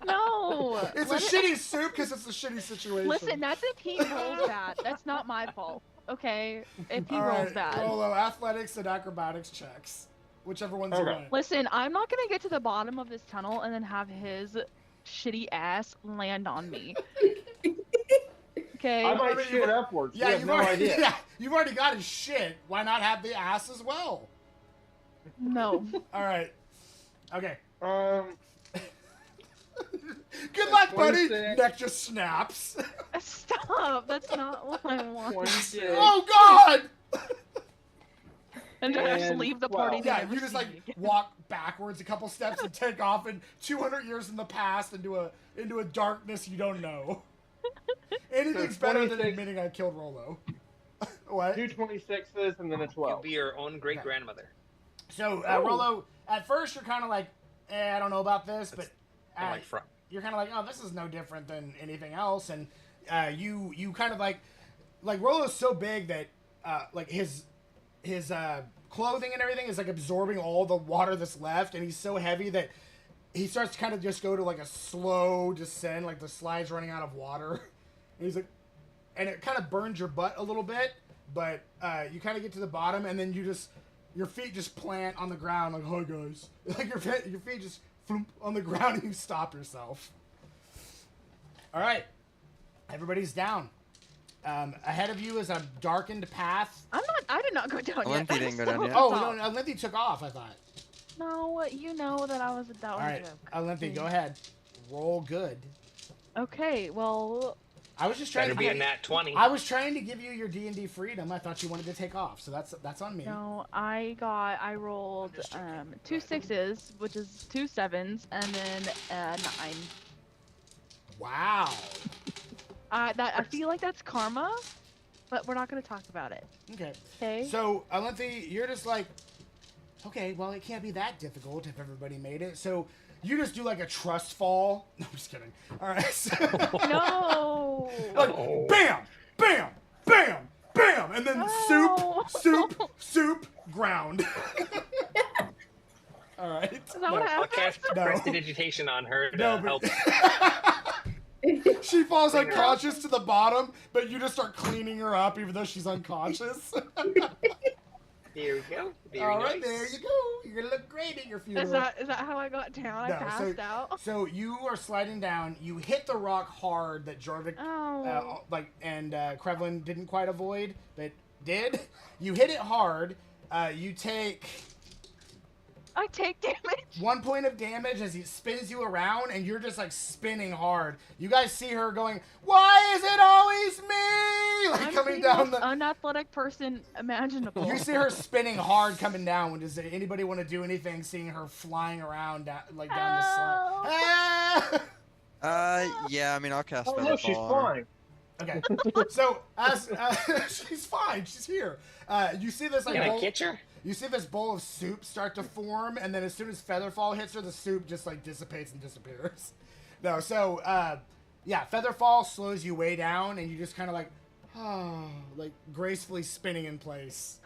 C: No.
B: It's a shitty soup because it's a shitty situation.
C: Listen, that's if he rolls bad. That's not my fault. Okay, if he
B: All
C: rolls
B: right,
C: bad.
B: Rolo, athletics and acrobatics checks. Whichever one's you
E: Okay.
B: want.
C: Listen, I'm not gonna get to the bottom of this tunnel and then have his shitty ass land on me. Okay.
E: I might
B: mean,
E: shit upwards.
B: Yeah,
E: You have
B: you've
E: no
B: already,
E: idea.
B: yeah, you've already got his shit. Why not have the ass as well?
C: No.
B: All right. Okay.
E: Um,
B: Good luck, buddy.
E: 26.
B: Neck just snaps.
C: Stop. That's not what I want.
E: 26.
B: Oh God!
C: And I just
E: And
C: leave the party.
E: 12.
C: they
B: Yeah,
C: never
B: you just
C: see
B: like
C: me again.
B: walk backwards a couple steps and take off in 200 years in the past into a darkness you don't know. Anything's better than
E: 26.
B: admitting I killed Rolo. What?
E: 2 26s and then a
F: You'll
E: 12.
F: be your own great grandmother.
B: So,
E: Oh.
B: Rolo, at first you're kind of like, I don't know about this, but
F: Like from.
B: you're kind of like, oh, this is no different than anything else, and you kind of like Rolo's so big that like his clothing and everything is like absorbing all the water that's left, and he's so heavy that he starts to kind of just go to like a slow descent, like the slide's running out of water, and he's like, and it kind of burns your butt a little bit, but you kind of get to the bottom, and then your feet just plant on the ground like, hi guys, like your feet just floop on the ground and you stop yourself. All right, everybody's down. Ahead of you is a darkened path.
C: I did not go down yet.
A: Olympia didn't go down yet.
B: Oh, no, Lindsay took off, I thought.
C: No, you know that I was that
B: All
C: was
B: right,
C: a joke.
B: Olympia, go ahead. Roll good.
C: Okay, well,
B: I was just trying
F: Better
B: to
F: be
B: get,
F: in that 20.
B: I was trying to give you your D&D freedom. I thought you wanted to take off, so that's on me.
C: no, I rolled 2 6s, which is 2 7s, and then 9.
B: Wow.
C: I feel like that's karma. but we're not going to talk about it.
B: Okay.
C: Okay.
B: So, Alenthi, you're just like, okay, well, it can't be that difficult if everybody made it. So you just do like a trust fall. No, I'm just kidding. All right. So,
C: No.
B: like, bam, bam, bam, bam, and then
C: No.
B: soup, ground. All right.
C: Is that what
F: I'll
C: happened?
F: cast
B: No.
F: prestidigitation on her to
B: No,
F: help.
B: She falls
F: Clean her
B: unconscious to the bottom, but you just start cleaning her up even though she's unconscious.
F: Here we go. Very
B: All right,
F: nice.
B: there you go. You're gonna look great at your funeral.
C: Is that how I got down?
B: No,
C: I passed out.
B: So you are sliding down. You hit the rock hard that Jorvik,
C: Oh.
B: and Krevlin didn't quite avoid, but did. You hit it hard. You take
C: I take damage.
B: 1 point of damage as he spins you around, and you're just like spinning hard. You guys see her going, "Why is it always me?" Like
C: I'm
B: coming
C: the
B: down
C: most
B: the.
C: unathletic person imaginable.
B: You see her spinning hard coming down. Does anybody want to do anything? Seeing her flying around down the slide.
A: Yeah, I mean, I'll cast
E: Oh,
A: Feather
E: look, she's
A: Fall on her.
E: flying.
B: Okay, so as she's fine, she's here. You see this like
F: Can I
B: bowl,
F: catch her?
B: you see this bowl of soup start to form, and then as soon as Featherfall hits her, the soup just like dissipates and disappears. No, so yeah, Featherfall slows you way down, and you just kind of like gracefully spinning in place,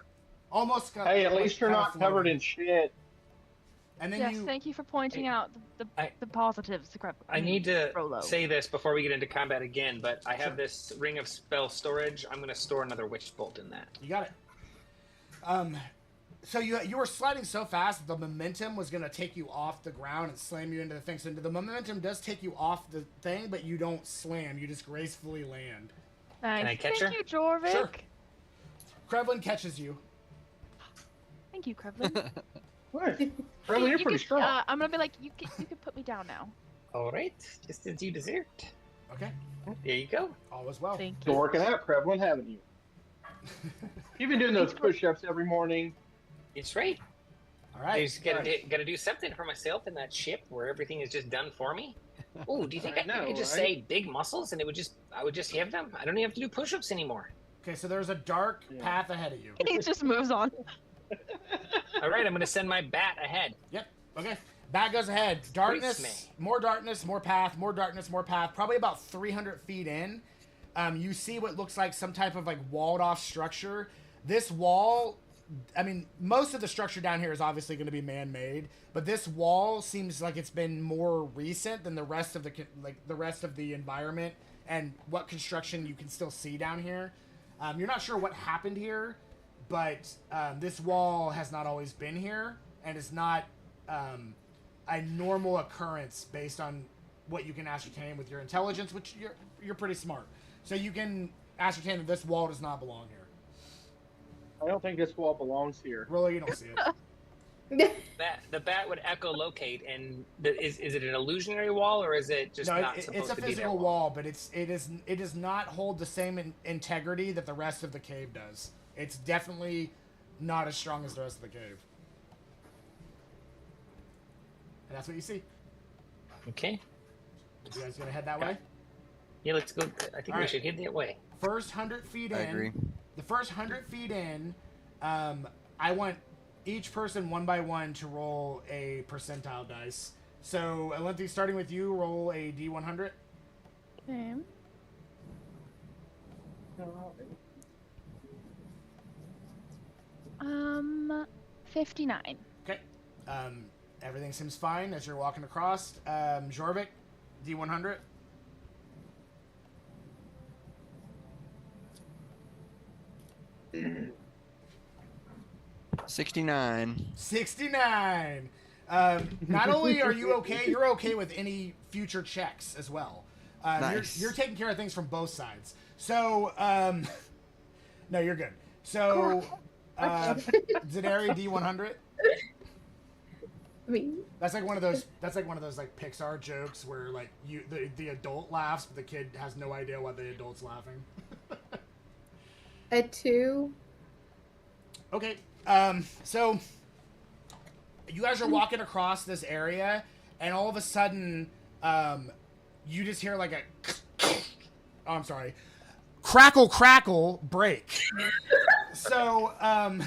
B: almost.
E: Hey, at least you're not covered in shit.
B: And then
C: Yes, thank you for pointing out the positives.
F: I need to
C: Frollo.
F: say this before we get into combat again, but I have this ring of spell storage. I'm going to store another witch bolt in that.
B: You got it. So you were sliding so fast, the momentum was going to take you off the ground and slam you into the thing. So the momentum does take you off the thing, but you don't slam. You just gracefully land.
C: Nice.
F: Can I catch
C: Thank
F: her?
C: you, Jorvik.
B: Sure. Krevlin catches you.
C: Thank you, Krevlin.
E: What? Really, you're pretty strong.
C: I'm gonna be like, you can put me down now.
F: All right, just as you deserved.
B: Okay.
F: There you go.
B: All is well.
C: Thank
E: Been
C: you.
E: working out, Krevlin, haven't you? You've been doing those push-ups every morning.
F: It's right.
B: All right.
F: There's gotta do something for myself in that ship where everything is just done for me. Oh, do you think
E: I
F: I
E: know,
F: could just
E: right?
F: say big muscles and I would just have them? I don't even have to do push-ups anymore.
B: Okay, so there's a dark
E: Yeah.
B: path ahead of you.
C: He just moves on.
F: All right, I'm gonna send my bat ahead.
B: Yep. Okay. Bat goes ahead. Darkness,
F: Grease
B: more darkness, more path, more darkness, more path. Probably about 300 feet in, you see what looks like some type of like walled off structure. This wall, I mean, most of the structure down here is obviously going to be man-made, but this wall seems like it's been more recent than the rest of the environment and what construction you can still see down here. You're not sure what happened here, but this wall has not always been here, and it's not a normal occurrence based on what you can ascertain with your intelligence, which you're pretty smart. So you can ascertain that this wall does not belong here.
E: I don't think this wall belongs here.
B: Really, you don't see it.
F: The bat would echolocate, and is it an illusionary wall or is it just
B: No,
F: not
B: it's
F: supposed
B: a
F: to be there?
B: physical wall, but it does not hold the same integrity that the rest of the cave does. It's definitely not as strong as the rest of the cave. And that's what you see.
F: Okay.
B: You guys gonna head that way?
F: Yeah, let's go. I think we
B: Alright.
F: should head that way.
B: First 100 feet in.
A: I agree.
B: The first 100 feet in, I want each person one by one to roll a percentile dice. So, Alenthi, starting with you, roll a D100.
C: Same. 59.
B: Okay. Everything seems fine as you're walking across. Jorvik, D100.
A: $69.
B: 69. Not only are you okay, you're okay with any future checks as well.
A: Nice.
B: You're taking care of things from both sides. So, no, you're good. So, Zenari D100.
D: Me?
B: That's like one of those like Pixar jokes where like the adult laughs, but the kid has no idea why the adult's laughing.
D: A 2.
B: Okay. So you guys are walking across this area, and all of a sudden, you just hear like a. Oh, I'm sorry. crackle, crackle, break. So, and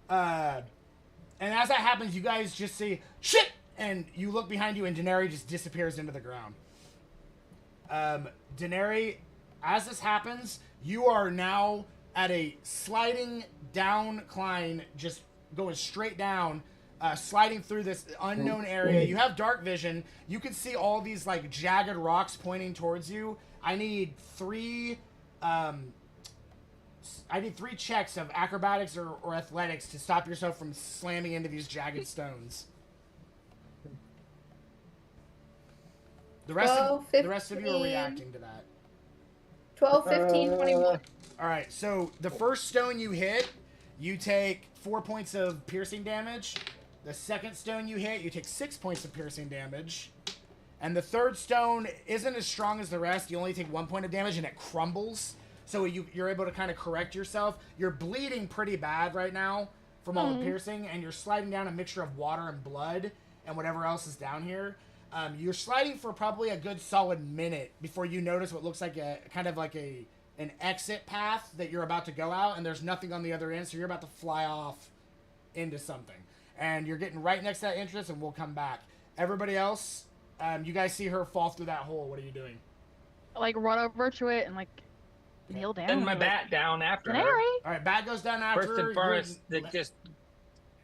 B: as that happens, you guys just see, shit! And you look behind you, and Denari just disappears into the ground. Denari, as this happens, you are now at a sliding down climb, just going straight down, sliding through this unknown area. You have dark vision. You can see all these like jagged rocks pointing towards you. I need three checks of acrobatics or athletics to stop yourself from slamming into these jagged stones. The rest of you are reacting to that.
D: 12, 15, 21.
B: All right, so the first stone you hit, you take 4 points of piercing damage. The second stone you hit, you take 6 points of piercing damage. And the third stone isn't as strong as the rest. You only take 1 point of damage, and it crumbles. So you're able to kind of correct yourself. You're bleeding pretty bad right now from all the piercing, and you're sliding down a mixture of water and blood and whatever else is down here. You're sliding for probably a good solid minute before you notice what looks like an exit path that you're about to go out, and there's nothing on the other end, so you're about to fly off into something. And you're getting right next to that entrance, and we'll come back. Everybody else, you guys see her fall through that hole. What are you doing?
C: Like, run over to it and, like, kneel down.
F: Send my bat down after her.
B: All right, bat goes down after
F: First and foremost, just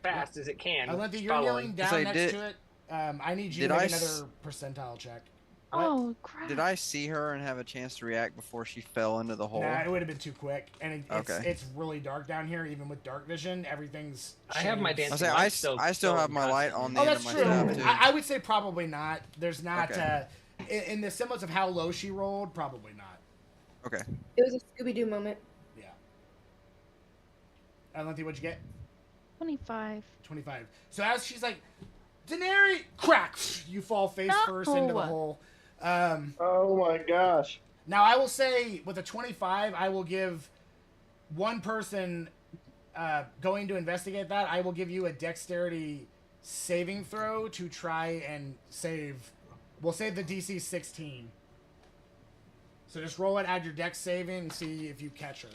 F: fast as it can.
B: Alentha, you're kneeling down next to it. I need you to make another percentile check.
C: Oh, crap.
A: Did I see her and have a chance to react before she fell into the hole?
B: Nah, it would have been too quick. And it's really dark down here, even with dark vision. Everything's changed.
F: I have my dancing
A: I still have my light on the end of my staff, too.
B: I would say probably not. There's not, in the semblance of how low she rolled, probably not.
A: Okay.
D: It was a Scooby-Doo moment.
B: Yeah. Alentha, what'd you get?
C: 25.
B: 25. So as she's like, Denari, crack! You fall face first into the hole.
E: Oh my gosh.
B: Now, I will say, with a 25, I will give one person going to investigate that. I will give you a dexterity saving throw to try and save. We'll save the DC 16. So just roll it, add your dex saving, and see if you catch her.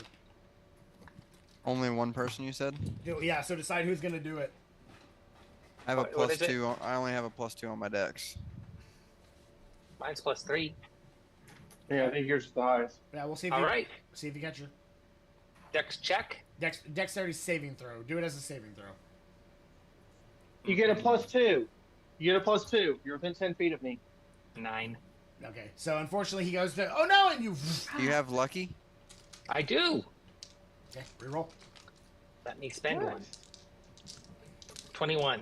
A: Only one person, you said?
B: Yeah, so decide who's going to do it.
A: I have a +2. I only have a +2 on my dex.
F: Mine's +3.
E: Yeah, I think yours is the highest.
B: Yeah, we'll see if see if you catch her.
F: Dex check.
B: Dexterity saving throw. Do it as a saving throw.
E: You get a +2. You get a +2. You're within 10 feet of me.
F: 9.
B: Okay, so unfortunately he goes to, oh no, and you.
A: Do you have lucky?
F: I do.
B: Okay, reroll.
F: Let me spend one. 21.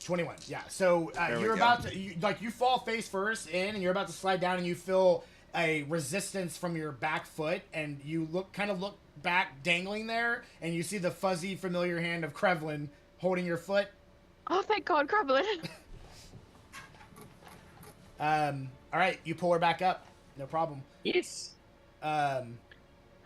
B: 21, yeah. So you're about to, you fall face first in, and you're about to slide down, and you feel a resistance from your back foot, and you look back, dangling there, and you see the fuzzy, familiar hand of Krevlin holding your foot.
C: Oh, thank God, Krevlin.
B: All right, you pull her back up. No problem.
F: Yes.
C: That's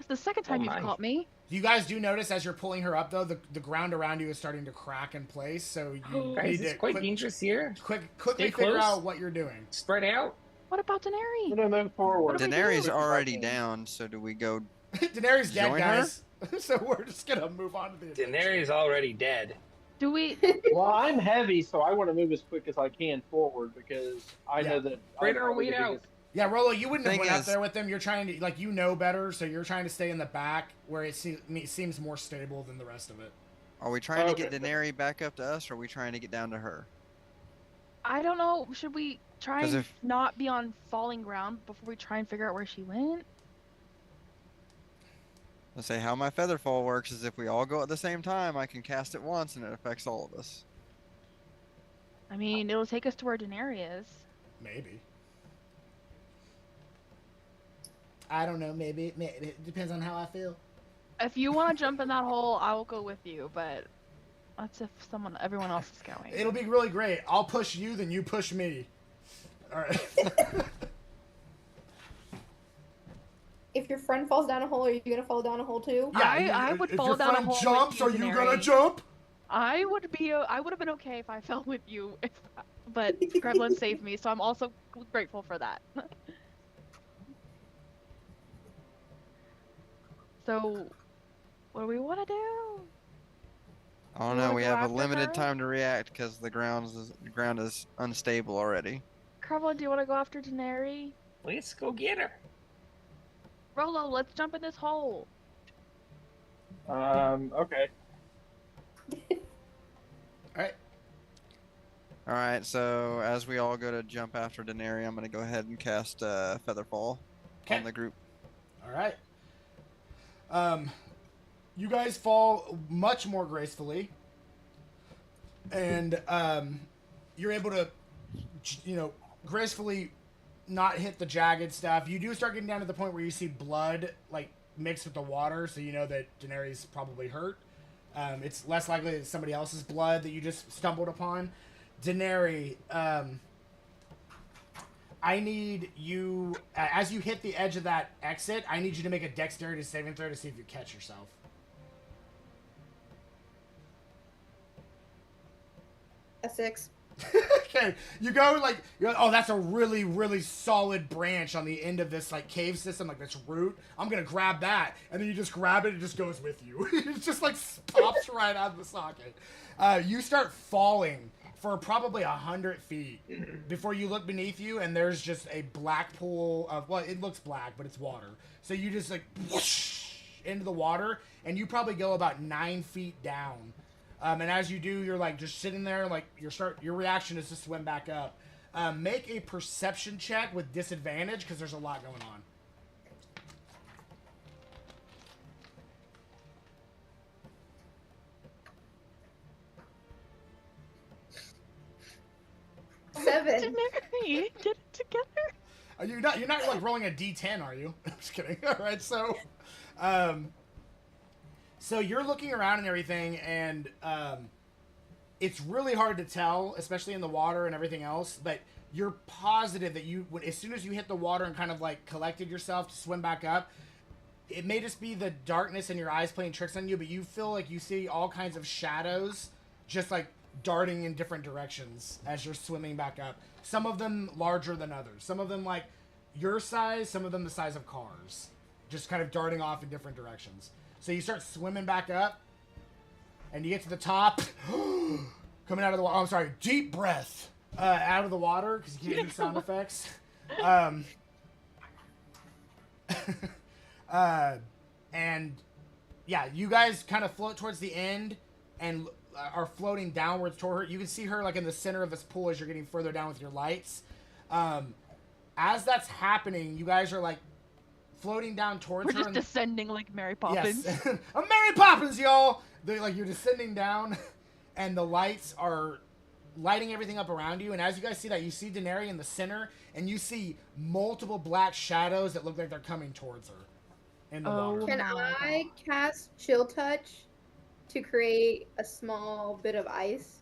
C: the second time you've caught me.
B: You guys do notice as you're pulling her up, though, the ground around you is starting to crack in place. So you
F: need to quite dangerous here.
B: Quickly figure out what you're doing.
F: Spread out.
C: What about Denari?
E: I'm gonna move forward.
A: Denari's already down, so do we go?
B: Denari's dead, guys. So we're just gonna move on to the adventure.
F: Denari's already dead.
C: Do we?
E: Well, I'm heavy, so I want to move as quick as I can forward because I know that.
F: Spread our weight out.
B: Yeah, Rolo, you wouldn't have went out there with them. You're trying to, you know better, so you're trying to stay in the back where it seems more stable than the rest of it.
A: Are we trying to get Denari back up to us, or are we trying to get down to her?
C: I don't know. Should we try and not be on falling ground before we try and figure out where she went?
A: Let's say how my feather fall works is if we all go at the same time, I can cast it once, and it affects all of us.
C: I mean, it'll take us to where Denari is.
B: Maybe. I don't know, maybe. It depends on how I feel.
C: If you want to jump in that hole, I will go with you, but that's if everyone else is going.
B: It'll be really great. I'll push you, then you push me. All right.
D: If your friend falls down a hole, are you going to fall down a hole too?
B: Yeah,
C: I would fall down a hole.
B: If your friend jumps, are you going to jump?
C: I would have been okay if I fell with you, but Gremlin saved me, so I'm also grateful for that. So, what do we want to do?
A: Oh
C: You
A: no,
C: wanna
A: we
C: go
A: have a
C: after
A: limited
C: her?
A: time to react because the ground is unstable already.
C: Krevlin, do you want to go after Daenerys?
F: Let's go get her.
C: Rolo, let's jump in this hole.
E: Okay.
B: Alright.
A: All right, so as we all go to jump after Daenerys, I'm gonna go ahead and cast Featherfall on the group.
B: Alright. You guys fall much more gracefully. And you're able to, gracefully not hit the jagged stuff. You do start getting down to the point where you see blood, like, mixed with the water, so you know that Daenerys probably hurt. It's less likely that it's somebody else's blood that you just stumbled upon. Daenerys, I need you, as you hit the edge of that exit, I need you to make a dexterity saving throw to see if you catch yourself.
D: A 6.
B: Okay, you go like, you're like, oh, that's a really, really solid branch on the end of this like cave system, like this root. I'm gonna grab that, and then you just grab it. It just goes with you. It just like pops right out of the socket. You start falling for probably 100 feet before you look beneath you, and there's just a black pool of, well, it looks black, but it's water. So you just like whoosh into the water, and you probably go about 9 feet down. And as you do, you're like just sitting there, like your reaction is to swim back up. Make a perception check with disadvantage because there's a lot going on.
D: Seven.
C: Daenerys, get it together.
B: You're not like rolling a D10, are you? I'm just kidding. All right, so, so you're looking around and everything, and it's really hard to tell, especially in the water and everything else. But you're positive that as soon as you hit the water and kind of like collected yourself to swim back up, it may just be the darkness in your eyes playing tricks on you, but you feel like you see all kinds of shadows, just like darting in different directions as you're swimming back up. Some of them larger than others. Some of them like your size, some of them the size of cars. Just kind of darting off in different directions. So you start swimming back up, and you get to the top, coming out of the water. Oh, I'm sorry, deep breath out of the water, because you can't do sound effects. And yeah, you guys kind of float towards the end, and are floating downwards toward her. You can see her like in the center of this pool as you're getting further down with your lights. As that's happening, you guys are like floating down towards her.
C: We're just descending like Mary Poppins.
B: Yes. I'm Mary Poppins, y'all! You're descending down, and the lights are lighting everything up around you. And as you guys see that, you see Daenerys in the center, and you see multiple black shadows that look like they're coming towards her in the water.
D: Can I cast Chill Touch to create a small bit of ice?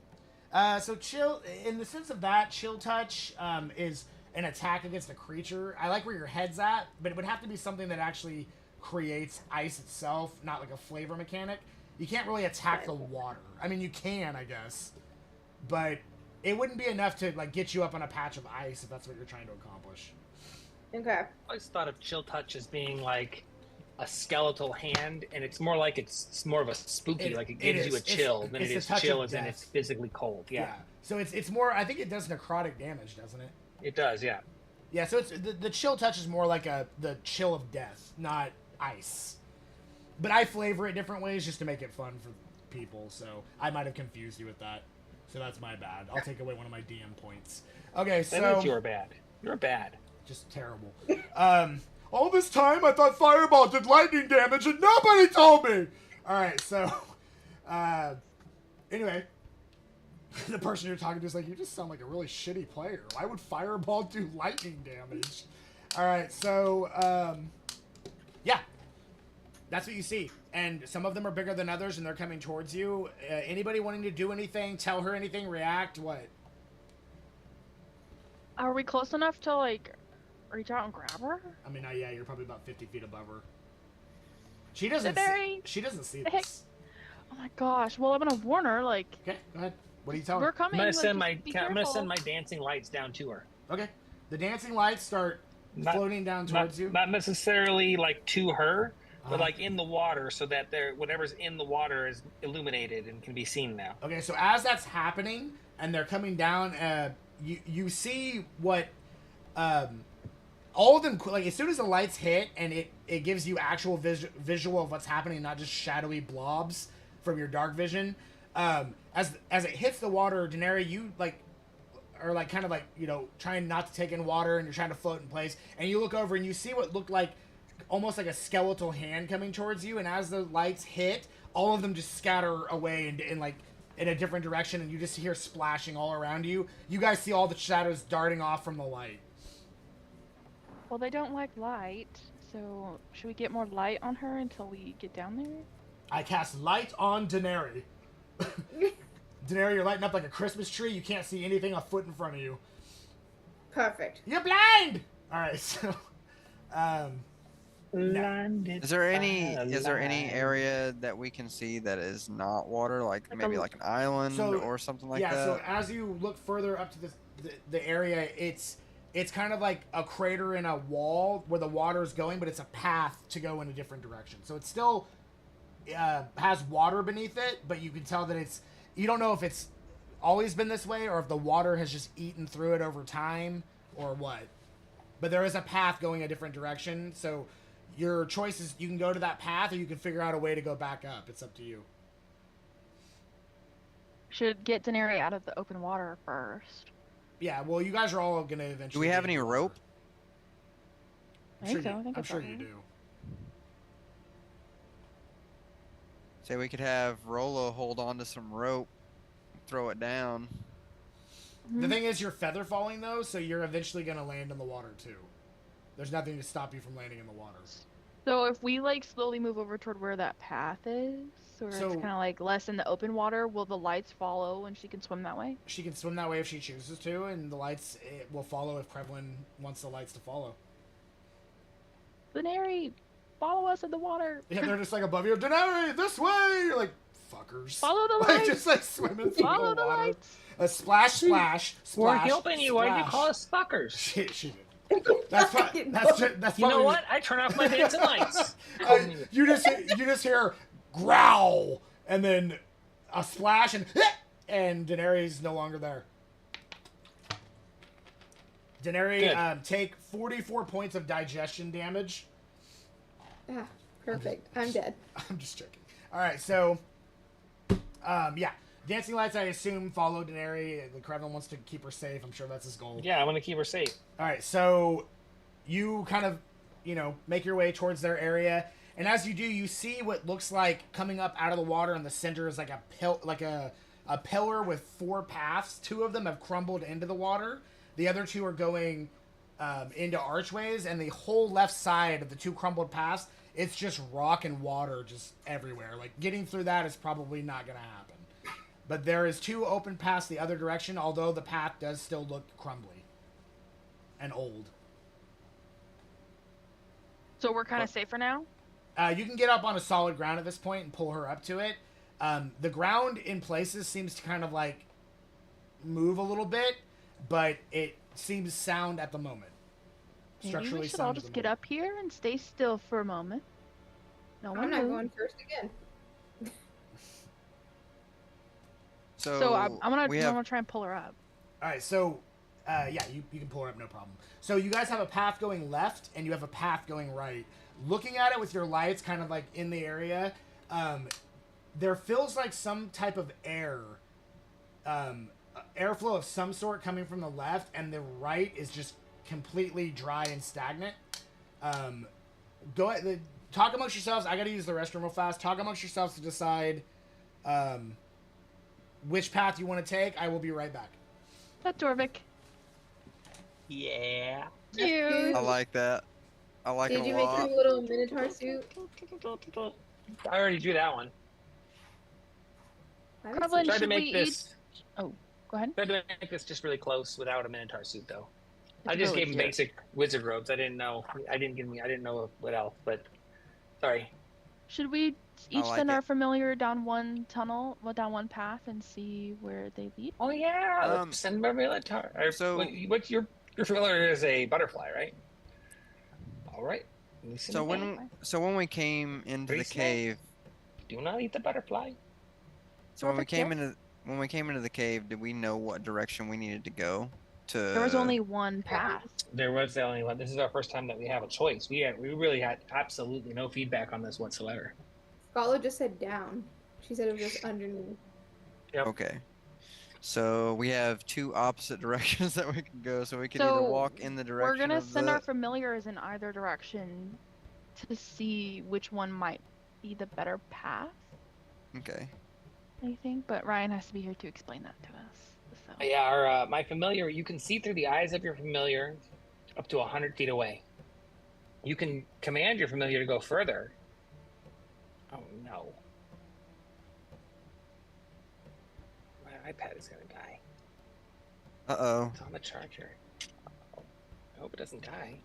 B: So chill, in the sense of that, Chill Touch is an attack against a creature. I like where your head's at, but it would have to be something that actually creates ice itself, not like a flavor mechanic. You can't really attack the water. I mean, you can, I guess, but it wouldn't be enough to like get you up on a patch of ice if that's what you're trying to accomplish.
D: Okay.
F: I always thought of Chill Touch as being like a skeletal hand, and it's more like it's more of a spooky, like it gives you a chill than it is chill as in it's physically cold. Yeah.
B: So it's more, I think it does necrotic damage, doesn't it?
F: It does, yeah.
B: Yeah, so it's the Chill Touch is more like the chill of death, not ice. But I flavor it different ways just to make it fun for people, so I might have confused you with that. So that's my bad. I'll take away one of my DM points. Okay, so...
F: That is your bad. You're bad.
B: Just terrible. All this time I thought Fireball did lightning damage and nobody told me! Alright, so... anyway... The person you're talking to is like, you just sound like a really shitty player. Why would Fireball do lightning damage? Alright, so, yeah. That's what you see. And some of them are bigger than others, and they're coming towards you. Anybody wanting to do anything, tell her anything, react, what?
C: Are we close enough to, like, reach out and grab her?
B: I mean, yeah, you're probably about 50 feet above her. She doesn't see this.
C: Oh my gosh. Well, I'm gonna warn her, like...
B: Okay, go ahead. What are you telling her?
C: We're coming.
F: I'm gonna send my dancing lights down to her.
B: Okay. The dancing lights start floating down towards you.
F: Not necessarily like to her, but like in the water, so that whatever's in the water is illuminated and can be seen now.
B: Okay, so as that's happening and they're coming down, you see what all of them, like as soon as the lights hit and it gives you actual visual of what's happening, not just shadowy blobs from your dark vision. As it hits the water, Denari, you are kind of trying not to take in water, and you're trying to float in place, and you look over and you see what looked like almost like a skeletal hand coming towards you, and as the lights hit, all of them just scatter away in a different direction, and you just hear splashing all around you. You guys see all the shadows darting off from the light.
C: Well, they don't like light, so should we get more light on her until we get down there?
B: I cast light on Denari. Denari, you're lighting up like a Christmas tree. You can't see anything a foot in front of you.
D: Perfect.
B: You're blind! Alright, so...
A: Is there any area that we can see that is not water, like maybe like an island or something like that?
B: Yeah, so as you look further up to the area, it's kind of like a crater in a wall where the water is going, but it's a path to go in a different direction. So it still has water beneath it, but you can tell that you don't know if it's always been this way or if the water has just eaten through it over time or what. But there is a path going a different direction, so your choice is you can go to that path or you can figure out a way to go back up. It's up to you.
C: Should get Denari out of the open water first.
B: Yeah, well, you guys are all going to eventually...
A: Do we have any rope?
B: I'm sure you do.
A: Say we could have Rolo hold on to some rope, throw it down.
B: The thing is, you're feather falling, though, so you're eventually going to land in the water, too. There's nothing to stop you from landing in the water.
C: So if we, slowly move over toward where that path is, or it's kind of, less in the open water, will the lights follow and she can swim that way?
B: She can swim that way if she chooses to, and the lights will follow if Krevlin wants the lights to follow.
C: Denari, follow us in the water.
B: Yeah, they're just, above you. Denari, this way! You're like, fuckers.
C: Follow the lights!
B: Just, swimming through
C: follow
B: the water.
C: Lights!
B: A splash, splash, splash.
F: We're helping you.
B: Splash.
F: Why did you call us fuckers?
B: She did. That's
F: you know what? I turn off my dancing lights.
B: You just hear growl and then a splash and Denari's no longer there. Denari, take 44 points of digestion damage.
D: Ah, perfect. I'm dead.
B: I'm just joking. All right, so yeah. Dancing lights, I assume, follow Denari. Krevlin wants to keep her safe. I'm sure that's his goal.
F: Yeah, I want to keep her safe.
B: All right, so you kind of, make your way towards their area, and as you do, you see what looks like coming up out of the water in the center is like a pillar with 4 paths. 2 of them have crumbled into the water. The other 2 are going into archways, and the whole left side of the 2 crumbled paths, it's just rock and water just everywhere. Getting through that is probably not going to happen. But there is 2 open paths the other direction, although the path does still look crumbly and old.
C: So we're kind of safe for now?
B: You can get up on a solid ground at this point and pull her up to it. The ground in places seems to kind of move a little bit, but it seems sound at the moment.
C: Maybe we should all just get up here and stay still for a moment.
D: I'm not going first again.
C: So I'm gonna try and pull her up.
B: All right, so yeah, you can pull her up, no problem. So you guys have a path going left, and you have a path going right. Looking at it with your lights, kind of in the area, there feels like some type of airflow of some sort coming from the left, and the right is just completely dry and stagnant. Go ahead, talk amongst yourselves. I gotta use the restroom real fast. Talk amongst yourselves to decide which path you want to take. I will be right back.
C: That Dorvik.
F: Yeah.
C: Cute.
A: I like that. I like it a lot.
D: Did you make your little Minotaur suit?
F: I already drew that one.
C: Krevlin,
F: Tried to
C: should we
F: make this.
C: Oh, go ahead.
F: Tried to make this just really close without a Minotaur suit, though. I just gave him basic wizard robes. I didn't know. I didn't know what else. But sorry.
C: Should we each send our familiar down one tunnel, down one path, and see where they lead?
F: Oh yeah, send my Minotaur. So what's your familiar is a butterfly, right? All right. Listen
A: So
F: to me.
A: when we came into the
F: Priest
A: cave,
F: Do not eat the butterfly.
A: so when we came into the cave, did we know what direction we needed to go?
C: There was only
A: To
C: one path.
F: There was the only one. This is our first time that we have a choice. We really had absolutely no feedback on this whatsoever.
D: Scala just said down. She said it was just underneath.
F: Yep.
A: Okay. So we have two opposite directions that we can go. So we can either walk in the direction
C: we're gonna
A: of
C: send
A: the.
C: our familiars in either direction to see which one might be the better path.
A: Okay.
C: I think, but Ryan has to be here to explain that to us. So.
F: Yeah, our my familiar. You can see through the eyes of your familiar up to 100 feet away. You can command your familiar to go further. Oh no. My iPad is gonna die.
A: Uh-oh.
F: It's on the charger. I hope it doesn't die.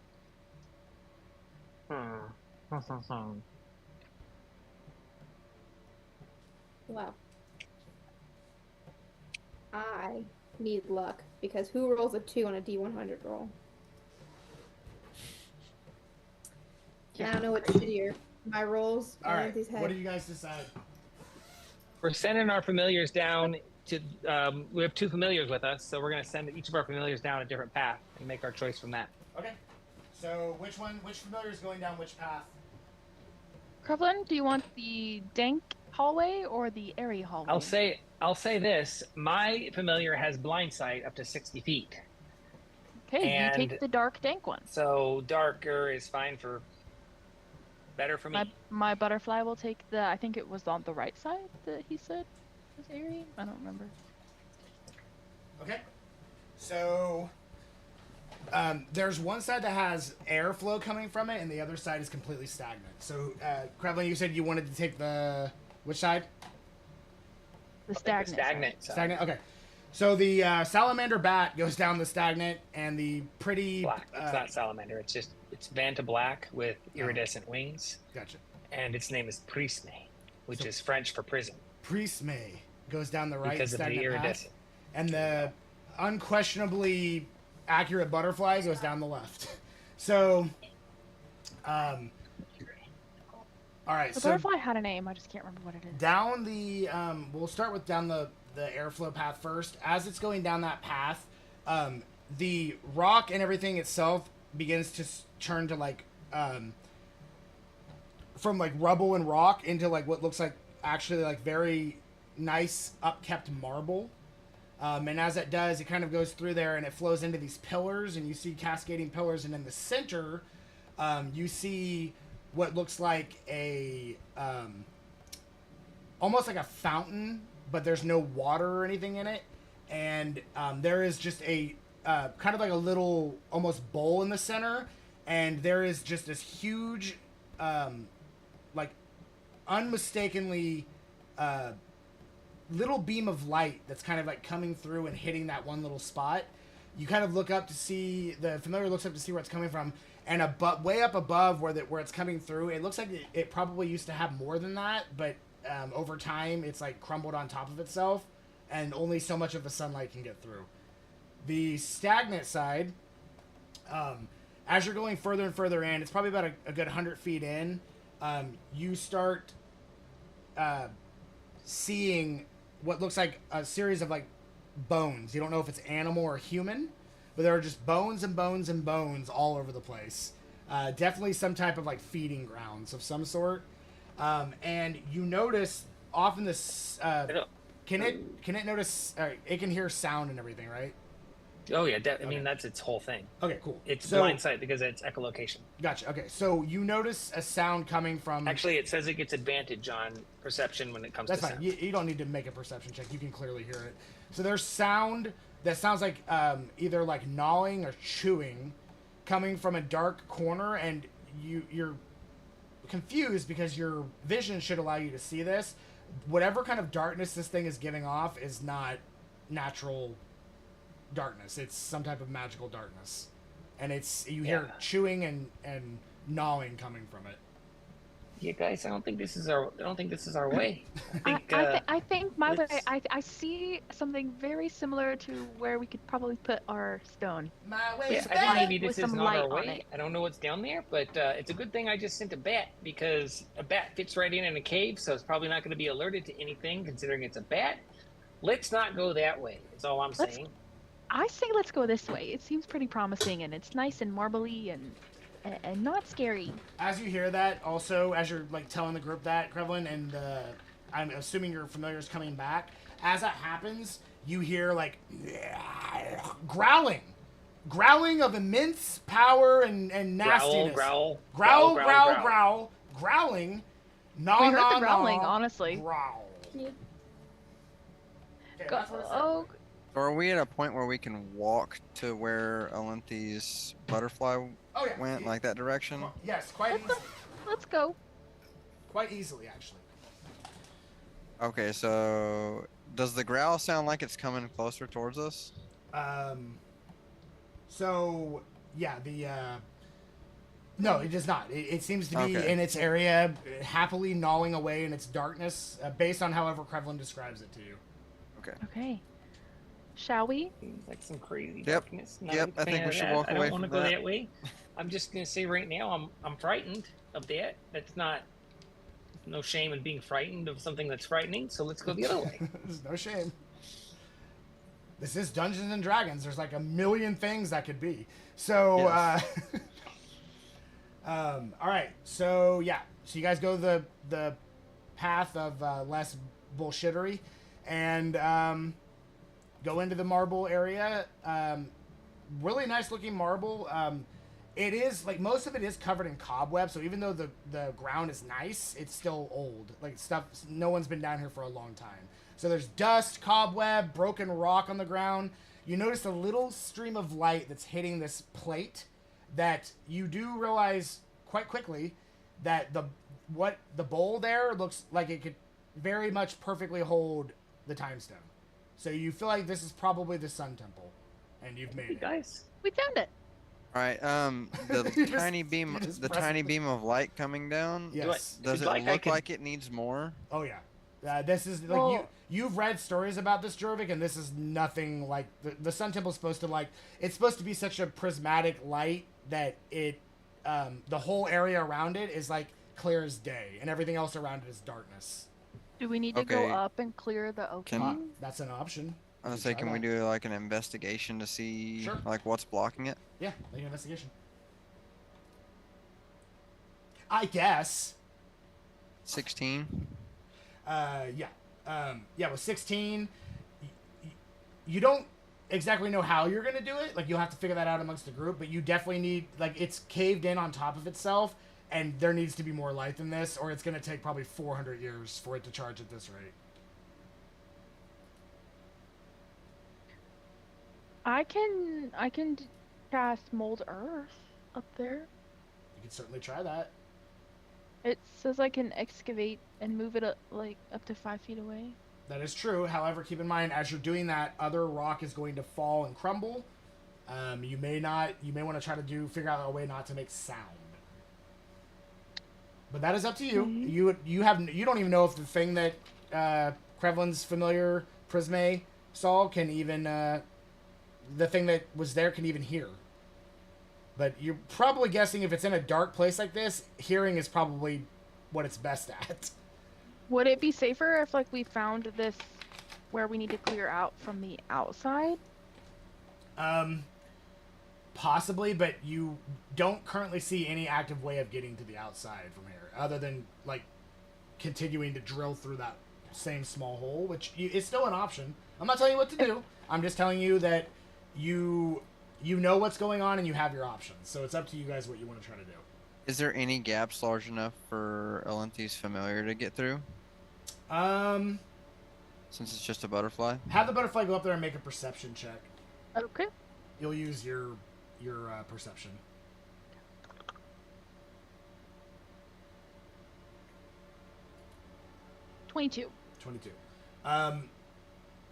D: Wow. I need luck because who rolls a 2 on a D100 roll? I don't know what's shittier. My rolls or
B: All right.
D: Anthony's head.
B: What do you guys decide?
F: We're sending our familiars down to. We have two familiars with us, so we're going to send each of our familiars down a different path and make our choice from that.
B: Okay. So which familiar is going down which path?
C: Krevlin, do you want the dank hallway or the airy hallway?
F: I'll say this: my familiar has blind sight up to 60 feet.
C: Okay, you take the dark dank one.
F: So darker is fine for. Better for me.
C: My butterfly will take the. I think it was on the right side that he said was airy. I don't remember.
B: Okay. So there's one side that has airflow coming from it, and the other side is completely stagnant. So, Krevlin, you said you wanted to take the which side?
C: The stagnant.
F: Stagnant.
B: Okay. So the salamander bat goes down the stagnant, and the pretty
F: black. It's not salamander. It's Vanta black with iridescent wings.
B: Gotcha.
F: And its name is Prisme, which is French for prison.
B: Prisme goes down the right
F: because of the iridescent.
B: Path, and the unquestionably accurate butterfly goes down the left. So, all right.
C: The
B: so
C: butterfly had a name. I just can't remember what it is.
B: Down the we'll start with down the airflow path first. As it's going down that path, the rock and everything itself begins to turn to like from like rubble and rock into like what looks like actually like very nice upkept marble. And as it does, it kind of goes through there and it flows into these pillars, and you see cascading pillars, and in the center you see what looks like a almost like a fountain, but there's no water or anything in it, and there is just a kind of like a little almost bowl in the center, and there is just this huge like unmistakably little beam of light that's kind of like coming through and hitting that one little spot. You kind of look up to see, the familiar looks up to see where it's coming from, and way up above where it's coming through, it looks like it probably used to have more than that, but over time it's like crumbled on top of itself, and only so much of the sunlight can get through. The stagnant side, as you're going further and further in, it's probably about a good 100 feet in, you start seeing what looks like a series of like bones. You don't know if it's animal or human, but there are just bones and bones and bones all over the place. Definitely some type of like feeding grounds of some sort. And you notice often this can it notice it can hear sound and everything, right?
F: Oh yeah, I mean that's its whole thing.
B: Okay, cool.
F: It's blind sight because it's echolocation.
B: Gotcha. Okay, so you notice a sound coming from.
F: Actually, it says it gets advantage on perception when it comes
B: That's
F: to
B: fine.
F: sound.
B: You don't need to make a perception check. You can clearly hear it. So there's sound that sounds like either like gnawing or chewing, coming from a dark corner, and you're confused because your vision should allow you to see this. Whatever kind of darkness this thing is giving off is not natural darkness. It's some type of magical darkness, and you hear chewing and gnawing coming from it.
F: Yeah, guys, I don't think this is our way.
C: I think my way. I see something very similar to where we could probably put our stone.
B: My way
F: Yeah,
B: is
F: I think
B: better.
F: maybe
C: With
F: this is
C: some
F: not
C: light
F: our
C: on
F: way.
C: it.
F: I don't know what's down there, but it's a good thing I just sent a bat, because a bat fits right in a cave, so it's probably not going to be alerted to anything, considering it's a bat. Let's not go that way, is all I'm saying.
C: I say let's go this way. It seems pretty promising, and it's nice and marbly and not scary.
B: As you hear that, also as you're like telling the group that, Krevlin, and I'm assuming your familiar's coming back. As that happens, you hear like growling of immense power and nastiness. Growling. Gnaw,
C: We heard
B: gnaw,
C: the growling,
B: gnaw,
C: honestly.
B: Growl.
D: Yeah.
B: Okay, that's what it said.
C: Oh,
A: So are we at a point where we can walk to where Alenthi's butterfly went, like that direction?
B: Yes, quite
C: let's go.
B: quite easily actually.
A: Okay, so does the growl sound like it's coming closer towards us?
B: So yeah, no, it does not. It seems to be
A: Okay.
B: in its area, happily gnawing away in its darkness, based on however Krevlin describes it to you.
A: Okay.
C: Okay. Shall we?
F: Seems like some crazy
A: Yep.
F: darkness.
A: Yep, I think we should walk
F: I
A: away
F: don't want to
A: from
F: go
A: that.
F: that way. I'm just gonna say right now, I'm frightened of that. That's not no shame in being frightened of something that's frightening. So let's go the other way.
B: There's no shame. This is Dungeons and Dragons. There's like a million things that could be. So,
A: Yes.
B: all right. So yeah. So you guys go the path of less bullshittery, and go into the marble area. Really nice looking marble. It is like most of it is covered in cobwebs. So even though the ground is nice, it's still old. Like stuff. No one's been down here for a long time. So there's dust, cobweb, broken rock on the ground. You notice a little stream of light that's hitting this plate that you do realize quite quickly that the bowl there looks like it could very much perfectly hold the time stone. So you feel like this is probably the Sun Temple, and you've made
F: Hey
B: it.
F: guys,
C: We found it.
A: All right. The
B: You just-
A: tiny beam,
B: you just
A: the
B: press
A: tiny
B: it.
A: beam of light coming down.
B: Yes.
A: Does
F: If
A: it
F: you'd like, I
A: look
F: could-
A: like it needs more?
B: Oh yeah. This is like
C: Well-
B: you've read stories about this Jorvik, and this is nothing like the Sun Temple is supposed to it's supposed to be such a prismatic light that it the whole area around it is like clear as day, and everything else around it is darkness.
C: Do we need to
A: Okay.
C: go up and clear the opening?
B: That's an option.
A: I was
B: You
A: say,
B: try
A: can we
B: that.
A: do like an investigation to see
B: Sure.
A: like what's blocking it?
B: Yeah, make an investigation. I guess.
A: 16.
B: Yeah. With 16, you don't exactly know how you're gonna do it. Like you'll have to figure that out amongst the group, but you definitely need it's caved in on top of itself, and there needs to be more light than this, or it's gonna take probably 400 years for it to charge at this rate.
C: I can cast mold earth up there.
B: You can certainly try that.
C: It says I can excavate and move it up to 5 feet away.
B: That is true. However, keep in mind as you're doing that, other rock is going to fall and crumble. You may want to try to figure out a way not to make sound. But that is up to you.
C: Mm-hmm.
B: You don't even know if the thing that Krevlin's familiar Prisme saw can even the thing that was there can even hear. But you're probably guessing if it's in a dark place like this, hearing is probably what it's best at.
C: Would it be safer if we found this where we need to clear out from the outside?
B: Possibly, but you don't currently see any active way of getting to the outside from here, other than continuing to drill through that same small hole, which is still an option. I'm not telling you what to do. I'm just telling you that you know what's going on and you have your options. So it's up to you guys what you want to try to do.
A: Is there any gaps large enough for Alenthi's familiar to get through? Since it's just a butterfly.
B: Have the butterfly go up there and make a perception check.
C: Okay.
B: You'll use your perception.
C: $22.
B: 22.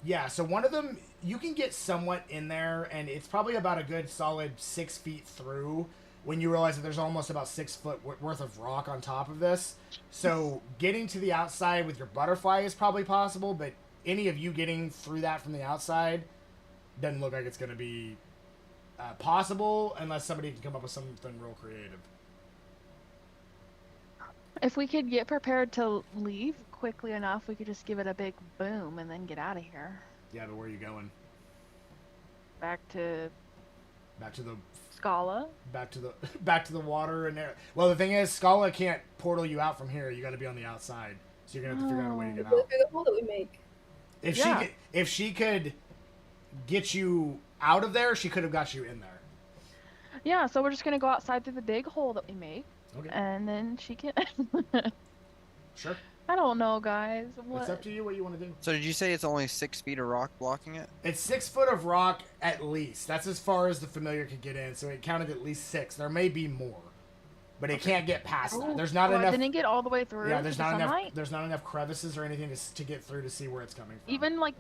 B: Yeah, so one of them, you can get somewhat in there, and it's probably about a good solid 6 feet through when you realize that there's almost about 6 foot worth of rock on top of this. So getting to the outside with your butterfly is probably possible, but any of you getting through that from the outside doesn't look like it's going to be possible unless somebody can come up with something real creative.
C: If we could get prepared to leave quickly enough, we could just give it a big boom and then get out of here.
B: Yeah, but where are you going?
C: Back to
B: the
C: Scala.
B: Back to the water and air. Well, the thing is, Scala can't portal you out from here. You got to be on the outside, so you're gonna have to figure out a way to get out.
D: Through the hole that we make.
B: If she could get you out of there, she could have got you in there.
C: Yeah, so we're just gonna go outside through the big hole that we make,
B: okay.
C: And then she can.
B: Sure.
C: I don't know, guys.
B: It's up to you what you want to do.
A: So did you say it's only 6 feet of rock blocking it?
B: It's 6 foot of rock at least. That's as far as the familiar could get in. So it counted at least 6. There may be more, but it can't get past that. There's not enough.
C: I didn't get all the way through.
B: Yeah, there's not enough. There's not enough crevices or anything to get through to see where it's coming from.
C: Even like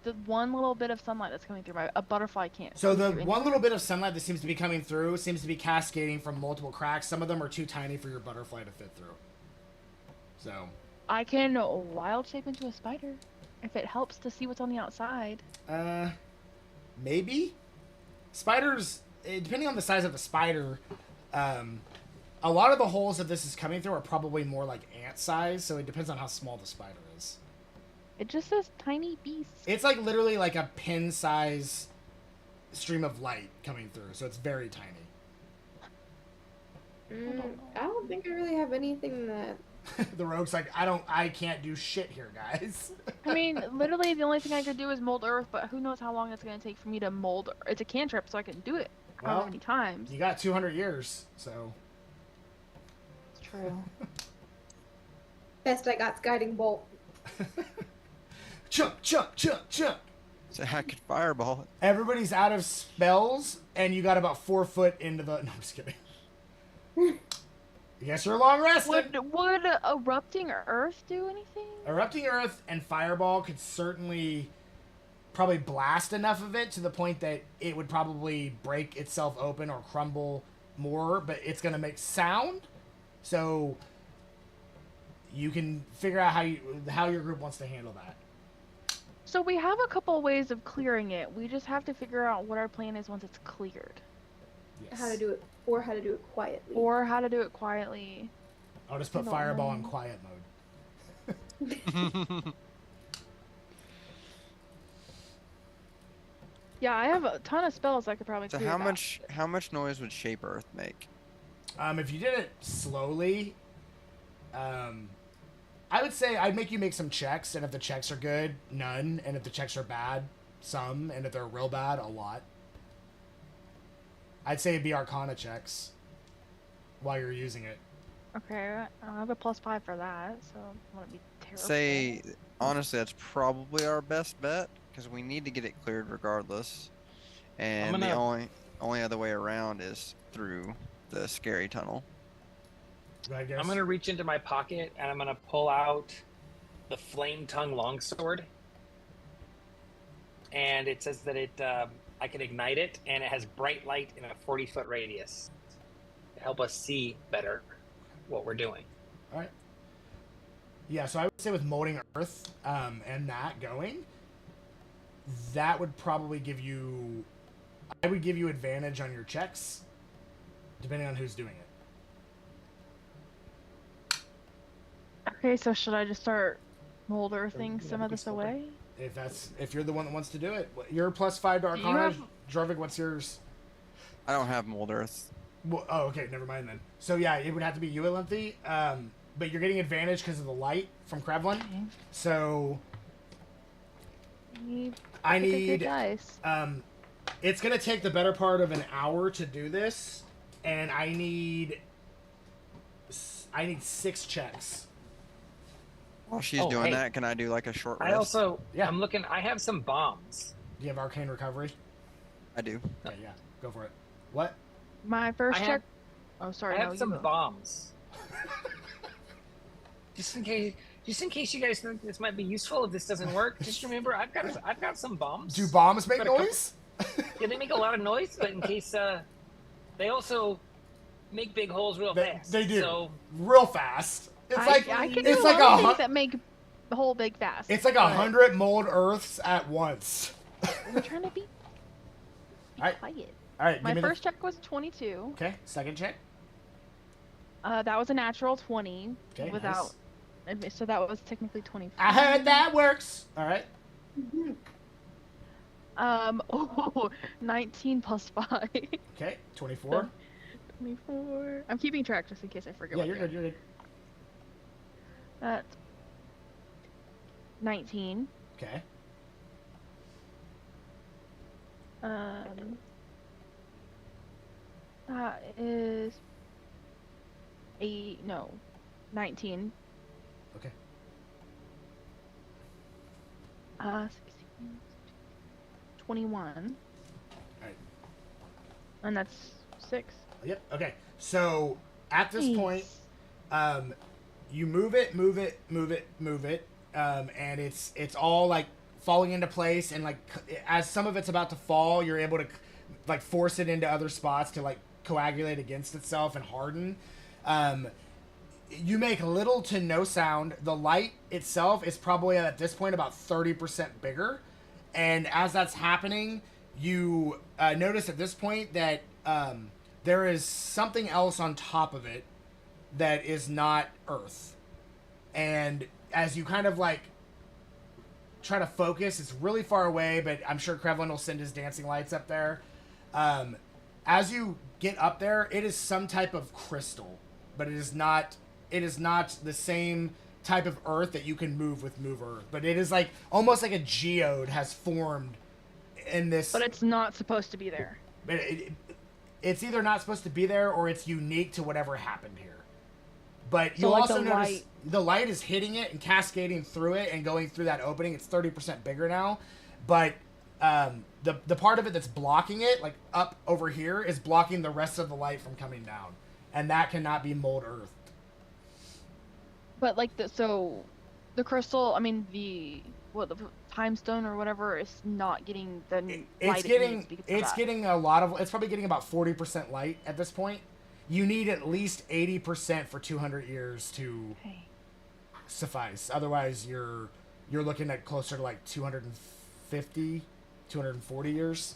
C: the one little bit of sunlight that's coming through, a butterfly can't.
B: So the one little bit of sunlight that seems to be coming through seems to be cascading from multiple cracks. Some of them are too tiny for your butterfly to fit through. So.
C: I can wild shape into a spider, if it helps to see what's on the outside.
B: Maybe. Spiders, depending on the size of the spider, a lot of the holes that this is coming through are probably more like ant size, so it depends on how small the spider is.
C: It just says tiny beast.
B: It's like literally like a pin size stream of light coming through, so it's very tiny.
D: I don't think I really have anything that...
B: The rogue's like, I can't do shit here, guys.
C: I mean, literally the only thing I could do is mold earth, but who knows how long it's going to take for me to mold. It's a cantrip, so I can do it however many times.
B: You got 200 years, so.
C: It's true.
D: Best I got's guiding bolt.
B: Chunk, chunk, chunk, chunk.
A: So I could fireball it.
B: Everybody's out of spells, and you got about 4 foot into the... No, I'm just kidding. I guess you're long rested.
C: Would erupting earth do anything?
B: Erupting earth and fireball could certainly probably blast enough of it to the point that it would probably break itself open or crumble more, but it's going to make sound. So you can figure out how your group wants to handle that.
C: So we have a couple ways of clearing it. We just have to figure out what our plan is once it's cleared.
B: Yes.
D: How to do it quietly.
B: I'll just put fireball in quiet mode.
C: Yeah, I have a ton of spells I could probably clear.
A: So how much noise would Shape Earth make?
B: If you did it slowly, I would say I'd make you make some checks, and if the checks are good, none, and if the checks are bad, some, and if they're real bad, a lot. I'd say it'd be Arcana checks while you're using it.
C: Okay, I have a +5 for that, so I want to be terrible.
A: Say, honestly, that's probably our best bet, because we need to get it cleared regardless. And the only other way around is through the scary tunnel.
B: I guess.
F: I'm going to reach into my pocket, and I'm going to pull out the Flame Tongue Longsword. And it says that I can ignite it, and it has bright light in a 40-foot radius to help us see better what we're doing.
B: All right. Yeah, so I would say with molding earth and that going, that would probably give you... I would give you advantage on your checks, depending on who's doing it.
C: Okay, so should I just start mold earthing some of this away?
B: If you're the one that wants to do it, you're +5 to Arcana. Jorvik, what's yours?
A: I don't have mold earth.
B: Well, oh, okay, never mind then. So yeah, it would have to be you, Elenthi. But you're getting advantage because of the light from Krevlin. Okay. So I need
C: dice.
B: It's gonna take the better part of an hour to do this, and I need 6 checks.
A: While she's doing that, can I do like a short rest?
F: I'm looking, I have some bombs.
B: Do you have Arcane Recovery?
A: I do.
B: Okay, yeah, go for it. What?
C: My first check. Oh, sorry.
F: I have some bombs. Just in case you guys think this might be useful if this doesn't work, just remember I've got some bombs.
B: Do bombs make noise?
F: Yeah, they make a lot of noise, but in case they also make big holes real fast.
B: They do.
F: So
B: real fast. It's
C: I can do
B: it's
C: a
B: like
C: lot of things that make the hole big fast.
B: It's like 100 mold Earths at once.
C: We're trying to be
B: quiet. All right.
C: My first check was 22.
B: Okay. Second check.
C: That was a natural 20.
B: Okay.
C: Without. Nice. So that was technically 24.
B: I heard that works. All right.
C: 19 plus 5.
B: Okay. 24.
C: 24. I'm keeping track just in case I forget.
B: Yeah, you're good. You're good.
C: That's 19.
B: Okay.
C: That is 19.
B: Okay.
C: 16, 21.
B: All right.
C: And that's 6.
B: Yep. Okay. So at this point, you move it, and it's all like falling into place, and like as some of it's about to fall, you're able to like force it into other spots to like coagulate against itself and harden. You make little to no sound. The light itself is probably at this point about 30% bigger, and as that's happening, you notice at this point that there is something else on top of it that is not Earth. And as you kind of like try to focus, it's really far away, but I'm sure Krevlin will send his dancing lights up there. As you get up there, it is some type of crystal, but it is not the same type of Earth that you can move with Move Earth. But it is like almost like a geode has formed in this.
C: But it's not supposed to be there.
B: But it's either not supposed to be there or it's unique to whatever happened here. But you also notice the light is hitting it and cascading through it and going through that opening. It's 30% bigger now. But the part of it that's blocking it, like up over here, is blocking the rest of the light from coming down. And that cannot be mold Earth.
C: But like the crystal, I mean the time stone or whatever is not getting the light.
B: It's getting a lot of. It's probably getting about 40% light at this point. You need at least 80% for 200 years to suffice. Otherwise, you're looking at closer to like 250, 240 years.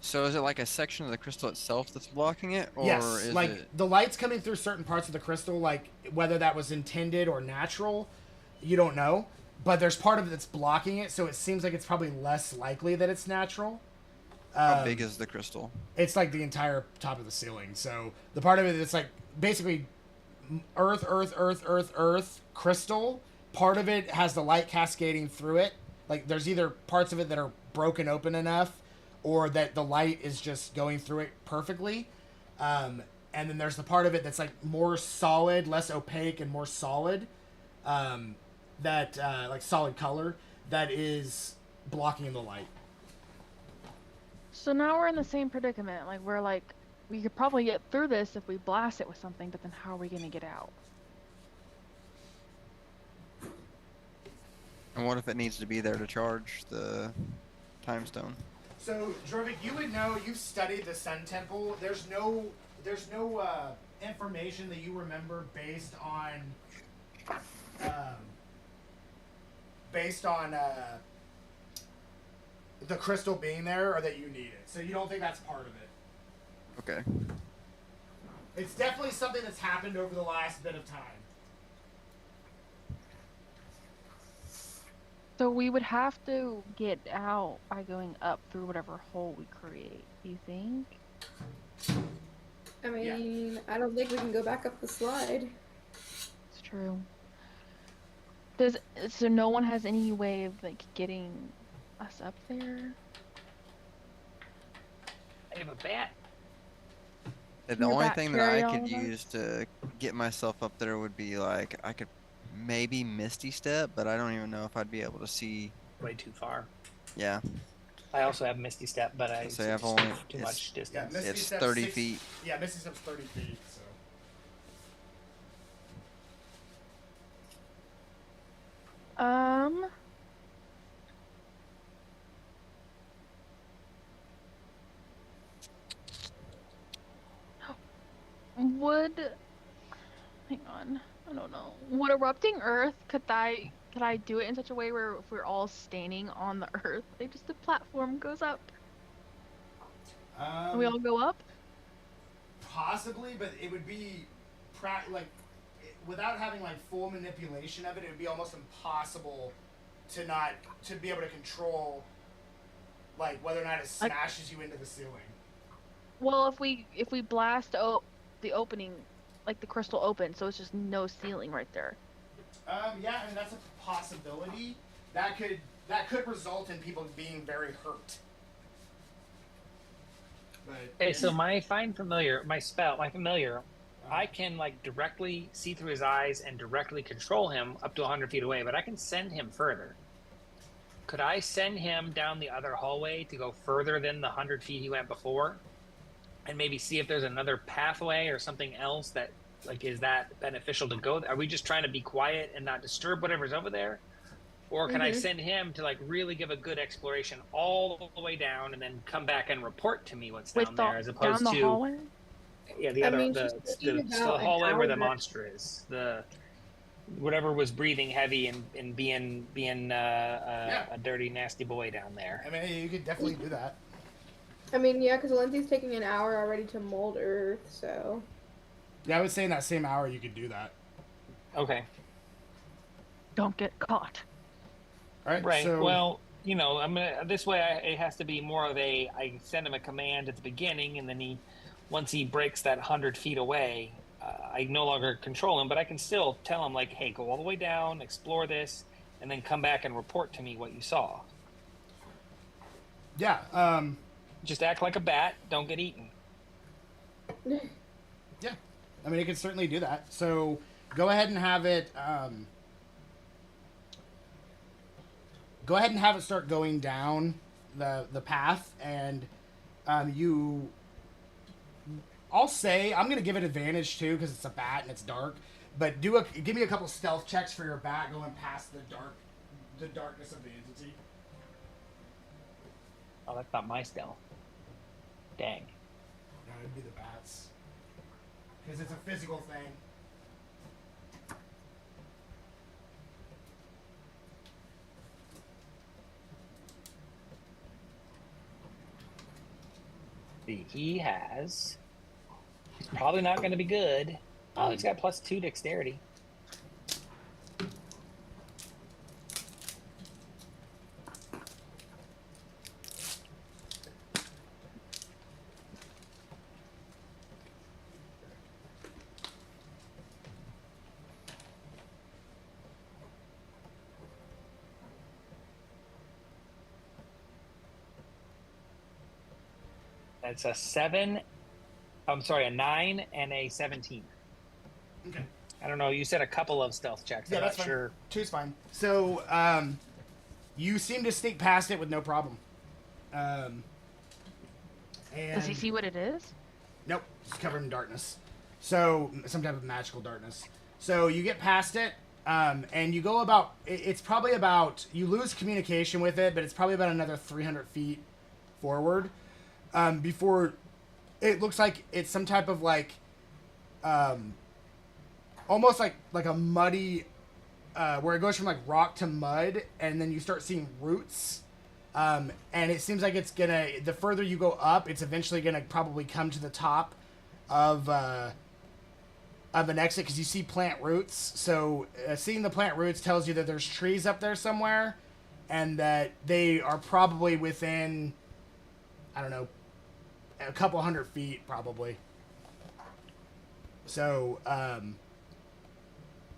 A: So is it like a section of the crystal itself that's blocking it, or
B: yes,
A: is
B: like
A: it...
B: the light's coming through certain parts of the crystal, like whether that was intended or natural, you don't know. But there's part of it that's blocking it, so it seems like it's probably less likely that it's natural.
A: How big is the crystal?
B: It's like the entire top of the ceiling. So the part of it that's like basically earth, crystal. Part of it has the light cascading through it. Like there's either parts of it that are broken open enough or that the light is just going through it perfectly. And then there's the part of it that's like more solid, less opaque and more solid. That like solid color that is blocking the light.
C: So now we're in the same predicament. Like we could probably get through this if we blast it with something, but then how are we gonna get out?
A: And what if it needs to be there to charge the time stone?
B: So Jorvik, you would know. You've studied the Sun Temple. There's no information that you remember based on the crystal being there, or that you need it. So you don't think that's part of it.
A: Okay.
B: It's definitely something that's happened over the last bit of time.
C: So we would have to get out by going up through whatever hole we create. Do you think?
D: I mean, I don't think we can go back up the slide.
C: It's true. So no one has any way of like getting us up there?
F: I have a bat.
A: The only thing that I could use to get myself up there would be like I could maybe Misty Step, but I don't even know if I'd be able to see
F: way too far.
A: Yeah.
F: I also have Misty Step, but I
A: have only
F: too much distance.
B: Yeah,
A: it's 30 feet.
B: Yeah, Misty Step's 30 feet. So.
C: Would hang on. I don't know. Would erupting Earth could I do it in such a way where if we're all standing on the Earth, like just the platform goes up and we all go up?
B: Possibly, but it would be without having like full manipulation of it, it would be almost impossible to be able to control like whether or not it smashes you into the ceiling.
C: Well, if we blast the opening, like the crystal open, so it's just no ceiling right there.
B: Yeah, I mean that's a possibility. That could result in people being very hurt. But,
F: okay, so my familiar, I can like directly see through his eyes and directly control him up to 100 feet away, but I can send him further. Could I send him down the other hallway to go further than the 100 feet he went before? And maybe see if there's another pathway or something else that, like, is that beneficial to go? Are we just trying to be quiet and not disturb whatever's over there? Or can I send him to, like, really give a good exploration all the way down and then come back and report to me what's down there, as opposed
C: down the
F: to...
C: hallway?
F: Yeah, the hallway where the monster is. Whatever was breathing heavy and being a dirty, nasty boy down there.
B: I mean, you could definitely do that.
D: I mean, yeah, because Lindsay's taking an hour already to mold Earth, so...
B: Yeah, I would say in that same hour you could do that.
F: Okay.
C: Don't get caught.
B: All right,
F: right.
B: So...
F: Well, you know, this way it has to be more of I send him a command at the beginning, and then once he breaks that 100 feet away, I no longer control him, but I can still tell him, like, hey, go all the way down, explore this, and then come back and report to me what you saw.
B: Yeah,
F: Just act like a bat, don't get eaten.
B: Yeah, I mean, it can certainly do that. So go ahead and have it. Go ahead and have it start going down the path, and you. I'll say I'm gonna give it advantage too because it's a bat and it's dark. But give me a couple stealth checks for your bat going past the darkness of the entity.
F: Oh, that's not my stealth. Dang.
B: No, it'd be the bats. Because it's a physical thing.
F: He has... He's probably not going to be good. Oh, he's got +2 dexterity. It's a 9 and a 17.
B: Okay.
F: I don't know. You said a couple of stealth checks.
B: Yeah,
F: I'm
B: that's
F: not
B: fine.
F: sure.
B: 2's fine. So, you seem to sneak past it with no problem. And
C: Does he see what it is?
B: Nope, it's covered in darkness. So, some type of magical darkness. So, you get past it, and you go about... It's probably about... You lose communication with it, but it's probably about another 300 feet forward. Before it looks like it's some type of like almost like a muddy where it goes from like rock to mud, and then you start seeing roots, and it seems like it's gonna, the further you go up, it's eventually gonna probably come to the top of an exit, because you see plant roots. So seeing the plant roots tells you that there's trees up there somewhere, and that they are probably within, I don't know, a couple 100 feet probably. So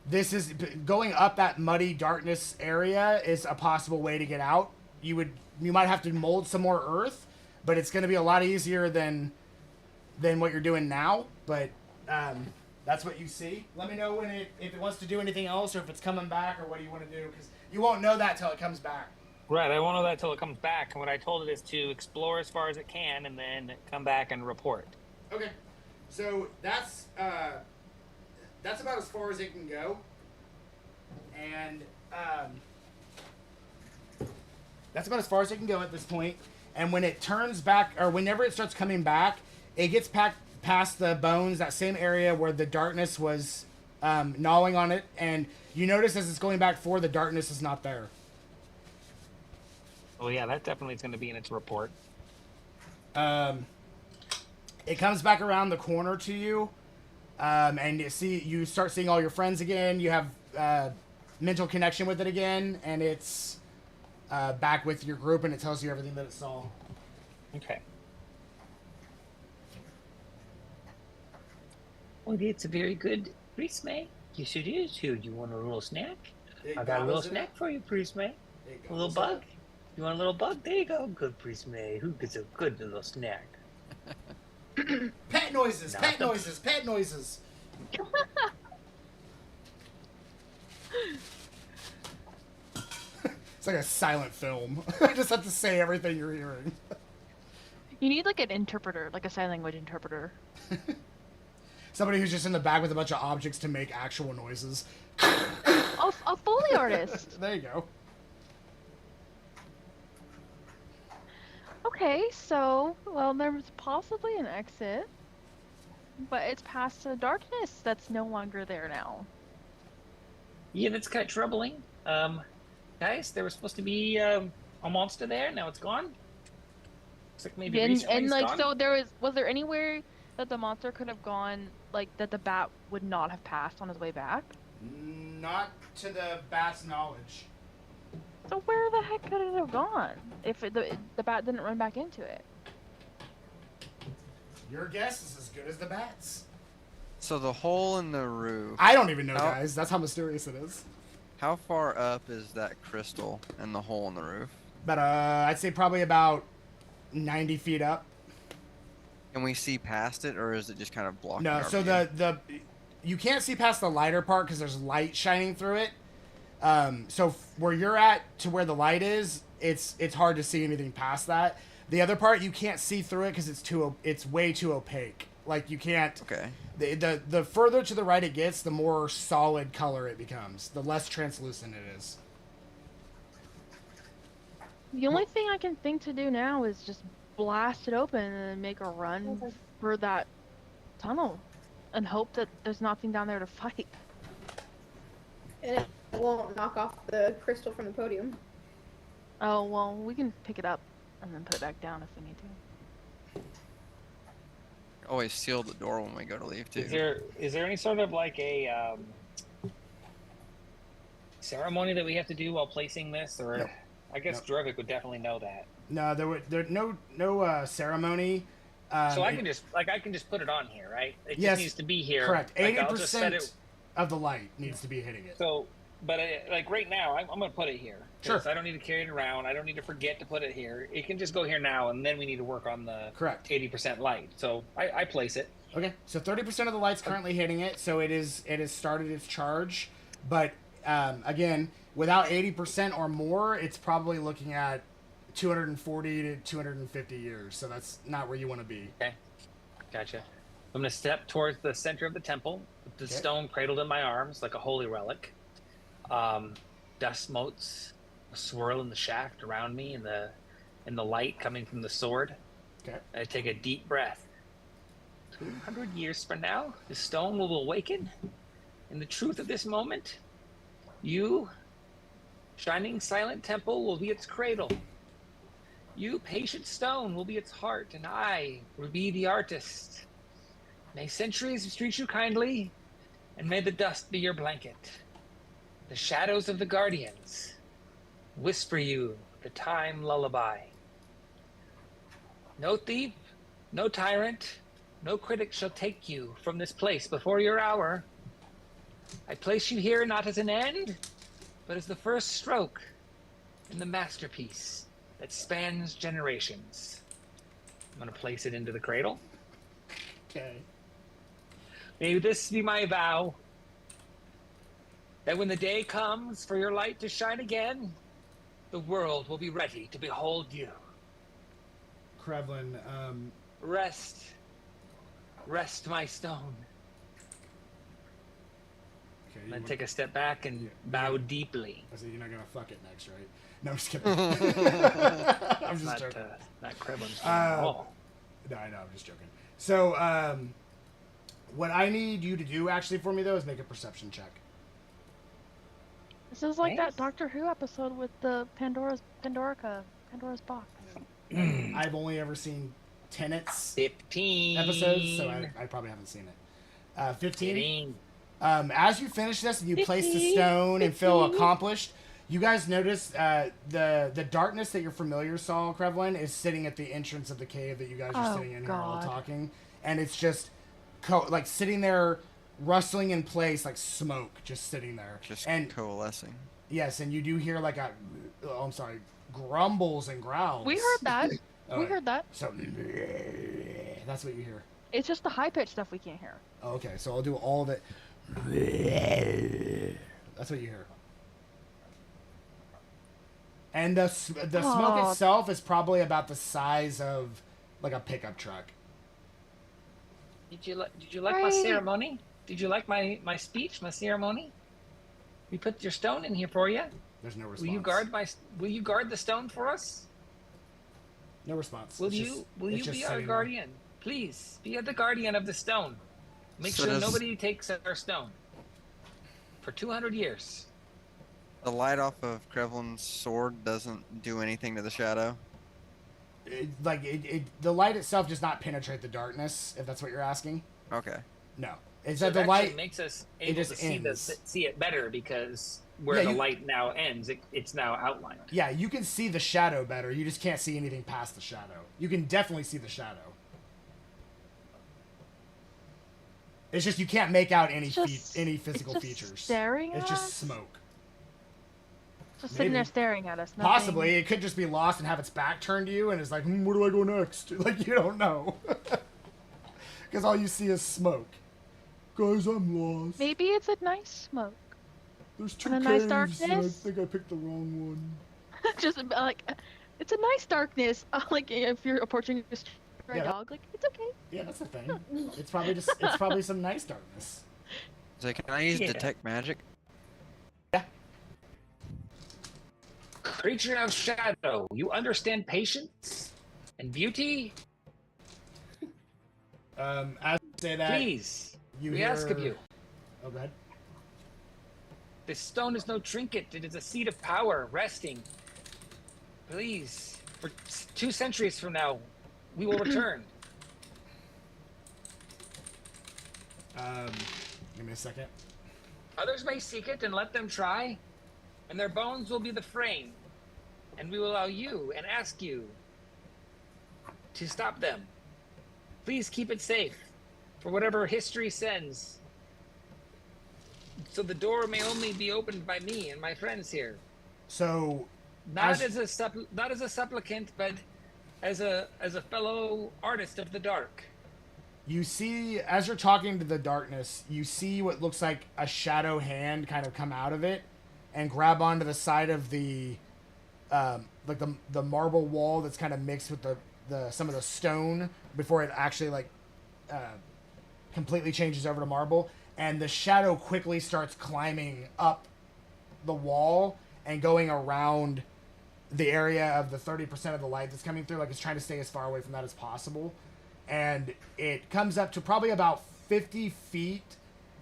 B: this is going up that muddy darkness area is a possible way to get out. You might have to mold some more earth, but it's going to be a lot easier than what you're doing now. But that's what you see. Let me know if it wants to do anything else, or if it's coming back, or what do you want to do, because you won't know that till it comes back.
F: Right, I won't know that till it comes back. And what I told it is to explore as far as it can, and then come back and report.
B: Okay, so that's about as far as it can go, and that's about as far as it can go at this point. And when it turns back, or whenever it starts coming back, it gets past the bones, that same area where the darkness was gnawing on it, and you notice as it's going back forward, the darkness is not there.
F: Oh yeah, that definitely is going to be in its report.
B: It comes back around the corner to you, and you start seeing all your friends again. You have mental connection with it again, and it's back with your group, and it tells you everything that it saw.
F: Okay. Well, it's a very good Priest May. Yes, it is. Here, you want a little snack? I got a little snack for you, Priest May. A little bug? You want a little bug? There you go. Good Priest May. Who gets a good little snack?
B: Pet noises, pet noises, pet noises. It's like a silent film. I just have to say everything you're hearing.
C: You need like an interpreter, like a sign language interpreter.
B: Somebody who's just in the back with a bunch of objects to make actual noises.
C: A Foley artist.
B: There you go.
C: Okay, so, well, there's possibly an exit, but it's past the darkness that's no longer there now.
F: Yeah, that's kind of troubling. Guys, there was supposed to be a monster there. Now it's gone. Looks like maybe
C: and like
F: gone.
C: So was there anywhere that the monster could have gone, like that the bat would not have passed on his way back?
B: Not to the bat's knowledge.
C: So where the heck could it have gone if the bat didn't run back into it?
B: Your guess is as good as the bat's.
A: So the hole in the roof.
B: I don't even know, guys. That's how mysterious it is.
A: How far up is that crystal and the hole in the roof?
B: But I'd say probably about 90 feet up.
A: Can we see past it, or is it just kind of blocking?
B: No,
A: our
B: so
A: view?
B: you can't see past the lighter part because there's light shining through it. So where you're at to where the light is, it's hard to see anything past that. The other part you can't see through it because it's way too opaque. Like you can't.
A: Okay.
B: The further to the right it gets, the more solid color it becomes. The less translucent it is.
C: The only thing I can think to do now is just blast it open and make a run for that tunnel and hope that there's nothing down there to fight.
D: And it won't knock off the crystal from the podium.
C: Oh, well, we can pick it up and then put it back down if we need to.
A: Always seal the door when we go to leave, too.
F: Is there any sort of like a ceremony that we have to do while placing this, or?
B: Nope.
F: I guess Jorvik would definitely know that.
B: No, there no ceremony.
F: So I can just put it on here, right? It
B: yes,
F: just needs to be here.
B: Correct. 80%
F: it...
B: of the light needs to be hitting it.
F: So, but like right now, I'm going to put it here.
B: Sure.
F: I don't need to carry it around. I don't need to forget to put it here. It can just go here now, and then we need to work on the 80% light. So I place it.
B: Okay. So 30% of the light's currently hitting it. So it has started its charge, but again, without 80% or more, it's probably looking at 240 to 250 years. So that's not where you want to be.
F: Okay. Gotcha. I'm going to step towards the center of the temple, with the stone cradled in my arms like a holy relic. Dust motes swirl in the shaft around me, and the light coming from the sword.
B: Okay.
F: I take a deep breath. 200 years from now, the stone will awaken. In the truth of this moment, you, shining silent temple, will be its cradle. You, patient stone, will be its heart, and I will be the artist. May centuries treat you kindly, and may the dust be your blanket. The shadows of the guardians whisper you the time lullaby. No thief, no tyrant, no critic shall take you from this place before your hour. I place you here not as an end, but as the first stroke in the masterpiece that spans generations. I'm going to place it into the cradle.
B: Okay.
F: May this be my vow, that when the day comes for your light to shine again, the world will be ready to behold you.
B: Krevlin,
F: Rest, my stone.
B: Okay,
F: And then take a step back and bow deeply.
B: I said you're not gonna fuck it next, right? No, I'm just kidding. I'm just joking.
F: Not Krevlin's stone at all.
B: No, I know, I'm just joking. So, what I need you to do actually for me though is make a perception check.
C: This is like that Doctor Who episode with the Pandora's box.
B: I've only ever seen Tenet's
F: 15
B: episodes, so I probably haven't seen it. 15. As you finish this and you place the stone and feel accomplished, you guys notice the darkness that your familiar saw, Krevlin, is sitting at the entrance of the cave that you guys are sitting in here all talking, and it's just like sitting there, rustling in place, like smoke, just sitting there,
A: just
B: and
A: coalescing.
B: Yes, and you do hear like grumbles and growls.
C: We heard that. We heard that.
B: So that's what you hear.
C: It's just the high pitched stuff we can't hear.
B: Okay, so I'll do all of it. That's what you hear. And the smoke itself is probably about the size of like a pickup truck.
F: Did you like my ceremony? Did you like my speech, my ceremony? We put your stone in here for you.
B: There's no response.
F: Will you guard the stone for us?
B: No response.
F: Will you be our guardian? Please be the guardian of the stone. Make sure nobody takes our stone. For 200 years.
A: The light off of Krevlin's sword doesn't do anything to the shadow.
B: The light itself does not penetrate the darkness, if that's what you're asking.
A: Okay.
B: No, it's that the light
F: makes us able to see it better because the light now ends, it's now outlined.
B: Yeah, you can see the shadow better. You just can't see anything past the shadow. You can definitely see the shadow. It's just you can't make out any physical features.
C: Staring
B: it's
C: at
B: just
C: us?
B: smoke.
C: Just sitting there staring at us. Nothing.
B: Possibly. It could just be lost and have its back turned to you and it's like, where do I go next? Like, you don't know. Because all you see is smoke. Guys, I'm lost.
C: Maybe it's a nice smoke.
B: There's two
C: caves,
B: nice
C: darkness.
B: and I think I picked the wrong one.
C: Just like, it's a nice darkness. Like, if you're approaching a stray dog, like, it's okay.
B: Yeah, that's the thing. It's probably some nice darkness.
A: So can I use detect magic?
B: Yeah.
F: Creature of shadow, you understand patience and beauty?
B: As you say that,
F: please, we ask of you.
B: Oh, go ahead.
F: This stone is no trinket. It is a seat of power, resting. Please, for 2 centuries from now, we will return.
B: Give me a second.
F: Others may seek it and let them try, and their bones will be the frame, and we will allow you and ask you to stop them. Please keep it safe for whatever history sends. So the door may only be opened by me and my friends here.
B: So,
F: not as a supplicant, but as a fellow artist of the dark.
B: You see, as you're talking to the darkness, you see what looks like a shadow hand kind of come out of it and grab onto the side of the the marble wall that's kind of mixed with some of the stone before it actually completely changes over to marble, and the shadow quickly starts climbing up the wall and going around the area of the 30% of the light that's coming through, like it's trying to stay as far away from that as possible. And it comes up to probably about 50 feet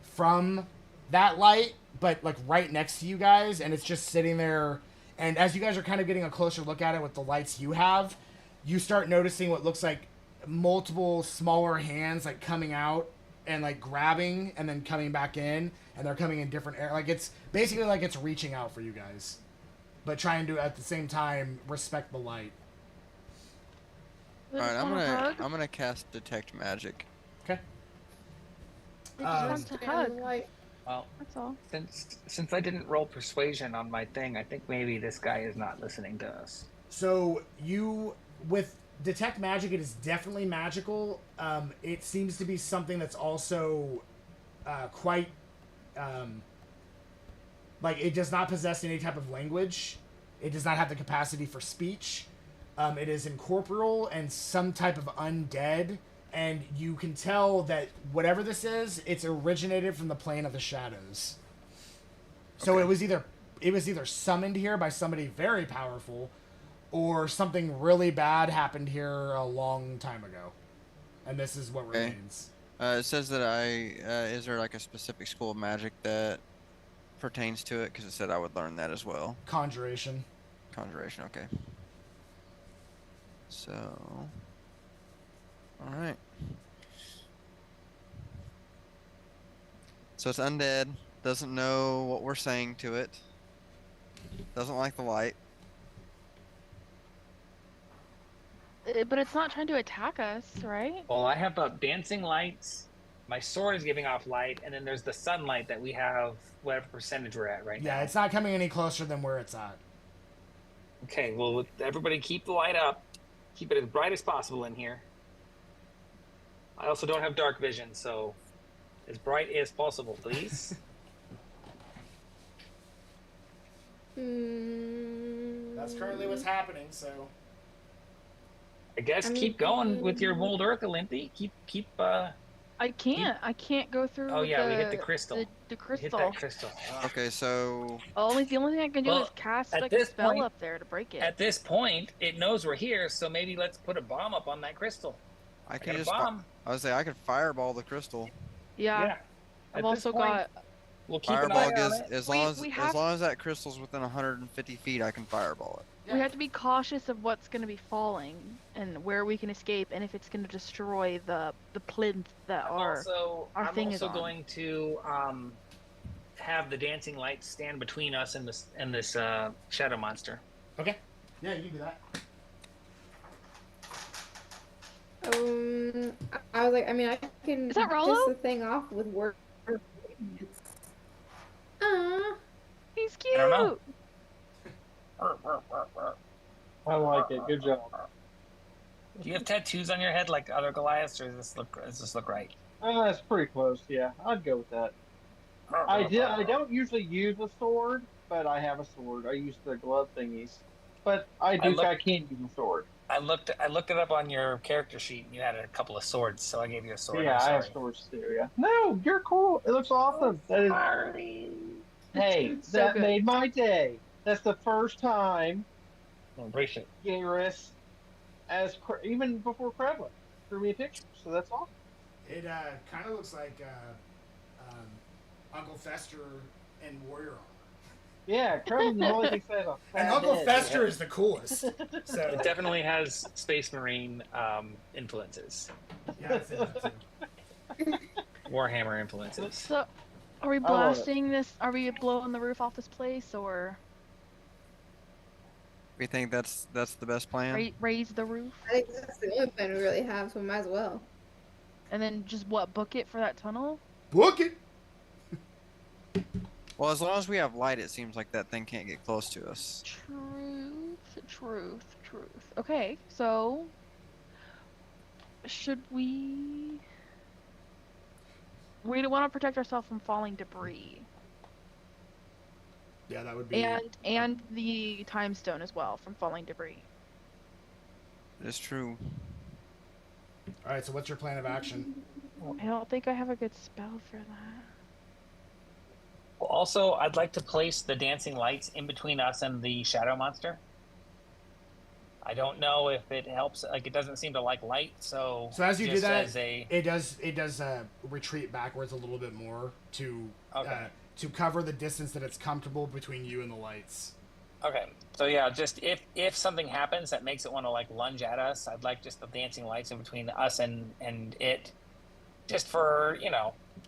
B: from that light, but like right next to you guys, and it's just sitting there. And as you guys are kind of getting a closer look at it with the lights you have, you start noticing what looks like multiple smaller hands like coming out and like grabbing and then coming back in, and they're coming in different air. Like it's basically like it's reaching out for you guys, but trying to at the same time respect the light.
A: All right, I'm gonna cast detect magic.
B: Okay.
C: Well,
F: that's all. Since I didn't roll persuasion on my thing, I think maybe this guy is not listening to us.
B: So you, with detect magic, it is definitely magical. It seems to be something that's also quite like it does not possess any type of language. It does not have the capacity for speech. It is incorporeal and some type of undead, and you can tell that whatever this is, it's originated from the plane of the shadows. So
A: Okay.
B: it was either summoned here by somebody very powerful, or something really bad happened here a long time ago, and this is what
A: Okay.
B: remains.
A: It says that is there like a specific school of magic that pertains to it? Because it said I would learn that as well.
B: Conjuration.
A: Conjuration, okay. So, all right. So it's undead, doesn't know what we're saying to it, doesn't like the light.
C: But it's not trying to attack us, right?
F: Well, I have dancing lights. My sword is giving off light, and then there's the sunlight that we have whatever percentage we're at right now.
B: Yeah, it's not coming any closer than where it's at.
F: Okay, well, everybody keep the light up. Keep it as bright as possible in here. I also don't have dark vision, so as bright as possible, please.
B: That's currently what's happening, so...
F: I guess keep going with your Mold Earth, Olympy. Keep
C: I can't go through.
F: Oh yeah, we hit the crystal.
C: The crystal.
F: Hit that crystal.
A: Okay, so
C: the only thing I can do is cast like a spell up there to break it.
F: At this point, it knows we're here, so maybe let's put a bomb up on that crystal.
A: I can just bomb. I was saying I could fireball the crystal.
C: Yeah. I've also got.
F: We'll keep
A: fireball
F: an eye on it.
A: as long as that crystal's within 150 feet, I can fireball it.
C: Yeah. We have to be cautious of what's going to be falling and where we can escape, and if it's going to destroy the plinth that our thing is on.
F: I'm also going to have the dancing lights stand between us and this shadow monster.
B: Okay. Yeah, you can do that.
D: I was like, I mean, I can
C: piss the
D: thing off with work.
C: He's cute.
F: I don't know.
E: I like it. Good job.
F: Do you have tattoos on your head like other Goliaths, or does this look right?
E: That's pretty close. Yeah, I'd go with that. I don't usually use a sword, but I have a sword. I use the glove thingies, but I can use a sword.
F: I looked it up on your character sheet, and you had a couple of swords, so I gave you a sword.
E: Yeah, I have swords too. Yeah. No, you're cool. It looks awesome. Hey, that made my day. That's the first time.
F: Embrace it.
E: Garrus, even before Krevlin, threw me a picture, so that's awesome.
B: It kind of looks like Uncle Fester in warrior armor.
E: Yeah, Krevlin's the only thing says
B: and Uncle Fester is the coolest. So
F: it definitely has Space Marine influences.
B: Yeah, I think that too.
F: Warhammer influences.
C: So, are we blasting this? Are we blowing the roof off this place, or?
A: We think that's the best plan.
C: Raise the roof.
D: I think that's the only plan we really have, so we might as well.
C: And then just book it for that tunnel?
B: Book it.
A: Well, as long as we have light, it seems like that thing can't get close to us.
C: Truth. Okay, so should we? We want to protect ourselves from falling debris.
B: Yeah, that would be.
C: And the time stone as well from falling debris.
A: It's true.
B: All right, so what's your plan of action?
C: I don't think I have a good spell for that.
F: Well, also, I'd like to place the dancing lights in between us and the shadow monster. I don't know if it helps. Like, it doesn't seem to like light, so.
B: So as you do that, it does retreat backwards a little bit more to cover the distance that it's comfortable between you and the lights.
F: Okay, so yeah, just if something happens that makes it want to like lunge at us, I'd like just the dancing lights in between us and it, just for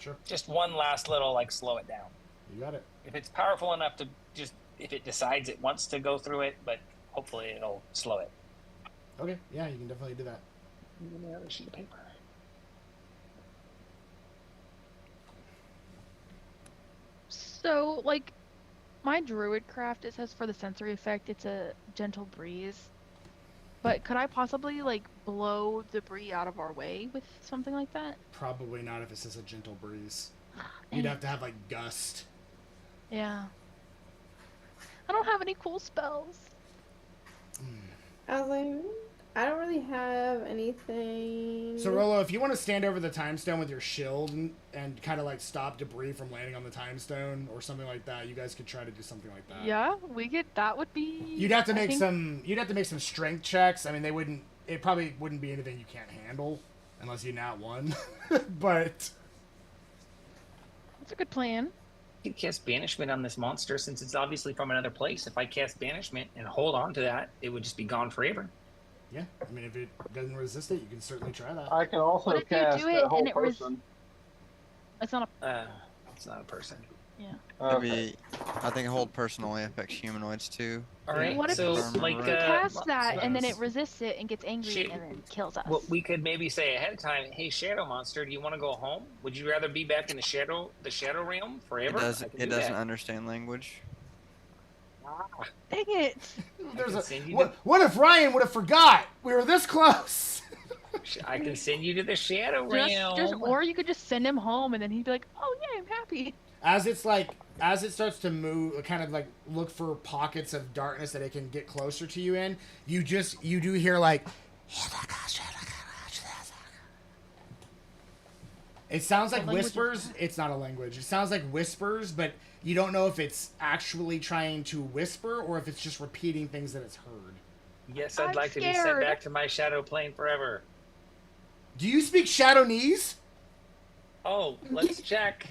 B: sure,
F: just one last little like slow it down.
B: You got it.
F: If it's powerful enough to if it decides it wants to go through it, but hopefully it'll slow it.
B: Okay, yeah, you can definitely do that.
F: Give me another sheet of paper.
C: So, like, my druid craft, it says for the sensory effect, it's a gentle breeze. But could I possibly, like, blow debris out of our way with something like that?
B: Probably not if it's just a gentle breeze. You'd have to have, like, gust.
C: Yeah. I don't have any cool spells.
D: I was like, I don't really have anything.
B: So, Rolo, if you want to stand over the time stone with your shield and kind of like stop debris from landing on the time stone or something like that, you guys could try to do something like that.
C: Yeah, we could. That would be.
B: You'd have to make some. You'd have to make some strength checks. I mean, it probably wouldn't be anything you can't handle. unless you nat one. But
C: That's a good plan.
F: You can cast banishment on this monster since it's obviously from another place. If I cast banishment and hold on to that, it would just be gone forever.
B: yeah, I mean, if it doesn't resist it, you can certainly try that.
E: I can also
C: What if you
E: cast
C: do it
E: a whole
C: and it
E: person.
C: It's not a.
F: It's not a person.
C: Yeah.
A: Maybe, I think hold person only affects humanoids too.
F: All right.
C: What if
F: so
A: you
F: like
C: cast that and then
B: does.
C: it resists it and gets angry and then kills us?
F: Well, we could maybe say ahead of time, "Hey, Shadow Monster, do you want to go home? Would you rather be back in the shadow realm forever?"
A: It doesn't understand language.
C: Dang it!
B: What if Ryan would have forgot? We were this close.
F: I can send you to the shadow realm.
C: Or you could just send him home and then he'd be like, "Oh yeah, I'm happy."
B: As it starts to move, kind of like look for pockets of darkness that it can get closer to you in, you do hear like, it sounds like whispers. It's not a language. It sounds like whispers, but you don't know if it's actually trying to whisper or if it's just repeating things that it's heard.
F: Yes, I'd like to be sent back to my shadow plane forever.
B: Do you speak Shadowese?
F: Oh, let's check.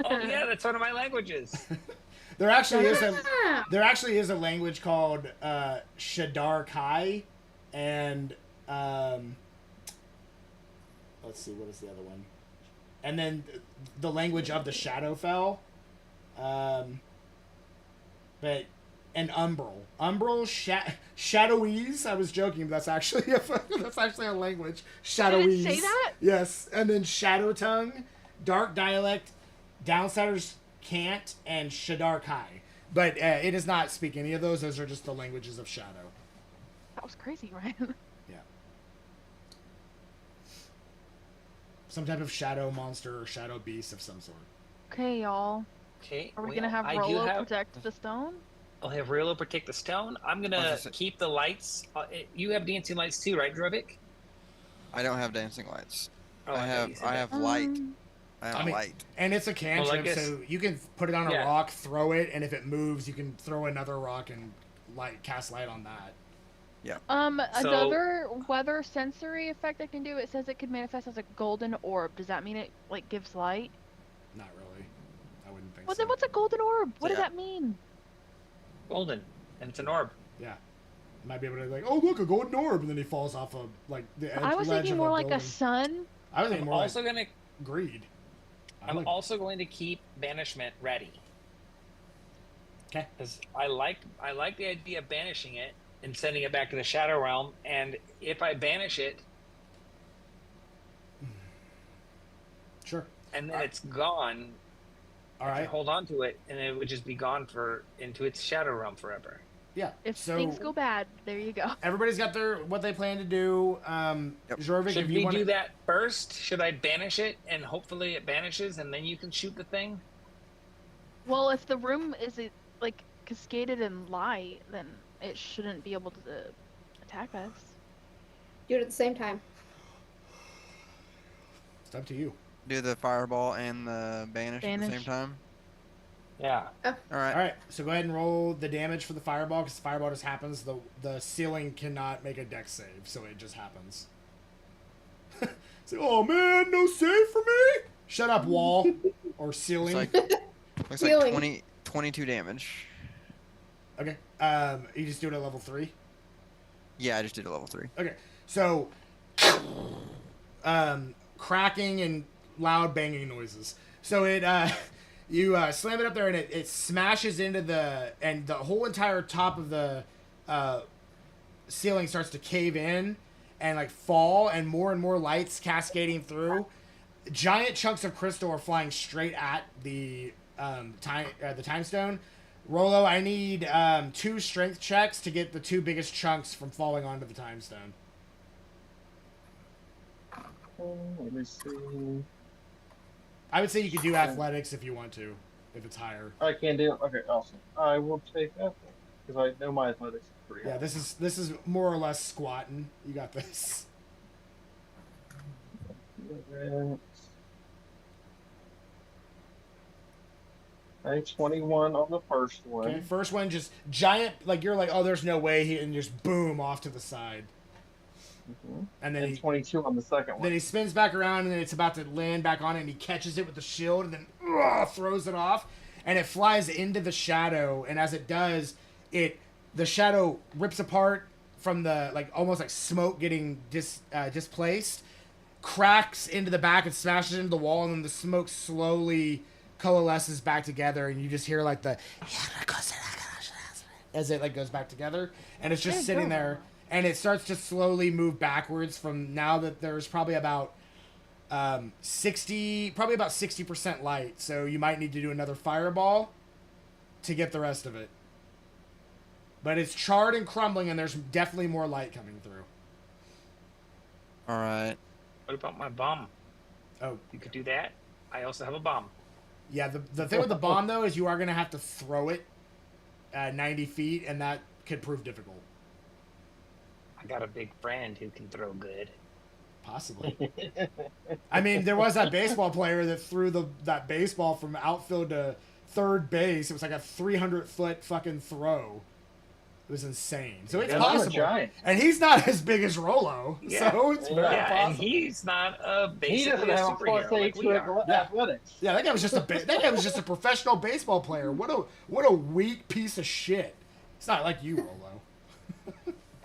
F: Oh yeah, that's one of my languages.
B: There actually is a language called Shadar Kai, and let's see, what is the other one? And then the language of the Shadowfell, but and Umbral, Shadowese. I was joking, but that's actually a language. Shadowese.
C: Did it say that?
B: Yes, and then Shadow Tongue, Dark Dialect, Downsiders Can't, and Shadar Kai. But it does not speak any of those. Those are just the languages of Shadow.
C: That was crazy, right?
B: Yeah. Some type of shadow monster or shadow beast of some sort.
C: Okay, y'all.
F: Okay.
C: Are we gonna have Rolo protect the stone?
F: I'll have Rolo protect the stone. I'm gonna keep the lights. You have dancing lights too, right, Drovik?
A: I don't have dancing lights.
F: Oh,
A: I have light. Light.
B: And it's a cantrip, so you can put it on a rock, throw it, and if it moves, you can throw another rock and cast light on that.
A: Yeah.
C: Another weather sensory effect I can do. It says it could manifest as a golden orb. Does that mean it gives light?
B: Not really. I wouldn't think so.
C: Well, then what's a golden orb? What does that mean?
F: Golden, and it's an orb.
B: Yeah. You might be able to oh look, a golden orb, and then he falls off of the edge.
C: I was thinking more like a sun.
B: I was thinking more
F: also gonna
B: greed.
F: I'm also going to keep banishment ready.
B: Okay.
F: Because I like the idea of banishing it and sending it back to the shadow realm, and if I banish it,
B: sure,
F: and then it's gone.
B: All right.
F: I can hold on to it, and it would just be gone into its shadow realm forever.
B: Yeah.
C: If things go bad, there you go.
B: Everybody's got what they plan to do. Jorvik,
F: should we do that first? Should I banish it, and hopefully it banishes, and then you can shoot the thing?
C: Well, if the room is cascaded in light, then it shouldn't be able to attack us.
D: Do it at the same time.
B: It's up to you.
A: Do the fireball and the banish at the same time?
F: Yeah.
D: Oh.
A: All right.
B: All right. So go ahead and roll the damage for the fireball, because the fireball just happens. The ceiling cannot make a dex save, so it just happens. Say, oh man, no save for me? Shut up, wall or ceiling.
A: Looks like 22 damage.
B: Okay. You just do it at level 3?
A: Yeah, I just did a level 3.
B: Okay. So, cracking and loud banging noises. So it, you slam it up there and it smashes into and the whole entire top of the ceiling starts to cave in and fall, and more lights cascading through. Giant chunks of crystal are flying straight at the time stone. Rolo, I need 2 strength checks to get the 2 biggest chunks from falling onto the time stone.
E: Let me see.
B: I would say you could do athletics if you want to, if it's higher.
E: I can do it. Okay, awesome. I will take that because I know my athletics is pretty high.
B: Yeah, this is more or less squatting. You got this.
E: Okay, 21 on the first one.
B: Okay, first one just giant, you're oh, there's no way, and just boom off to the side. And then
E: 22 on the second one.
B: Then he spins back around, and then it's about to land back on it, and he catches it with the shield, and then throws it off, and it flies into the shadow. And as it does, the shadow rips apart from the almost like smoke getting displaced, cracks into the back and smashes into the wall, and then the smoke slowly coalesces back together, and you just hear like the as it goes back together, and it's just sitting there. And it starts to slowly move backwards from now that there's probably about 60% light. So you might need to do another fireball to get the rest of it. But it's charred and crumbling, and there's definitely more light coming through.
A: All right.
F: What about my bomb?
B: Oh,
F: you could do that. I also have a bomb.
B: Yeah, the thing with the bomb, though, is you are going to have to throw it 90 feet, and that could prove difficult.
F: I got a big friend who can throw good.
B: Possibly. I mean, there was that baseball player that threw that baseball from outfield to third base. It was like a 300-foot fucking throw. It was insane. So it's possible. And he's not as big as Rolo. Yeah. So it's very possible. And
F: he's not basically
E: a superhero like we are. Athletics.
B: Yeah, that guy was just a professional baseball player. What a weak piece of shit. It's not like you, Rolo.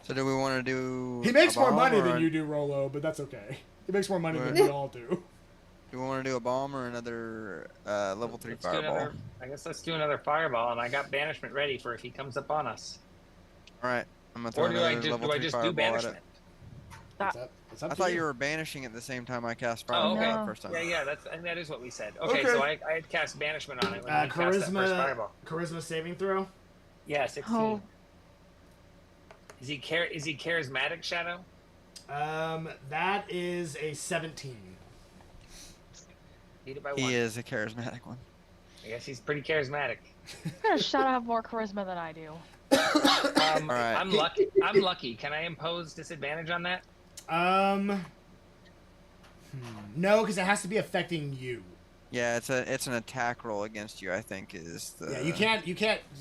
A: So do we want to do...
B: He makes more money than you do, Rolo, but that's okay. He makes more money than we all do.
A: Do we want to do a bomb or another level 3 fireball?
F: I guess let's do another fireball, and I got banishment ready for if he comes up on us.
A: All right. I'm going to throw another level 3 fireball
F: do banishment?
B: I
A: thought you were banishing at the same time I cast fireball the first time.
F: Yeah, that is what we said. Okay, so I had cast banishment on it when I cast that first fireball.
B: Charisma saving throw?
F: Yeah, 16. Oh. Is he charismatic, Shadow?
B: That is a 17.
F: Beat it by 1.
A: He is a charismatic one.
F: I guess he's pretty charismatic.
C: Shadow have more charisma than I do.
A: All right.
F: I'm lucky. Can I impose disadvantage on that?
B: No, because it has to be affecting you.
A: Yeah, it's an attack roll against you. I think is the
B: you can't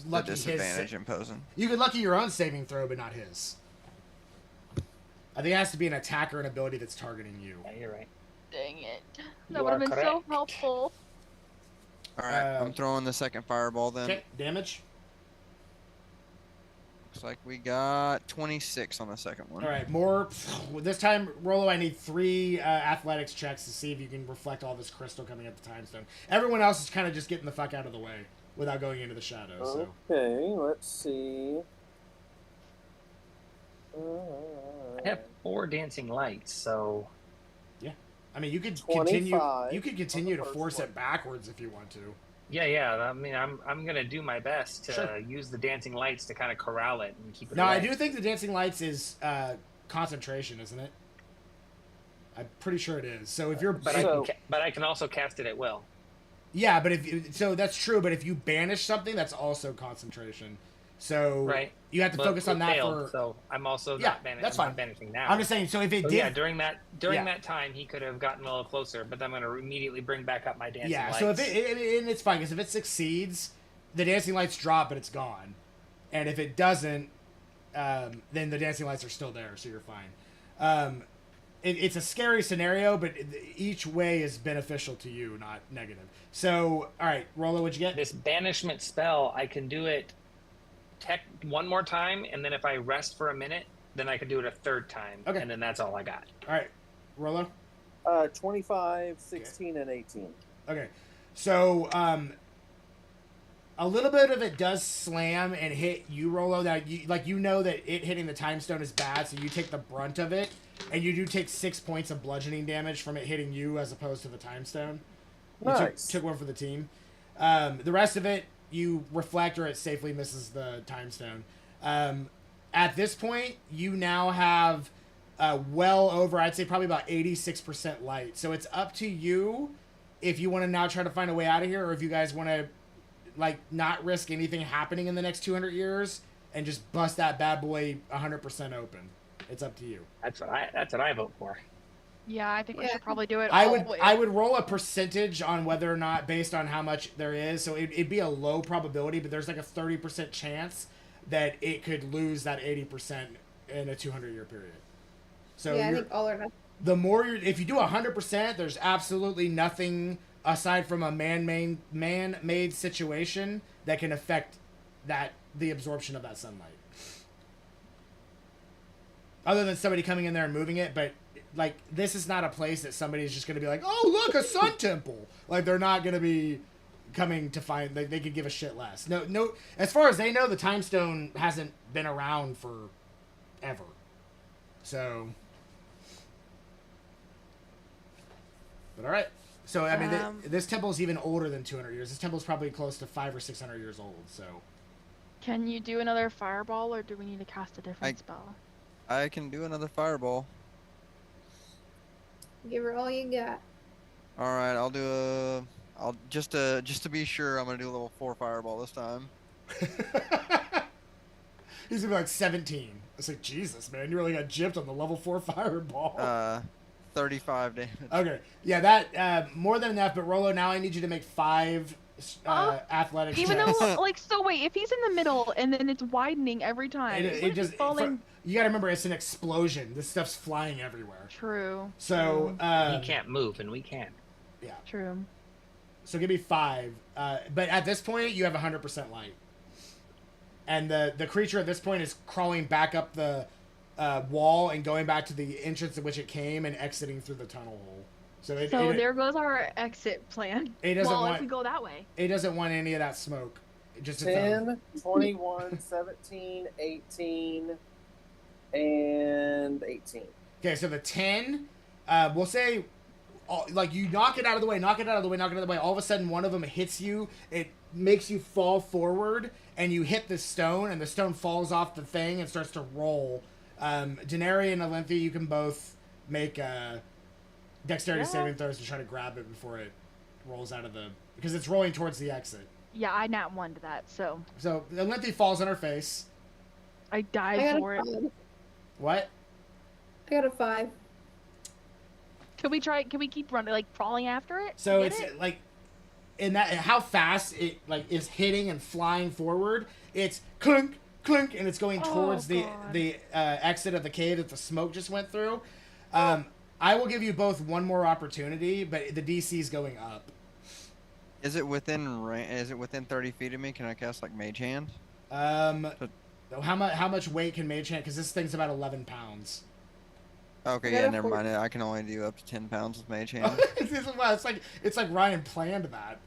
B: lucky
A: the disadvantage
B: his
A: imposing.
B: You could lucky your own saving throw, but not his. I think it has to be an attack or an ability that's targeting you.
F: Yeah, you're right.
C: Dang it! That would have been so helpful.
A: All right, I'm throwing the second fireball then.
B: Okay, damage.
A: Looks like we got 26 on the second one.
B: All right, more. This time, Rolo, I need 3 athletics checks to see if you can reflect all this crystal coming at the time stone. Everyone else is kind of just getting the fuck out of the way without going into the shadows. So.
G: Okay, let's see.
F: I have 4 dancing lights, so.
B: Yeah, I mean you could continue. You could continue to force it backwards if you want to.
F: Yeah. I mean, I'm gonna do my best to use the dancing lights to kind of corral it and keep it.
B: No,
F: away.
B: I do think the dancing lights is concentration, isn't it? I'm pretty sure it is. So if you're,
F: but I can also cast it at will.
B: Yeah, but so that's true. But if you banish something, that's also concentration. So you have to focus on that
F: failed, so I'm also not banishing.
B: That's fine.
F: Not banishing now.
B: I'm just saying. So if it did,
F: during that time, he could have gotten a little closer. But I'm going to immediately bring back up my dancing lights.
B: So if and it's fine because if it succeeds, the dancing lights drop, but it's gone. And if it doesn't, then the dancing lights are still there, so you're fine. It's a scary scenario, but each way is beneficial to you, not negative. So, all right, Rolo, what'd you get?
F: This banishment spell, I can do it one more time, and then if I rest for a minute, then I can do it a third time. Okay. And then that's all I got.
B: All right. Rolo?
G: 25, 16, and 18.
B: Okay. So, a little bit of it does slam and hit you, Rolo. That you know that it hitting the time stone is bad, so you take the brunt of it, and you do take 6 points of bludgeoning damage from it hitting you as opposed to the time stone.
G: Nice.
B: Took one for the team. The rest of it, you reflect or it safely misses the time stone. At this point, you now have well over, I'd say probably about 86% light. So it's up to you if you want to now try to find a way out of here, or if you guys want to not risk anything happening in the next 200 years and just bust that bad boy 100% open. It's up to you.
F: That's what I vote for.
C: Yeah, I think we should probably do it.
B: I would roll a percentage on whether or not based on how much there is. So it'd be a low probability, but there's like a 30% chance that it could lose that 80% in a 200-year period. So
D: yeah, I think all or nothing.
B: The more if you do 100%, there's absolutely nothing aside from a man-made situation that can affect the absorption of that sunlight. Other than somebody coming in there and moving it, but like this is not a place that somebody's just going to be like, oh look, a sun temple. Like they're not going to be coming to find. They could give a shit less. No. As far as they know, the time stone hasn't been around for ever. So, but all right. So I mean, this temple is even older than 200 years. This temple is probably close to 500 or 600 years old. So,
C: can you do another fireball, or do we need to cast a different spell?
A: I can do another fireball.
D: Give her all you got.
A: All right, I'll just to be sure, I'm gonna do a level 4 fireball this time.
B: He's gonna be like 17. It's like, Jesus, man, you really got gypped on the level 4 fireball.
A: 35 damage.
B: Okay, yeah, that more than enough. But Rolo, now I need you to make 5 athletics
C: even
B: checks.
C: though, like, so wait, if he's in the middle and then it's widening every time,
B: it just falling. You gotta remember, it's an explosion. This stuff's flying everywhere.
C: True.
B: So
F: he can't move, and we can.
B: Yeah.
C: True.
B: So give me 5. But at this point, you have 100% light, and the creature at this point is crawling back up the wall and going back to the entrance at which it came and exiting through the tunnel hole. So
C: there goes our exit plan.
B: It doesn't want,
C: if we go that way.
B: It doesn't want any of that smoke. Just
G: 10, 21, 17, 18, and 18.
B: Okay, so the 10, we'll say, like, you knock it out of the way, all of a sudden one of them hits you, it makes you fall forward, and you hit the stone, and the stone falls off the thing and starts to roll. Denizens and Alinthi, you can both make dexterity saving throws to try to grab it before it rolls out of because it's rolling towards the exit.
C: Yeah, I nat 1 to that, so.
B: So Alinthi falls on her face.
C: I died for it.
B: What?
D: I got a 5.
C: Can we keep running, like, crawling after it?
B: So it's like, in that, how fast it like is hitting and flying forward, it's clunk, clunk, and it's going towards the exit of the cave that the smoke just went through. I will give you both one more opportunity, but the DC is going up.
A: Is it within 30 feet of me? Can I cast like Mage Hand?
B: How much weight can Mage Hand? Because this thing's about 11 pounds.
A: Okay, yeah, never mind. I can only do up to 10 pounds with Mage Hand.
B: It's like Ryan planned that.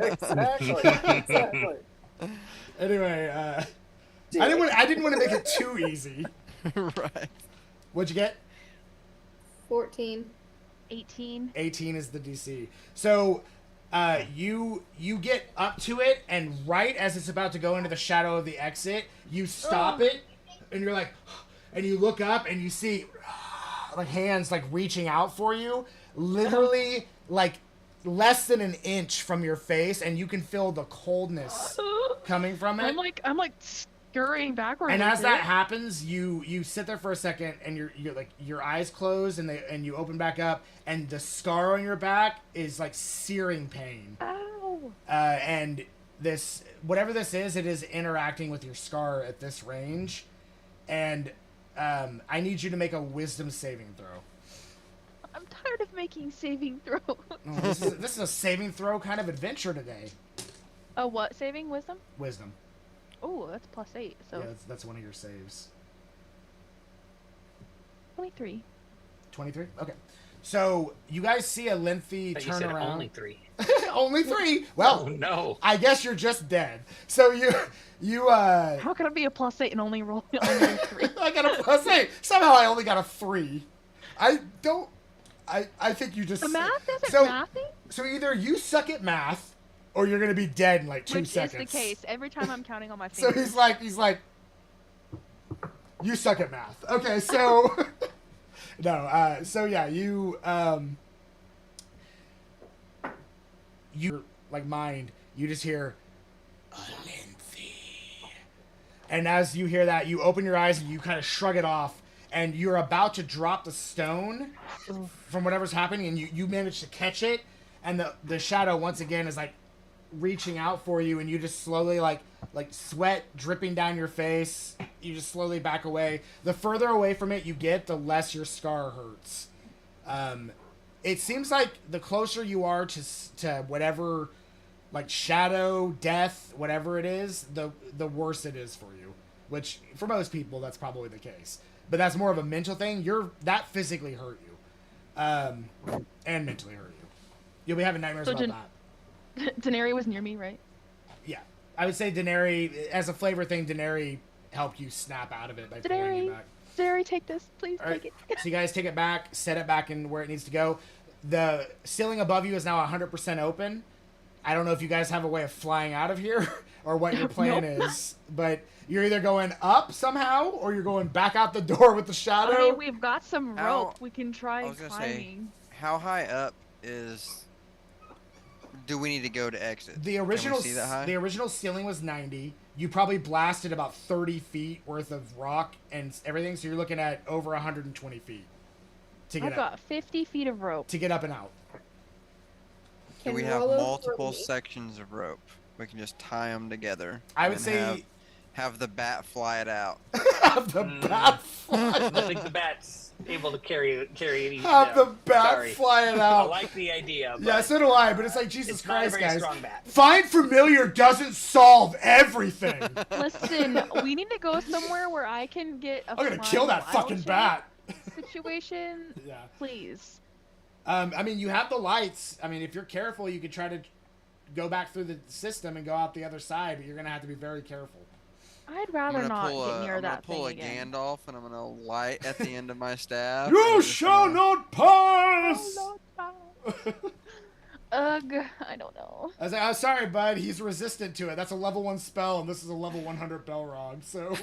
G: Exactly.
B: Anyway, I didn't want to make it too easy.
A: Right.
B: What'd you get?
D: 14.
C: 18.
B: 18 is the DC. So, you get up to it, and right as it's about to go into the shadow of the exit, you stop it, and you're like, and you look up, and you see, like, hands, like, reaching out for you, literally, like, less than an inch from your face, and you can feel the coldness coming from it.
C: I'm like scurrying backwards.
B: And as that happens, you sit there for a second, and you're like, your eyes close, and you open back up, and the scar on your back is like searing pain.
C: Ow.
B: And this, whatever this is, it is interacting with your scar at this range, and I need you to make a wisdom saving throw.
C: I'm tired of making saving throws.
B: Oh, this is a saving throw kind of adventure today.
C: A what saving? Wisdom?
B: Wisdom.
C: Oh, that's +8. So
B: yeah, that's one of your saves.
C: 23.
B: 23? Okay. So you guys see Alinthi turn
F: you said
B: around.
F: Only 3.
B: Only 3? Well,
F: oh, no.
B: I guess you're just dead. So you
C: How can it be a +8 and only roll only 3?
B: I got a +8. Somehow I only got a 3. I think you just...
C: The math isn't mathy?
B: So either you suck at math, or you're going to be dead in like 2 seconds.
C: Which is the case. Every time I'm counting on my
B: So
C: fingers.
B: he's like, you suck at math. Okay, so... No, so yeah, you like mind, you just hear Alinthi. And as you hear that, you open your eyes and you kind of shrug it off, and you're about to drop the stone from whatever's happening, and you manage to catch it, and the shadow once again is like reaching out for you, and you just slowly like sweat dripping down your face. You just slowly back away. The further away from it you get, the less your scar hurts. It seems like the closer you are to whatever, like shadow, death, whatever it is, the worse it is for you. Which for most people that's probably the case. But that's more of a mental thing. That physically hurt you, and mentally hurt you. You'll be having nightmares about that.
C: Denary was near me, right?
B: Yeah, I would say Denary, as a flavor thing, Denary helped you snap out of it by pulling you back.
C: Denary, take this, please.
B: All right,
C: take it.
B: so you guys take it back, set it back in where it needs to go. The ceiling above you is now 100% open. I don't know if you guys have a way of flying out of here or what your plan is, but you're either going up somehow or you're going back out the door with the shadow.
C: I mean, we've got some rope. We can try climbing.
A: How high up do we need to go to exit?
B: The original ceiling was 90. You probably blasted about 30 feet worth of rock and everything, so you're looking at over 120 feet to get
C: I've got 50 feet of rope.
B: To get up and out.
A: Do we have multiple sections of rope? We can just tie them together.
B: I would say...
A: Have the bat fly it out.
B: Have the bat fly it out.
F: I think the bat's able to carry it.
B: Have the bat fly it out.
F: I like the idea.
B: Yeah, so do I, but it's like, Jesus Christ,
F: not a very strong bat.
B: Find familiar doesn't solve everything.
C: Listen, we need to go somewhere where I can get a
B: I'm gonna kill that fucking bat.
C: Situation.
B: Yeah.
C: Please.
B: I mean, you have the lights. I mean, if you're careful, you could try to go back through the system and go out the other side, but you're gonna have to be very careful.
C: I'd rather not get near that thing
A: again. I'm gonna pull a Gandalf and I'm gonna light at the end of my staff.
B: You shall not pass!
C: Ugh, I don't know.
B: I was like, I'm sorry, bud. He's resistant to it. That's a level 1 spell, and this is a level 100 Belrog, so...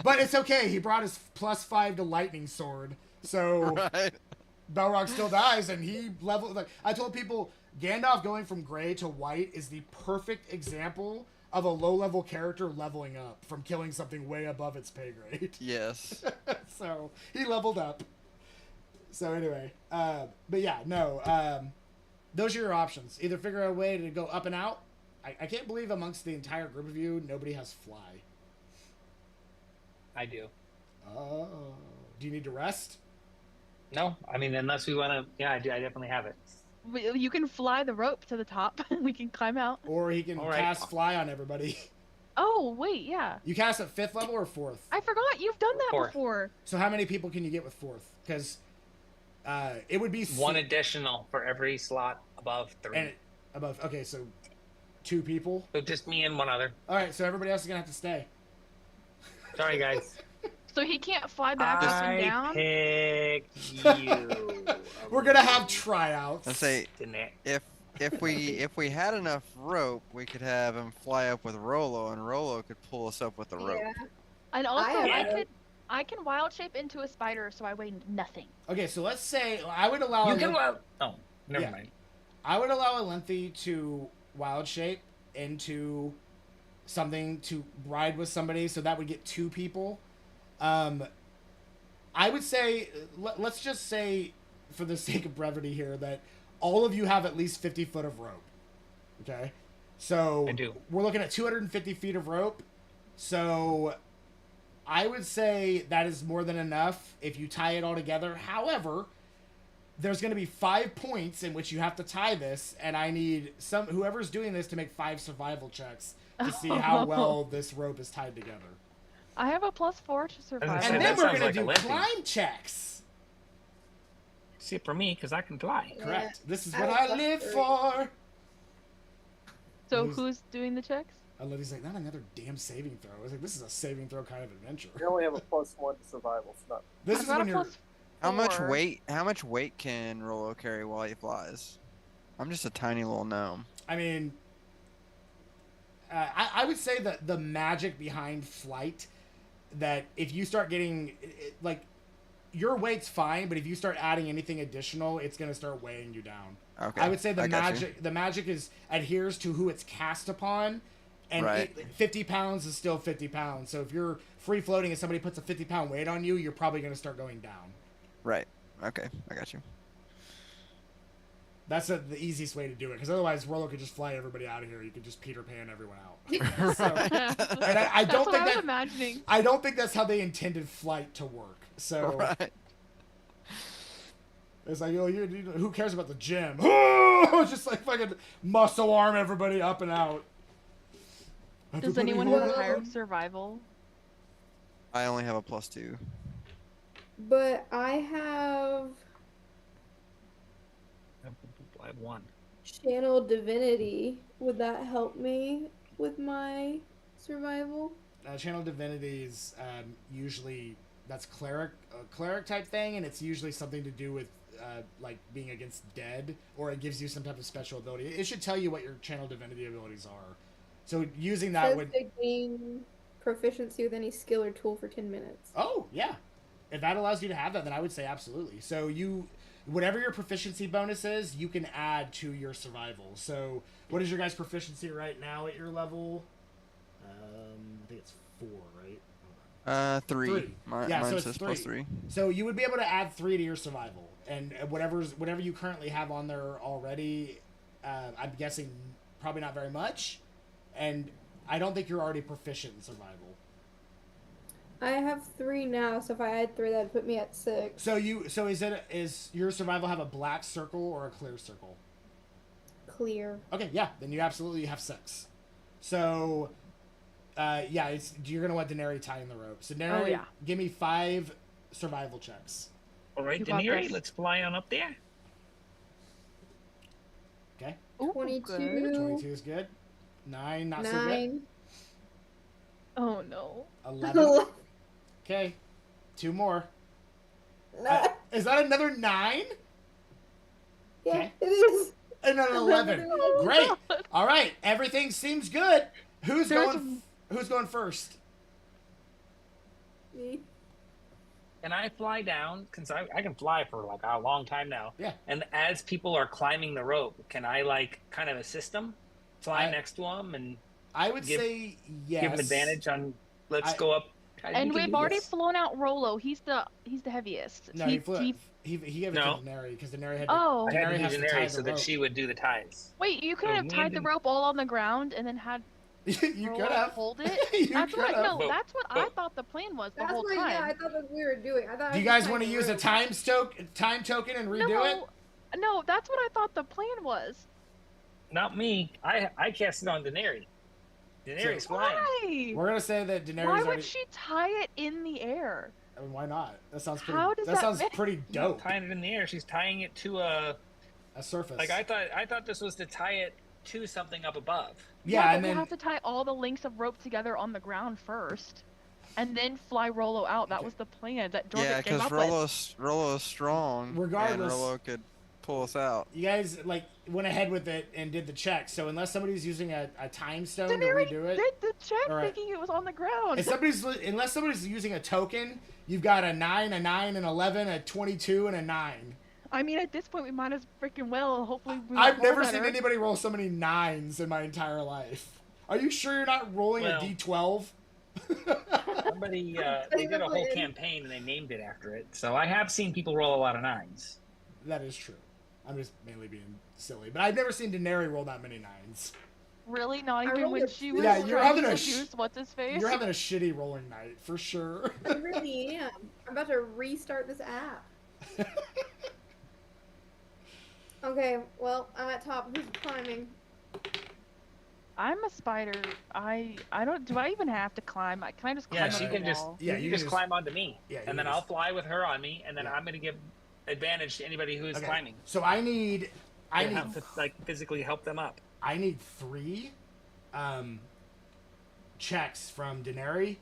B: But it's okay. He brought his +5 to lightning sword, so... Right. Belrog still dies, and he leveled... Like, I told people, Gandalf going from gray to white is the perfect example of a low-level character leveling up from killing something way above its pay grade.
A: Yes.
B: So, he leveled up. So, anyway. But yeah, no. Those are your options. Either figure out a way to go up and out. I can't believe amongst the entire group of you, nobody has fly.
F: I do.
B: Oh. Do you need to rest?
F: No. I mean, unless we want to... Yeah, I do. I definitely have it.
C: You can fly the rope to the top. We can climb out.
B: Or he can cast fly on everybody.
C: Oh, wait, yeah.
B: You cast at 5th level or 4th?
C: I forgot. You've done that before.
B: So how many people can you get with 4th? Because it would be...
F: One additional for every slot above 3.
B: And above... Okay, so 2 people?
F: So just me and one other.
B: All right, so everybody else is going to have to stay.
F: Sorry, guys.
C: So he can't fly back up and down?
F: I picked you.
B: We're going to have tryouts.
A: Let's say, if we had enough rope, we could have him fly up with Rolo, and Rolo could pull us up with the rope.
C: Yeah. And also, I can wild shape into a spider, so I weigh nothing.
B: Okay, so let's say I would allow...
F: Oh, never mind.
B: I would allow Alenthi to wild shape into something to ride with somebody, so that would get 2 people. I would say, let's just say, for the sake of brevity here, that all of you have at least 50 foot of rope. Okay? So,
F: I do.
B: We're looking at 250 feet of rope. So, I would say that is more than enough if you tie it all together. However, there's going to be 5 points in which you have to tie this, and I need whoever's doing this to make 5 survival checks to see how well this rope is tied together.
C: I have a +4 to survive.
B: And then we're going to do climb checks.
F: See, for me, because I can fly.
B: Correct. This is what I live for.
C: So who's doing the checks?
B: Letty's like, not another damn saving throw. I was like, this is a saving throw kind of adventure.
G: You only have a +1 to survival. So not...
B: This is when you're...
A: How much weight can Rolo carry while he flies? I'm just a tiny little gnome.
B: I mean, I would say that the magic behind flight, that if you start getting, like, your weight's fine, but if you start adding anything additional, it's going to start weighing you down.
A: Okay.
B: I would say the magic adheres to who it's cast upon, and 50 pounds is still 50 pounds. So if you're free floating and somebody puts a 50-pound weight on you, you're probably going to start going down.
A: Right. Okay. I got you.
B: That's the easiest way to do it, because otherwise Rollo could just fly everybody out of here. You could just Peter Pan everyone out. So, and I don't think
C: I was imagining.
B: I don't think that's how they intended flight to work. So
A: Right.
B: it's like, oh, who cares about the gym? Oh, just like fucking muscle arm everybody up and out.
C: Does anyone have a higher survival?
A: I only have a +2.
D: But I have
F: I have 1.
D: Channel Divinity. Would that help me with my survival?
B: Channel Divinities usually that's cleric type thing, and it's usually something to do with like being against dead, or it gives you some type of special ability. It should tell you what your Channel Divinity abilities are. So using that
D: Says
B: would
D: to gain proficiency with any skill or tool for 10 minutes.
B: Oh yeah, if that allows you to have that, then I would say absolutely. So whatever your proficiency bonus is, you can add to your survival. So what is your guys' proficiency right now at your level? I think it's 4, right?
A: 3.
B: Three.
A: Mine
B: So it's
A: says
B: 3.
A: +3.
B: So you would be able to add 3 to your survival, and whatever you currently have on there already, I'm guessing probably not very much, and I don't think you're already proficient in survival.
D: I have 3 now, so if I add 3, that'd put me at 6.
B: So is your survival have a black circle or a clear circle?
D: Clear.
B: Okay, yeah, then you absolutely have 6. So, yeah, you're gonna want Denari tying the rope. So Denari, give me 5 survival checks.
F: All right, Denari, let's fly on up there.
B: Okay.
C: Ooh,
D: 22.
C: good.
B: 22 is good. 9, not so good.
C: Oh no.
B: 11. Okay, 2 more. Is that another 9?
D: Yeah,
B: Okay.
D: it is.
B: Another 11. Great. All right, everything seems good. Who's going first?
D: Me.
F: Can I fly down? Because I can fly for like a long time now.
B: Yeah.
F: And as people are climbing the rope, can I like kind of assist them? Fly next to them and
B: I would say yes.
F: give them advantage on go up.
C: And we've already flown out Rollo. He's the heaviest.
B: No, he flew. He gave it to Denari because Denari had to,
C: Oh.
F: I had to
B: Denari has
F: do
B: to tie
F: Denari
B: the
F: so that
B: rope.
F: she would do the ties.
C: Wait, you couldn't have tied the rope all on the ground and then had
B: You
C: Rollo
B: could have.
C: hold it?
B: You
C: That's
B: could
C: what
B: have.
C: no, that's what I thought the plan was the
D: That's
C: whole
D: what
C: time.
D: I thought that we were doing. I thought.
B: Do you guys want to use a time token and redo it?
C: No, that's what I thought the plan was.
F: Not me. I cast it on Denari. Denari's flying.
C: Why?
B: We're gonna say that Denari's
C: Why
B: already.
C: would she tie it in the air?
B: I mean, why not? That sounds pretty.
C: How does
B: that
C: that
B: sounds
C: make-
B: pretty
F: Not
B: dope.
F: tying it in the air. She's tying it to a
B: surface.
F: Like I thought this was to tie it to something up above.
B: Yeah,
C: but
B: and
C: we
B: then
C: have to tie all the links of rope together on the ground first, and then fly Rollo out. That was the plan that Jordan
A: Yeah,
C: came
A: because
C: up with.
A: Rollo's strong.
B: Regardless-
A: and Rollo could pull us out.
B: you guys went ahead with it and did the check. So unless somebody's using a time stone to
C: Daenerys
B: redo it,
C: did the check
B: All right.
C: thinking it was on the ground.
B: unless somebody's using a token, you've got a 9, an 11, a 22, and a 9.
C: I mean, at this point, we might as freaking well. Hopefully, we
B: I've
C: roll
B: never
C: better.
B: seen anybody roll so many 9s in my entire life. Are you sure you're not rolling a D12?
F: Somebody they did a whole campaign and they named it after it. So I have seen people roll a lot of 9s.
B: That is true. I'm just mainly being silly, but I've never seen Daenerys roll that many 9s.
C: Really, not
D: I
C: even
D: rolled
C: when
D: a
C: she
D: two.
C: was
B: Yeah, you're
C: trying
B: having
C: to
B: a
C: seduce what's his face.
B: You're having a shitty rolling night for sure.
D: I really am. I'm about to restart this app. Okay, well, I'm at top. Who's climbing?
C: I'm a spider. I don't. Do I even have to climb? Can I just climb
F: Yeah,
C: on
F: she
C: the
F: can just
C: wall?
F: you can just climb onto me.
B: Yeah,
F: and then I'll fly with her on me, and then I'm gonna give advantage to anybody who's
B: Okay.
F: climbing.
B: So I need
F: have to like physically help them up.
B: I need 3 checks from Daenerys.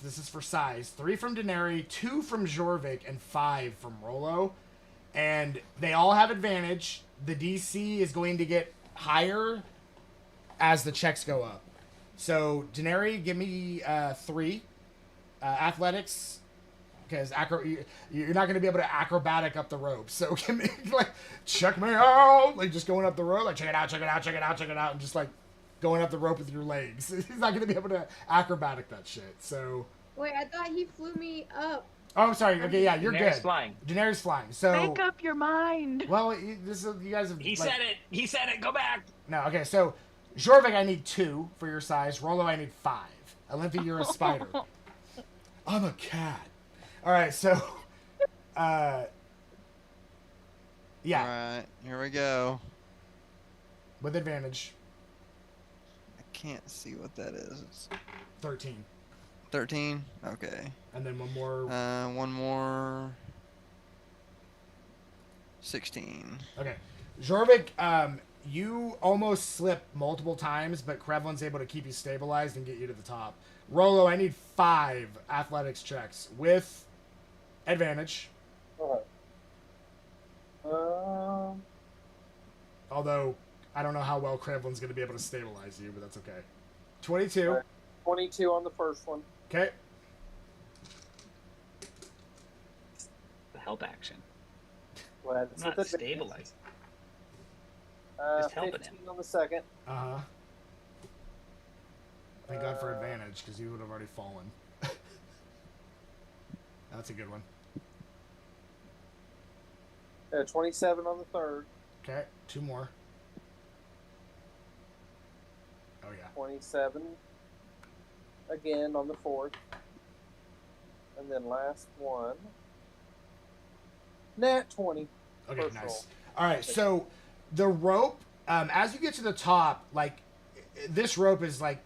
B: This is for size. 3 from Daenerys, 2 from Jorvik, and 5 from Rollo. And they all have advantage. The DC is going to get higher as the checks go up. So Daenerys, give me 3. Athletics, because you're not going to be able to acrobatic up the rope. So give me check me out, just going up the rope, check it out, and just going up the rope with your legs. He's not going to be able to acrobatic that shit. So
D: Wait, I thought he flew me up.
B: Oh, I'm sorry. Okay, yeah, you're
F: Daenerys
B: good.
F: flying.
B: Daenerys flying. So
C: Make up your mind.
B: well, this is, you guys have.
F: He
B: like,
F: said it. He said it. Go back.
B: No, okay. So Jorvik, I need 2 for your size. Rolo, I need 5. Olympia, you're a spider. I'm a cat. All right, so yeah,
A: All right, here we go.
B: with advantage.
A: I can't see what that is. It's
B: 13.
A: 13. Okay.
B: And then one more.
A: One more. 16.
B: Okay. Jorvik, you almost slip multiple times, but Krevlin's able to keep you stabilized and get you to the top. Rolo, I need 5 athletics checks with advantage.
G: Alright.
B: Although, I don't know how well Krevlin's going to be able to stabilize you, but that's okay. 22.
G: Right. 22 on the first one.
B: Okay.
F: The help action.
G: Well,
F: I'm not stabilized. Just helping
G: 15
F: him.
G: on the second.
B: Uh-huh. Thank God for advantage, because you would have already fallen. That's a good one.
G: 27 on the third.
B: Okay, 2 more. Oh, yeah.
G: 27 again on the fourth. And then last one. Nat 20.
B: Okay,
G: First
B: nice.
G: roll.
B: All right, so the rope, as you get to the top, like, this rope is like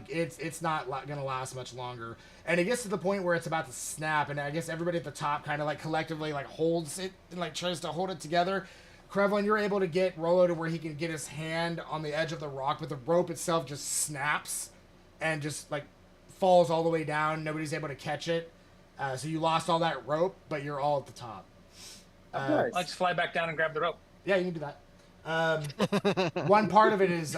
B: it's not gonna last much longer, and it gets to the point where it's about to snap, and I guess everybody at the top kind of like collectively like holds it and like tries to hold it together. Krevlin, you're able to get Rolo to where he can get his hand on the edge of the rock, but the rope itself just snaps and just like falls all the way down. Nobody's able to catch it, so you lost all that rope, but you're all at the top.
G: Nice.
F: I'll just fly back down and grab the rope.
B: Yeah, you can do that. One part of it is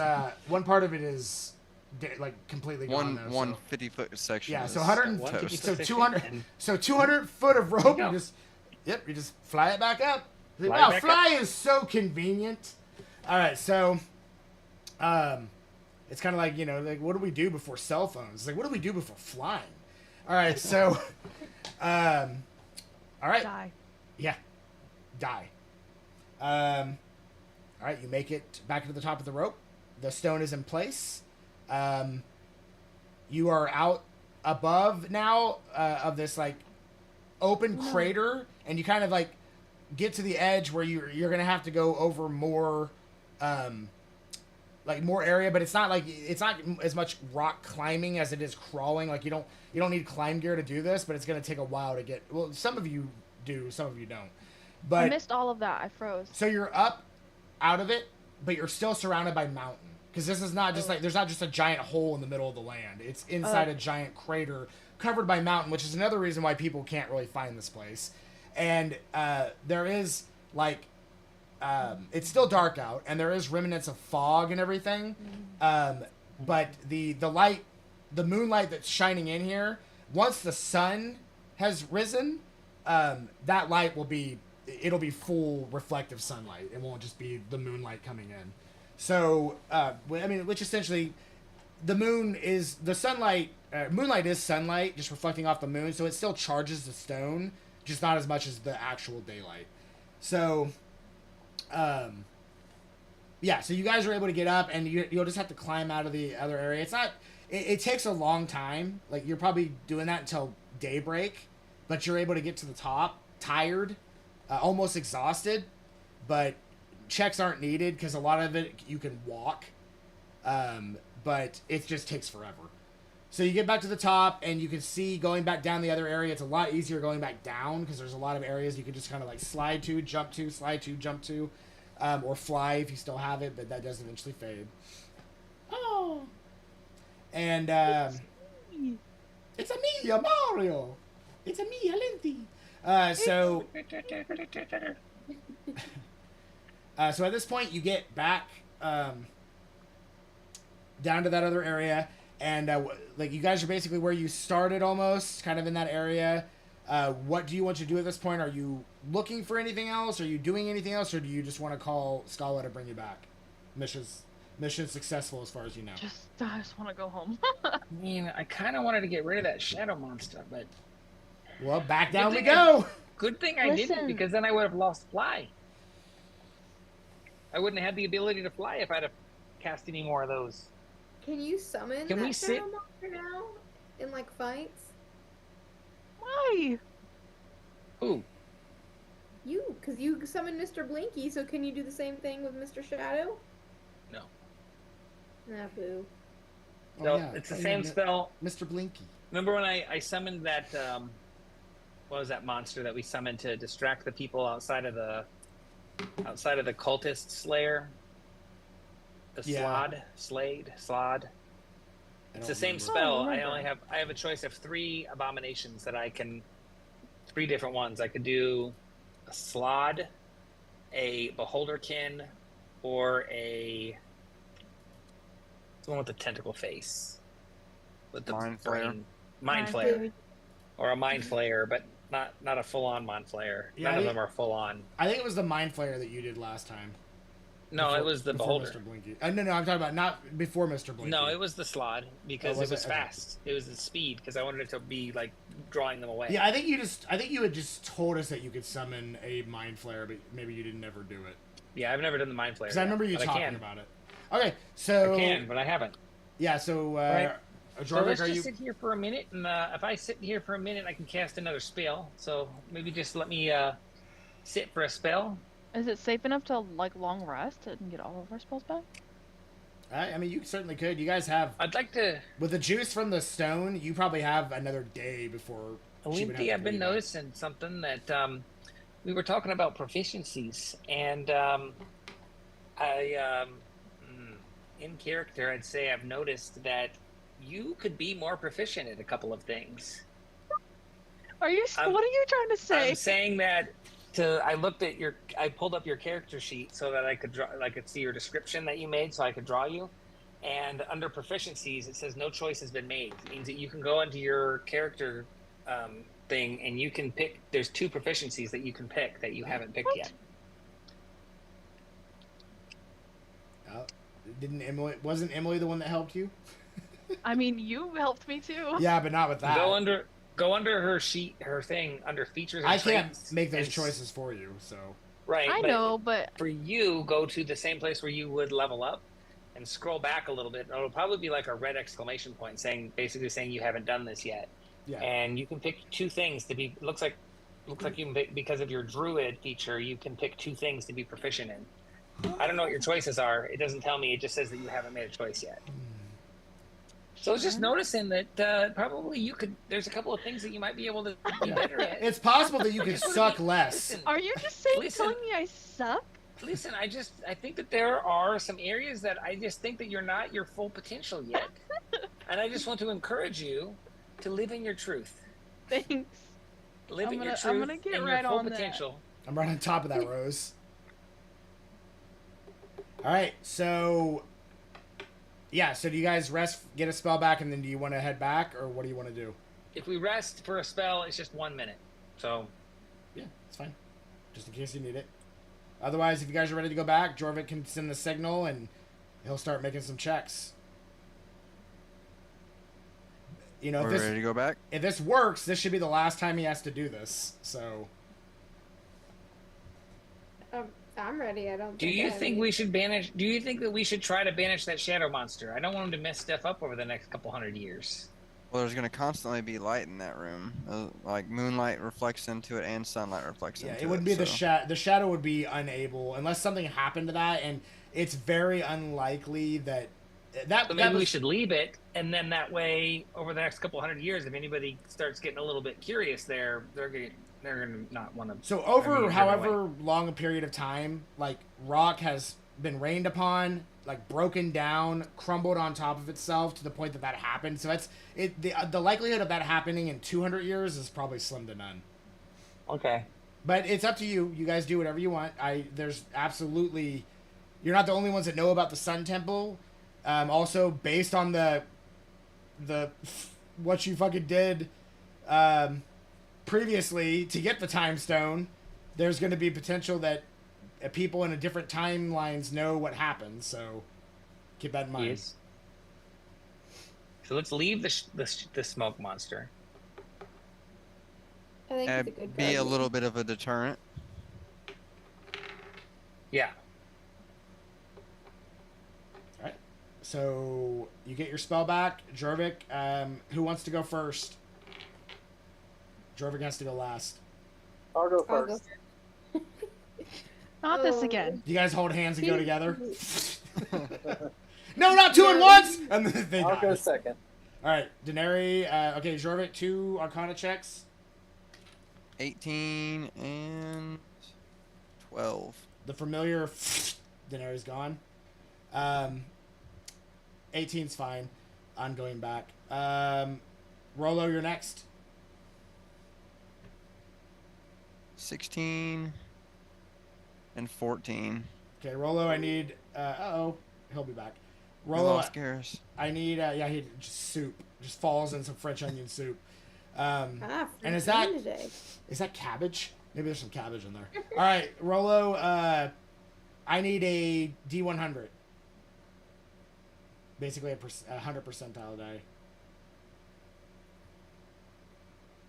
B: like completely gone. Though,
A: One
B: so.
A: 50-foot section.
B: Yeah,
A: is
B: so 100.
A: toast.
B: So 200. So 200 foot of rope. You just fly it back up. Wow, fly is so convenient. All right, so it's kind of like, like what do we do before cell phones? Like what do we do before flying? All right, so all right.
C: Die.
B: Yeah, die. All right, you make it back to the top of the rope. The stone is in place. You are out above now of this like open crater, and you kind of like get to the edge where you're gonna have to go over more, like more area, but it's not as much rock climbing as it is crawling. Like you don't need climb gear to do this, but it's gonna take a while to get. Well, some of you do, some of you don't. But
C: I missed all of that. I froze.
B: so you're up out of it, but you're still surrounded by mountain. Because this is not just like, there's not just a giant hole in the middle of the land. It's inside a giant crater covered by mountain, which is another reason why people can't really find this place. And there is like, it's still dark out, and there is remnants of fog and everything. But the light, the moonlight that's shining in here, once the sun has risen, that light it'll be full reflective sunlight. It won't just be the moonlight coming in. So, which essentially, the moon is the sunlight. Moonlight is sunlight, just reflecting off the moon, so it still charges the stone, just not as much as the actual daylight. So, yeah. So you guys are able to get up, and you'll just have to climb out of the other area. It's not. It takes a long time. Like you're probably doing that until daybreak, but you're able to get to the top, tired, almost exhausted, but checks aren't needed because a lot of it you can walk, but it just takes forever. So you get back to the top, and you can see going back down the other area, it's a lot easier going back down because there's a lot of areas you can just kind of like slide to, jump to, slide to, jump to, or fly if you still have it, but that does eventually fade. Oh, and it's a me, Mario. It's a me, Alenti. So at this point, you get back down to that other area, and like you guys are basically where you started, almost kind of in that area. What do you want to do at this point? Are you looking for anything else? Are you doing anything else, or do you just want to call Scala to bring you back? Mission successful as far as you know.
C: I just want to go home.
F: I mean, I kind of wanted to get rid of that shadow monster, but
B: Well, back down we go.
F: Good thing I didn't, because then I would have lost fly. I wouldn't have had the ability to fly if I'd have cast any more of those.
D: Can you summon that shadow monster now in like fights?
C: Why?
F: Who?
D: You, because you summoned Mr. Blinky, so can you do the same thing with Mr. Shadow?
F: No.
D: Nah, boo.
F: So it's the same spell.
B: Mr. Blinky.
F: Remember when I summoned that, what was that monster that we summoned to distract the people outside of the cultist slayer? The Slade. It's the same spell. I have a choice of 3 abominations that I can, 3 different ones. I could do a Slod, a Beholderkin, or the one with the tentacle face. With the
A: Mind Flayer.
F: Mind Flayer. Or a Mind Flayer, but not a full-on Mind Flayer.
B: Yeah,
F: None of them are full-on.
B: I think it was the Mind Flayer that you did last time.
F: No, it was the Beholder.
B: Mr. Blinky. No, I'm talking about not before Mr. Blinky.
F: No, it was the Slod, because it was fast. It was the speed, because I wanted it to be like drawing them away.
B: Yeah, I think you had just told us that you could summon a Mind Flayer, but maybe you didn't ever do it.
F: Yeah, I've never done the Mind Flayer.
B: Because I remember you talking about it. Okay, so
F: I can, but I haven't.
B: Yeah, so
F: right.
B: Jorvik,
F: so let's just sit here for a minute, and if I sit here for a minute, I can cast another spell. So maybe just let me sit for a spell.
C: Is it safe enough to like long rest and get all of our spells back?
B: I mean, you certainly could. You guys have.
F: I'd like to.
B: With the juice from the stone, you probably have another day before.
F: Olympia, I've been noticing something that we were talking about proficiencies, and in character, I'd say I've noticed that you could be more proficient at a couple of things.
C: What are you trying to say?
F: I'm saying that. I pulled up your character sheet so that I could see your description that you made, so I could draw you. And under proficiencies, it says no choice has been made. It means that you can go into your character thing and you can pick. There's 2 proficiencies that you can pick that you haven't picked yet.
B: Wasn't Emily the one that helped you?
C: I mean, you helped me too.
B: Yeah, but not with that.
F: Go under her sheet, her thing, under features and
B: I
F: traits.
B: can't make those choices for you, so.
F: Right.
C: I know, but
F: for you, go to the same place where you would level up and scroll back a little bit. It'll probably be like a red exclamation point basically saying you haven't done this yet. Yeah. And you can pick 2 things to be, looks like you can pick, because of your druid feature, you can pick 2 things to be proficient in. I don't know what your choices are. It doesn't tell me. It just says that you haven't made a choice yet. So I was just noticing that probably there's a couple of things that you might be able to be better at.
B: It's possible that you could suck less.
C: Listen, are you just telling me I suck?
F: Listen, I think that there are some areas that I just think that you're not your full potential yet. And I just want to encourage you to live in your truth.
C: Thanks.
F: Live in your truth.
C: I'm gonna get right on
F: potential.
C: That.
B: I'm right on top of that, Rose. All right, so yeah, so do you guys rest, get a spell back, and then do you want to head back, or what do you want to do?
F: If we rest for a spell, it's just 1 minute. So
B: yeah, it's fine. Just in case you need it. Otherwise, if you guys are ready to go back, Jorvik can send the signal, and he'll start making some checks. You know,
A: We're ready to go back?
B: If this works, this should be the last time he has to do this. So.
D: I'm ready. I don't.
F: Do you think we should banish? Do you think that we should try to banish that shadow monster? I don't want him to mess stuff up over the next couple hundred years.
A: Well, there's going to constantly be light in that room. Like moonlight reflects into it and sunlight reflects into it.
B: Yeah, it would be the shadow would be unable unless something happened to that, and it's very unlikely that.
F: So maybe we should leave it, and then that way, over the next couple hundred years, if anybody starts getting a little bit curious, they're gonna not want to.
B: So over however long a period of time, like rock has been rained upon, like broken down, crumbled on top of itself to the point that happened. So that's it. The likelihood of that happening in 200 years is probably slim to none.
F: Okay.
B: But it's up to you. You guys do whatever you want. There's absolutely, you're not the only ones that know about the Sun Temple. Also, based on the what you fucking did previously to get the Time Stone, there's going to be potential that people in a different timelines know what happened. So keep that in mind.
F: Yes. So let's leave the smoke monster.
D: I think he's a good
A: Be a
D: guardian.
A: little bit of a deterrent.
F: Yeah.
B: All right. So you get your spell back, Jorvik. Who wants to go first? Jorvik has to go last.
G: I'll go
D: I'll go
G: first.
C: Not this again.
B: You guys hold hands and go together. No, not two at once. And then they
G: I'll
B: die.
G: go second.
B: All right, Denari. Okay, Jorvik, 2 Arcana checks.
A: 18 and 12.
B: The familiar Denari's gone. 18's fine. I'm going back. Rolo, you're next.
A: 16 and 14.
B: Okay, Rolo, I need. He'll be back.
A: I
B: Rolo,
A: lost Garrus.
B: I need. He just soup. Just falls in some French onion soup. And is that cabbage? Maybe there's some cabbage in there. All right, Rolo. I need a D100. Basically, a 100 percentile die.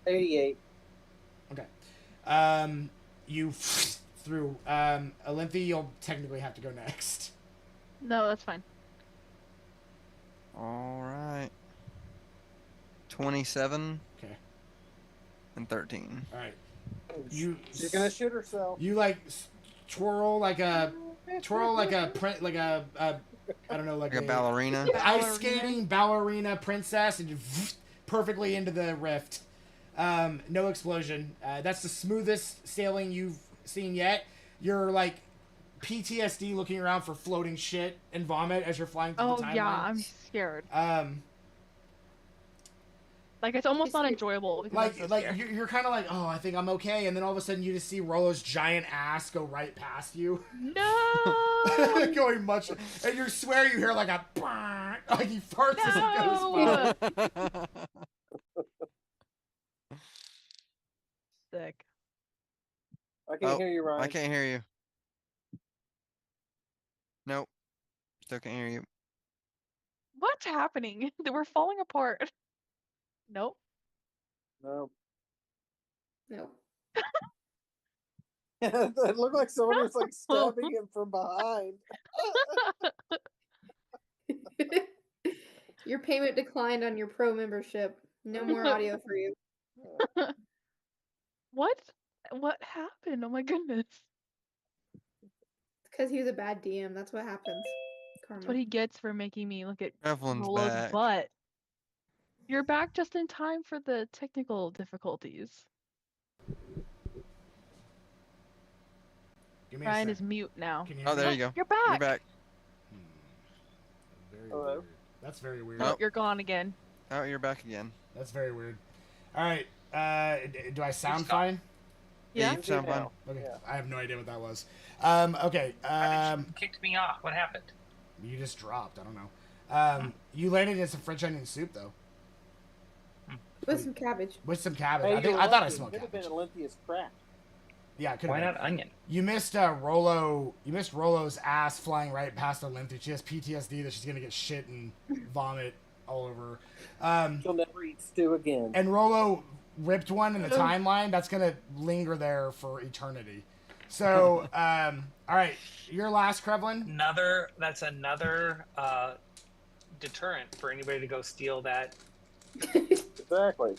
G: 88.
B: Okay. You through. Olympia, you'll technically have to go next.
C: No, that's fine.
A: All right. 27
B: Okay.
A: and 13.
B: All right.
G: She's gonna shoot herself.
B: You like twirl like a print like a I don't know like
A: Like a ballerina.
B: ice skating ballerina princess and you perfectly into the rift. No explosion. That's the smoothest sailing you've seen yet. You're like PTSD looking around for floating shit and vomit as you're flying through the timeline.
C: Oh yeah, I'm scared. Like it's almost not enjoyable. Because I'm so scared.
B: You're kind of like, oh, I think I'm okay, and then all of a sudden you just see Rolo's giant ass go right past you.
C: No.
B: Going much, and you swear you hear like a like he farts as it goes by.
C: Sick.
G: I can't hear you, Ryan.
A: I can't hear you. Nope. Still can't hear you.
C: What's happening? We're falling apart. Nope.
G: No.
D: No.
G: It looked like someone was like stabbing him from behind.
D: Your payment declined on your pro membership. No more audio for you.
C: What? What happened? Oh my goodness.
D: It's because he was a bad DM. That's what happens. Karma.
C: That's what he gets for making me look at
A: Evelyn's
C: Rolo's
A: back.
C: butt. You're back just in time for the technical difficulties.
B: Give me
C: Ryan
B: a
C: is
B: sec.
C: mute now.
B: Can you
A: Oh,
B: hear
A: there
B: me?
A: you go.
C: You're back.
A: You're back.
B: Very
G: Hello?
B: weird. That's very weird.
A: Oh.
C: You're gone again.
A: Oh, you're back again.
B: That's very weird. All right. Do I sound
F: Stop.
B: fine?
C: Yeah.
A: You sound fine.
B: Okay.
G: Yeah.
B: I have no idea what that was. Okay.
F: Kicked me off. What happened?
B: You just dropped. I don't know. You landed in some French onion soup though,
D: With some cabbage.
B: with some cabbage.
G: Hey,
B: I thought I
G: Olympian.
B: smelled
G: Could have been
B: cabbage.
G: Olympia's crap.
B: Yeah, it could
F: Why
B: have.
F: not onion?
B: You missed Rolo. You missed Rolo's ass flying right past Olympia. She has PTSD that she's gonna get shit and vomit all over her.
G: She'll never eat stew again.
B: And Rolo ripped one in the timeline. That's gonna linger there for eternity. So, all right, your last, Krevlin.
F: That's another deterrent for anybody to go steal that.
G: Exactly.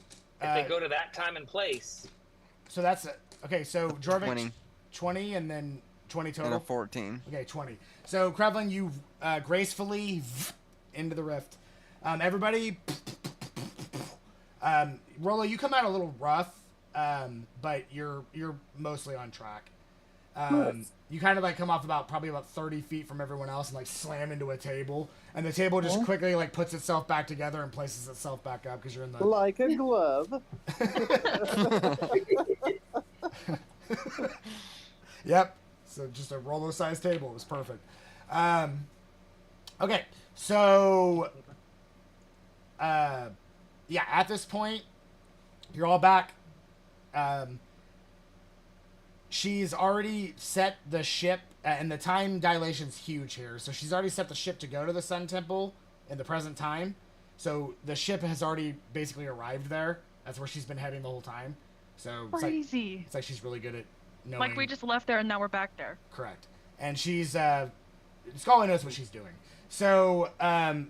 F: If they go to that time and place.
B: So that's it. Okay, so Jorvik
A: 20
B: 20 and then 20
A: and
B: total.
A: a 14.
B: Okay, 20. So Krevlin, you gracefully into the rift. Everybody, Rolo, you come out a little rough, but you're mostly on track. You kind of like come off probably about 30 feet from everyone else and like slam into a table, and the table just quickly like puts itself back together and places itself back up because you're in the
G: Like a glove.
B: Yep. So just a Rolo-sized table. It was perfect. Okay. So, yeah, at this point, you're all back. She's already set the ship, and the time dilation's huge here. So she's already set the ship to go to the Sun Temple in the present time. So the ship has already basically arrived there. That's where she's been heading the whole time. So
C: crazy.
B: It's like she's really good at knowing.
C: Like we just left there and now we're back there.
B: Correct. And she's Scully knows what she's doing. So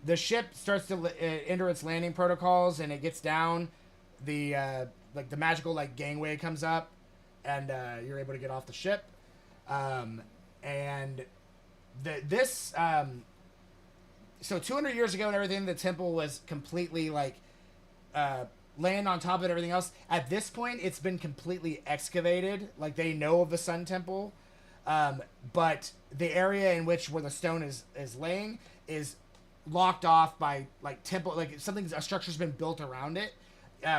B: the ship starts to enter its landing protocols, and it gets down. The the magical gangway comes up, and you're able to get off the ship. And this so 200 years ago and everything, the temple was completely land on top of it, everything else. At this point, it's been completely excavated. Like, they know of the Sun Temple, but the area in which where the stone is laying is locked off by temple, a structure's been built around it.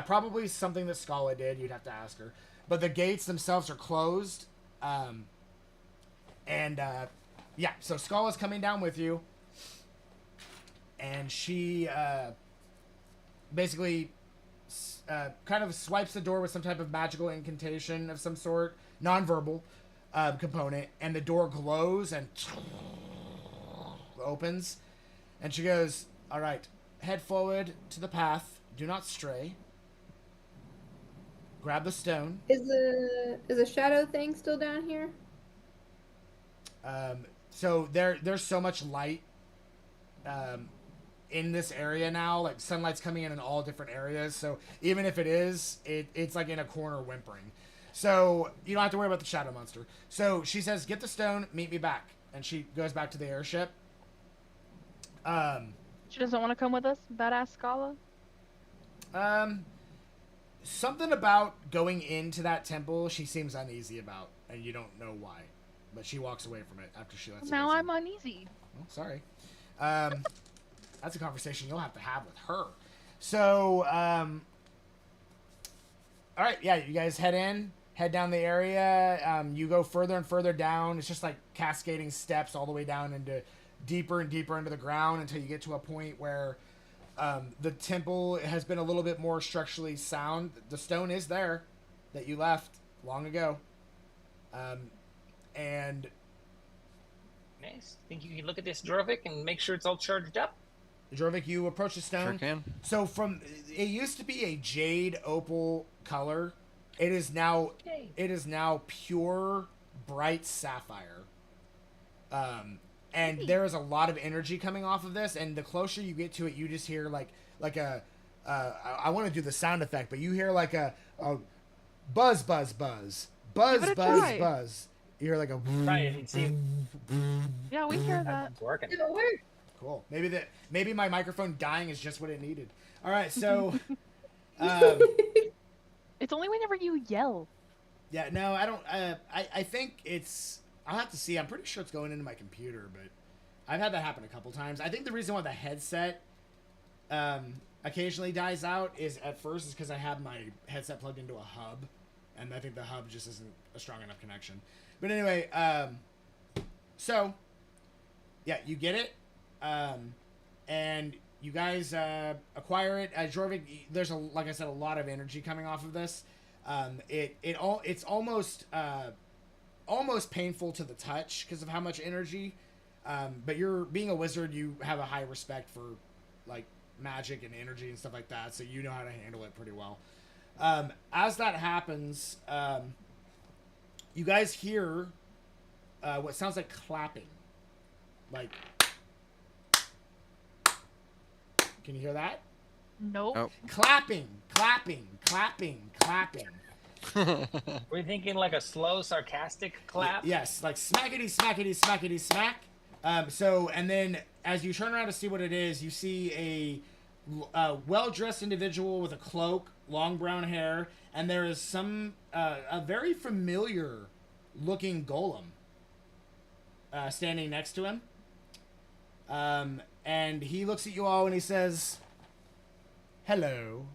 B: Probably something that Scala did. You'd have to ask her. But the gates themselves are closed. So Scala's coming down with you, and she basically kind of swipes the door with some type of magical incantation of some sort, non-verbal component, and the door glows and opens, and she goes, "All right, head forward to the path. Do not stray. Grab the stone."
D: Is the shadow thing still down here?
B: So there's so much light in this area now. Like, sunlight's coming in all different areas. So even if it's like in a corner whimpering. So you don't have to worry about the shadow monster. So she says, "Get the stone, meet me back." And she goes back to the airship.
C: She doesn't want to come with us, badass Scala?
B: Something about going into that temple she seems uneasy about, and you don't know why. But she walks away from it after she lets
C: Now I'm uneasy.
B: Oh, sorry. That's a conversation you'll have to have with her. So, all right, yeah, you guys head down the area. You go further and further down. It's just like cascading steps all the way down into deeper and deeper into the ground until you get to a point where the temple has been a little bit more structurally sound. The stone is there that you left long ago. And
F: nice. Think you can look at this Jorvik and make sure it's all charged up?
B: Jorvik, you approach the stone.
A: Sure can.
B: So it used to be a jade opal color. It is now pure bright sapphire. And there is a lot of energy coming off of this, and the closer you get to it, you just hear I want to do the sound effect, but you hear like a buzz, buzz, buzz, buzz, buzz, buzz. You hear like a.
F: Right, see.
C: Yeah, we hear that.
F: It's working.
D: It'll work.
B: Cool. Maybe my microphone dying is just what it needed. All right, so.
C: It's only whenever you yell.
B: Yeah, no, I don't. I think it's. I'll have to see. I'm pretty sure it's going into my computer, but I've had that happen a couple times. I think the reason why the headset occasionally dies out is because I have my headset plugged into a hub, and I think the hub just isn't a strong enough connection. But anyway, so yeah, you get it, and you guys acquire it. Jorvik, there's like I said, a lot of energy coming off of this. It's almost painful to the touch because of how much energy. But you're being a wizard, you have a high respect for like magic and energy and stuff like that, so you know how to handle it pretty well. As that happens, you guys hear what sounds like clapping. Like, can you hear that?
C: Nope.
B: Clapping, clapping, clapping, clapping.
F: We're thinking like a slow, sarcastic clap?
B: Yes, like smackety, smackety, smackety, smack. And then as you turn around to see what it is, you see a well-dressed individual with a cloak, long brown hair, and there is a very familiar looking golem standing next to him. And he looks at you all and he says, "Hello.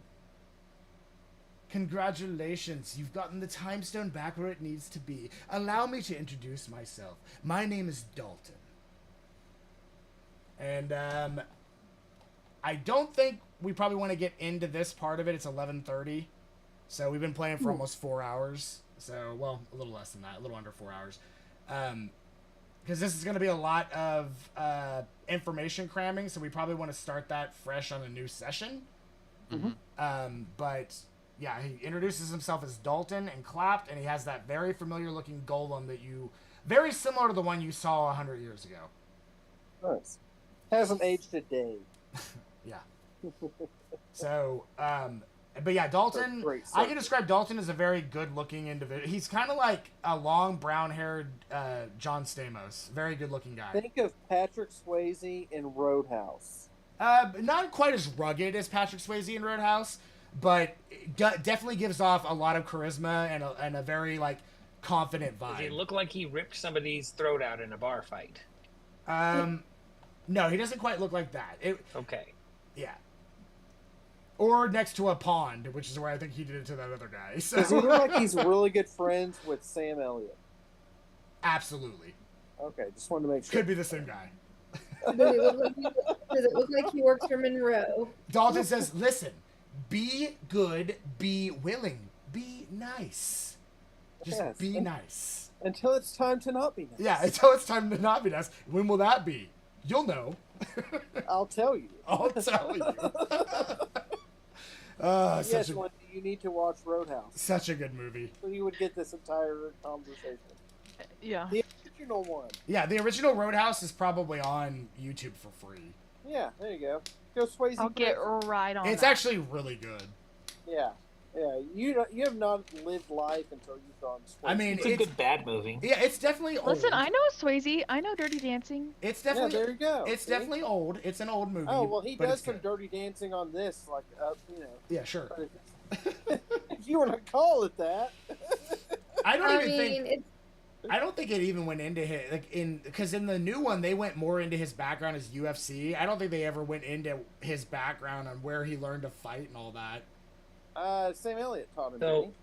B: Congratulations, you've gotten the time stone back where it needs to be. Allow me to introduce myself. My name is Dalton." And I don't think we probably want to get into this part of it. It's 11:30, so we've been playing for almost 4 hours. So, well, a little less than that, a little under 4 hours. Because this is going to be a lot of information cramming, so we probably want to start that fresh on a new session.
A: Mm-hmm.
B: But yeah, he introduces himself as Dalton and clapped, and he has that very familiar looking golem that very similar to the one you saw 100 years ago.
G: Nice. Hasn't aged a day.
B: Yeah. So, but yeah, Dalton, I can describe Dalton as a very good looking individual. He's kind of like a long brown haired John Stamos. Very good looking guy.
G: Think of Patrick Swayze in Roadhouse.
B: Not quite as rugged as Patrick Swayze in Roadhouse, but definitely gives off a lot of charisma and a very like confident vibe.
F: Does he look like he ripped somebody's throat out in a bar fight?
B: No, he doesn't quite look like that.
F: Okay.
B: Yeah. Or next to a pond, which is where I think he did it to that other guy. So.
G: Does he look like he's really good friends with Sam Elliott?
B: Absolutely.
G: Okay, just wanted to make sure.
B: Could be the same guy.
D: Does it look like he works for Monroe?
B: Dalton says, listen, be good, be willing, be nice. Just be nice.
G: Until it's time to not be nice.
B: Yeah, until it's time to not be nice. When will that be? You'll know.
G: I'll tell you.
B: I'll tell you.
G: Yes, you need to watch Roadhouse.
B: Such a good movie.
G: So you would get this entire conversation.
C: Yeah.
G: The original one.
B: Yeah, the original Roadhouse is probably on YouTube for free.
G: Yeah, there you go. Go Swayze.
C: I'll get right on
B: It's
C: that.
B: actually really good.
G: Yeah. Yeah, you have not lived life until you've gone Swayze.
B: I mean,
F: It's a good bad movie.
B: Yeah, it's definitely old.
C: Listen, I know Swayze. I know Dirty Dancing.
B: It's definitely.
G: Yeah, there you go.
B: It's definitely old. It's an old movie.
G: Oh well, he
B: but
G: does
B: it's
G: some
B: good.
G: Dirty Dancing on this, like you know.
B: Yeah, sure.
G: If you want to call it that.
B: I don't think it even went into his because in the new one they went more into his background as UFC. I don't think they ever went into his background on where he learned to fight and all that.
G: Sam Elliott taught him.
F: So,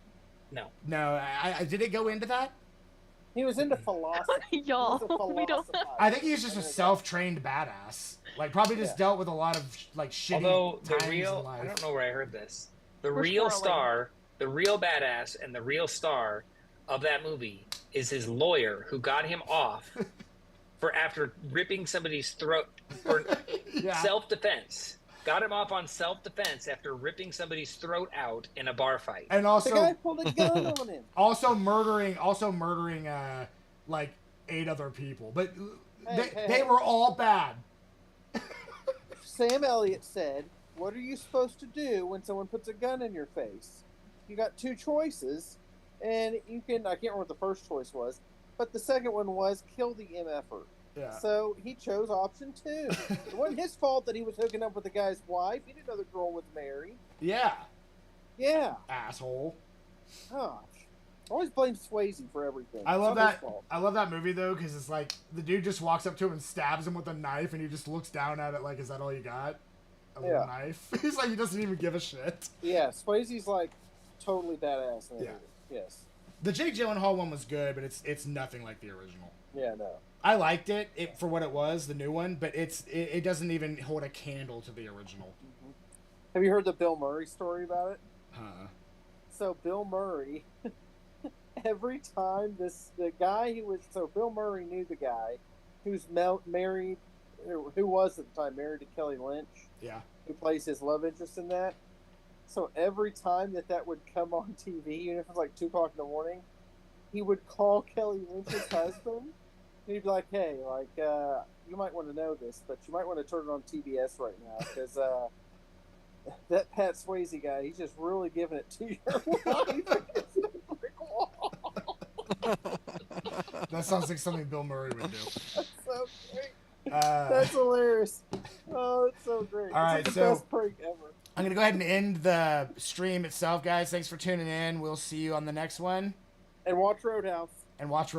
B: No, I did it go into that?
G: He was into philosophy.
C: Y'all, we don't.
B: I think he's just a self-trained badass. Like probably just dealt with a lot of like shitty
F: although
B: times
F: the real,
B: in life.
F: I don't know where I heard this. The
C: We're
F: real
C: spoiling.
F: star, the real badass, and the real star of that movie is his lawyer who got him off for after ripping somebody's throat for self-defense. Got him off on self-defense after ripping somebody's throat out in a bar fight.
B: And also,
G: the guy pulled a gun on him.
B: Also murdering, like 8 other people. But they were all bad.
G: Sam Elliott said, "What are you supposed to do when someone puts a gun in your face? You got 2 choices, and you can." I can't remember what the first choice was, but the second one was kill the MFer.
B: Yeah.
G: So he chose option 2. It wasn't his fault that he was hooking up with the guy's wife. He didn't know the girl was married.
B: Yeah.
G: Yeah.
B: Asshole.
G: Gosh. Always blame Swayze for everything.
B: I love
G: It's not his
B: that.
G: fault.
B: I love that movie though, because it's like the dude just walks up to him and stabs him with a knife, and he just looks down at it like, "Is that all you got? A little knife?" He's like, he doesn't even give a shit.
G: Yeah, Swayze's like totally badass. In
B: Yeah.
G: Yes.
B: The Jake Gyllenhaal one was good, but it's nothing like the original.
G: Yeah. No.
B: I liked it for what it was, the new one, but it doesn't even hold a candle to the original.
G: Mm-hmm. Have you heard the Bill Murray story about it?
B: Huh.
G: So Bill Murray, every time Bill Murray knew the guy who's married, who was at the time married to Kelly Lynch.
B: Yeah.
G: Who plays his love interest in that. So every time that would come on TV, even if it was like 2 o'clock in the morning, he would call Kelly Lynch's husband. And he'd be like, "Hey, like, you might want to know this, but you might want to turn it on TBS right now because that Pat Swayze guy, he's just really giving it to your wife."
B: That sounds like something Bill Murray would do.
G: That's so great. That's hilarious. Oh, it's so great.
B: All right,
G: it's the
B: so
G: best prank ever.
B: I'm gonna go ahead and end the stream itself, guys. Thanks for tuning in. We'll see you on the next one.
G: And watch Roadhouse.
B: And watch.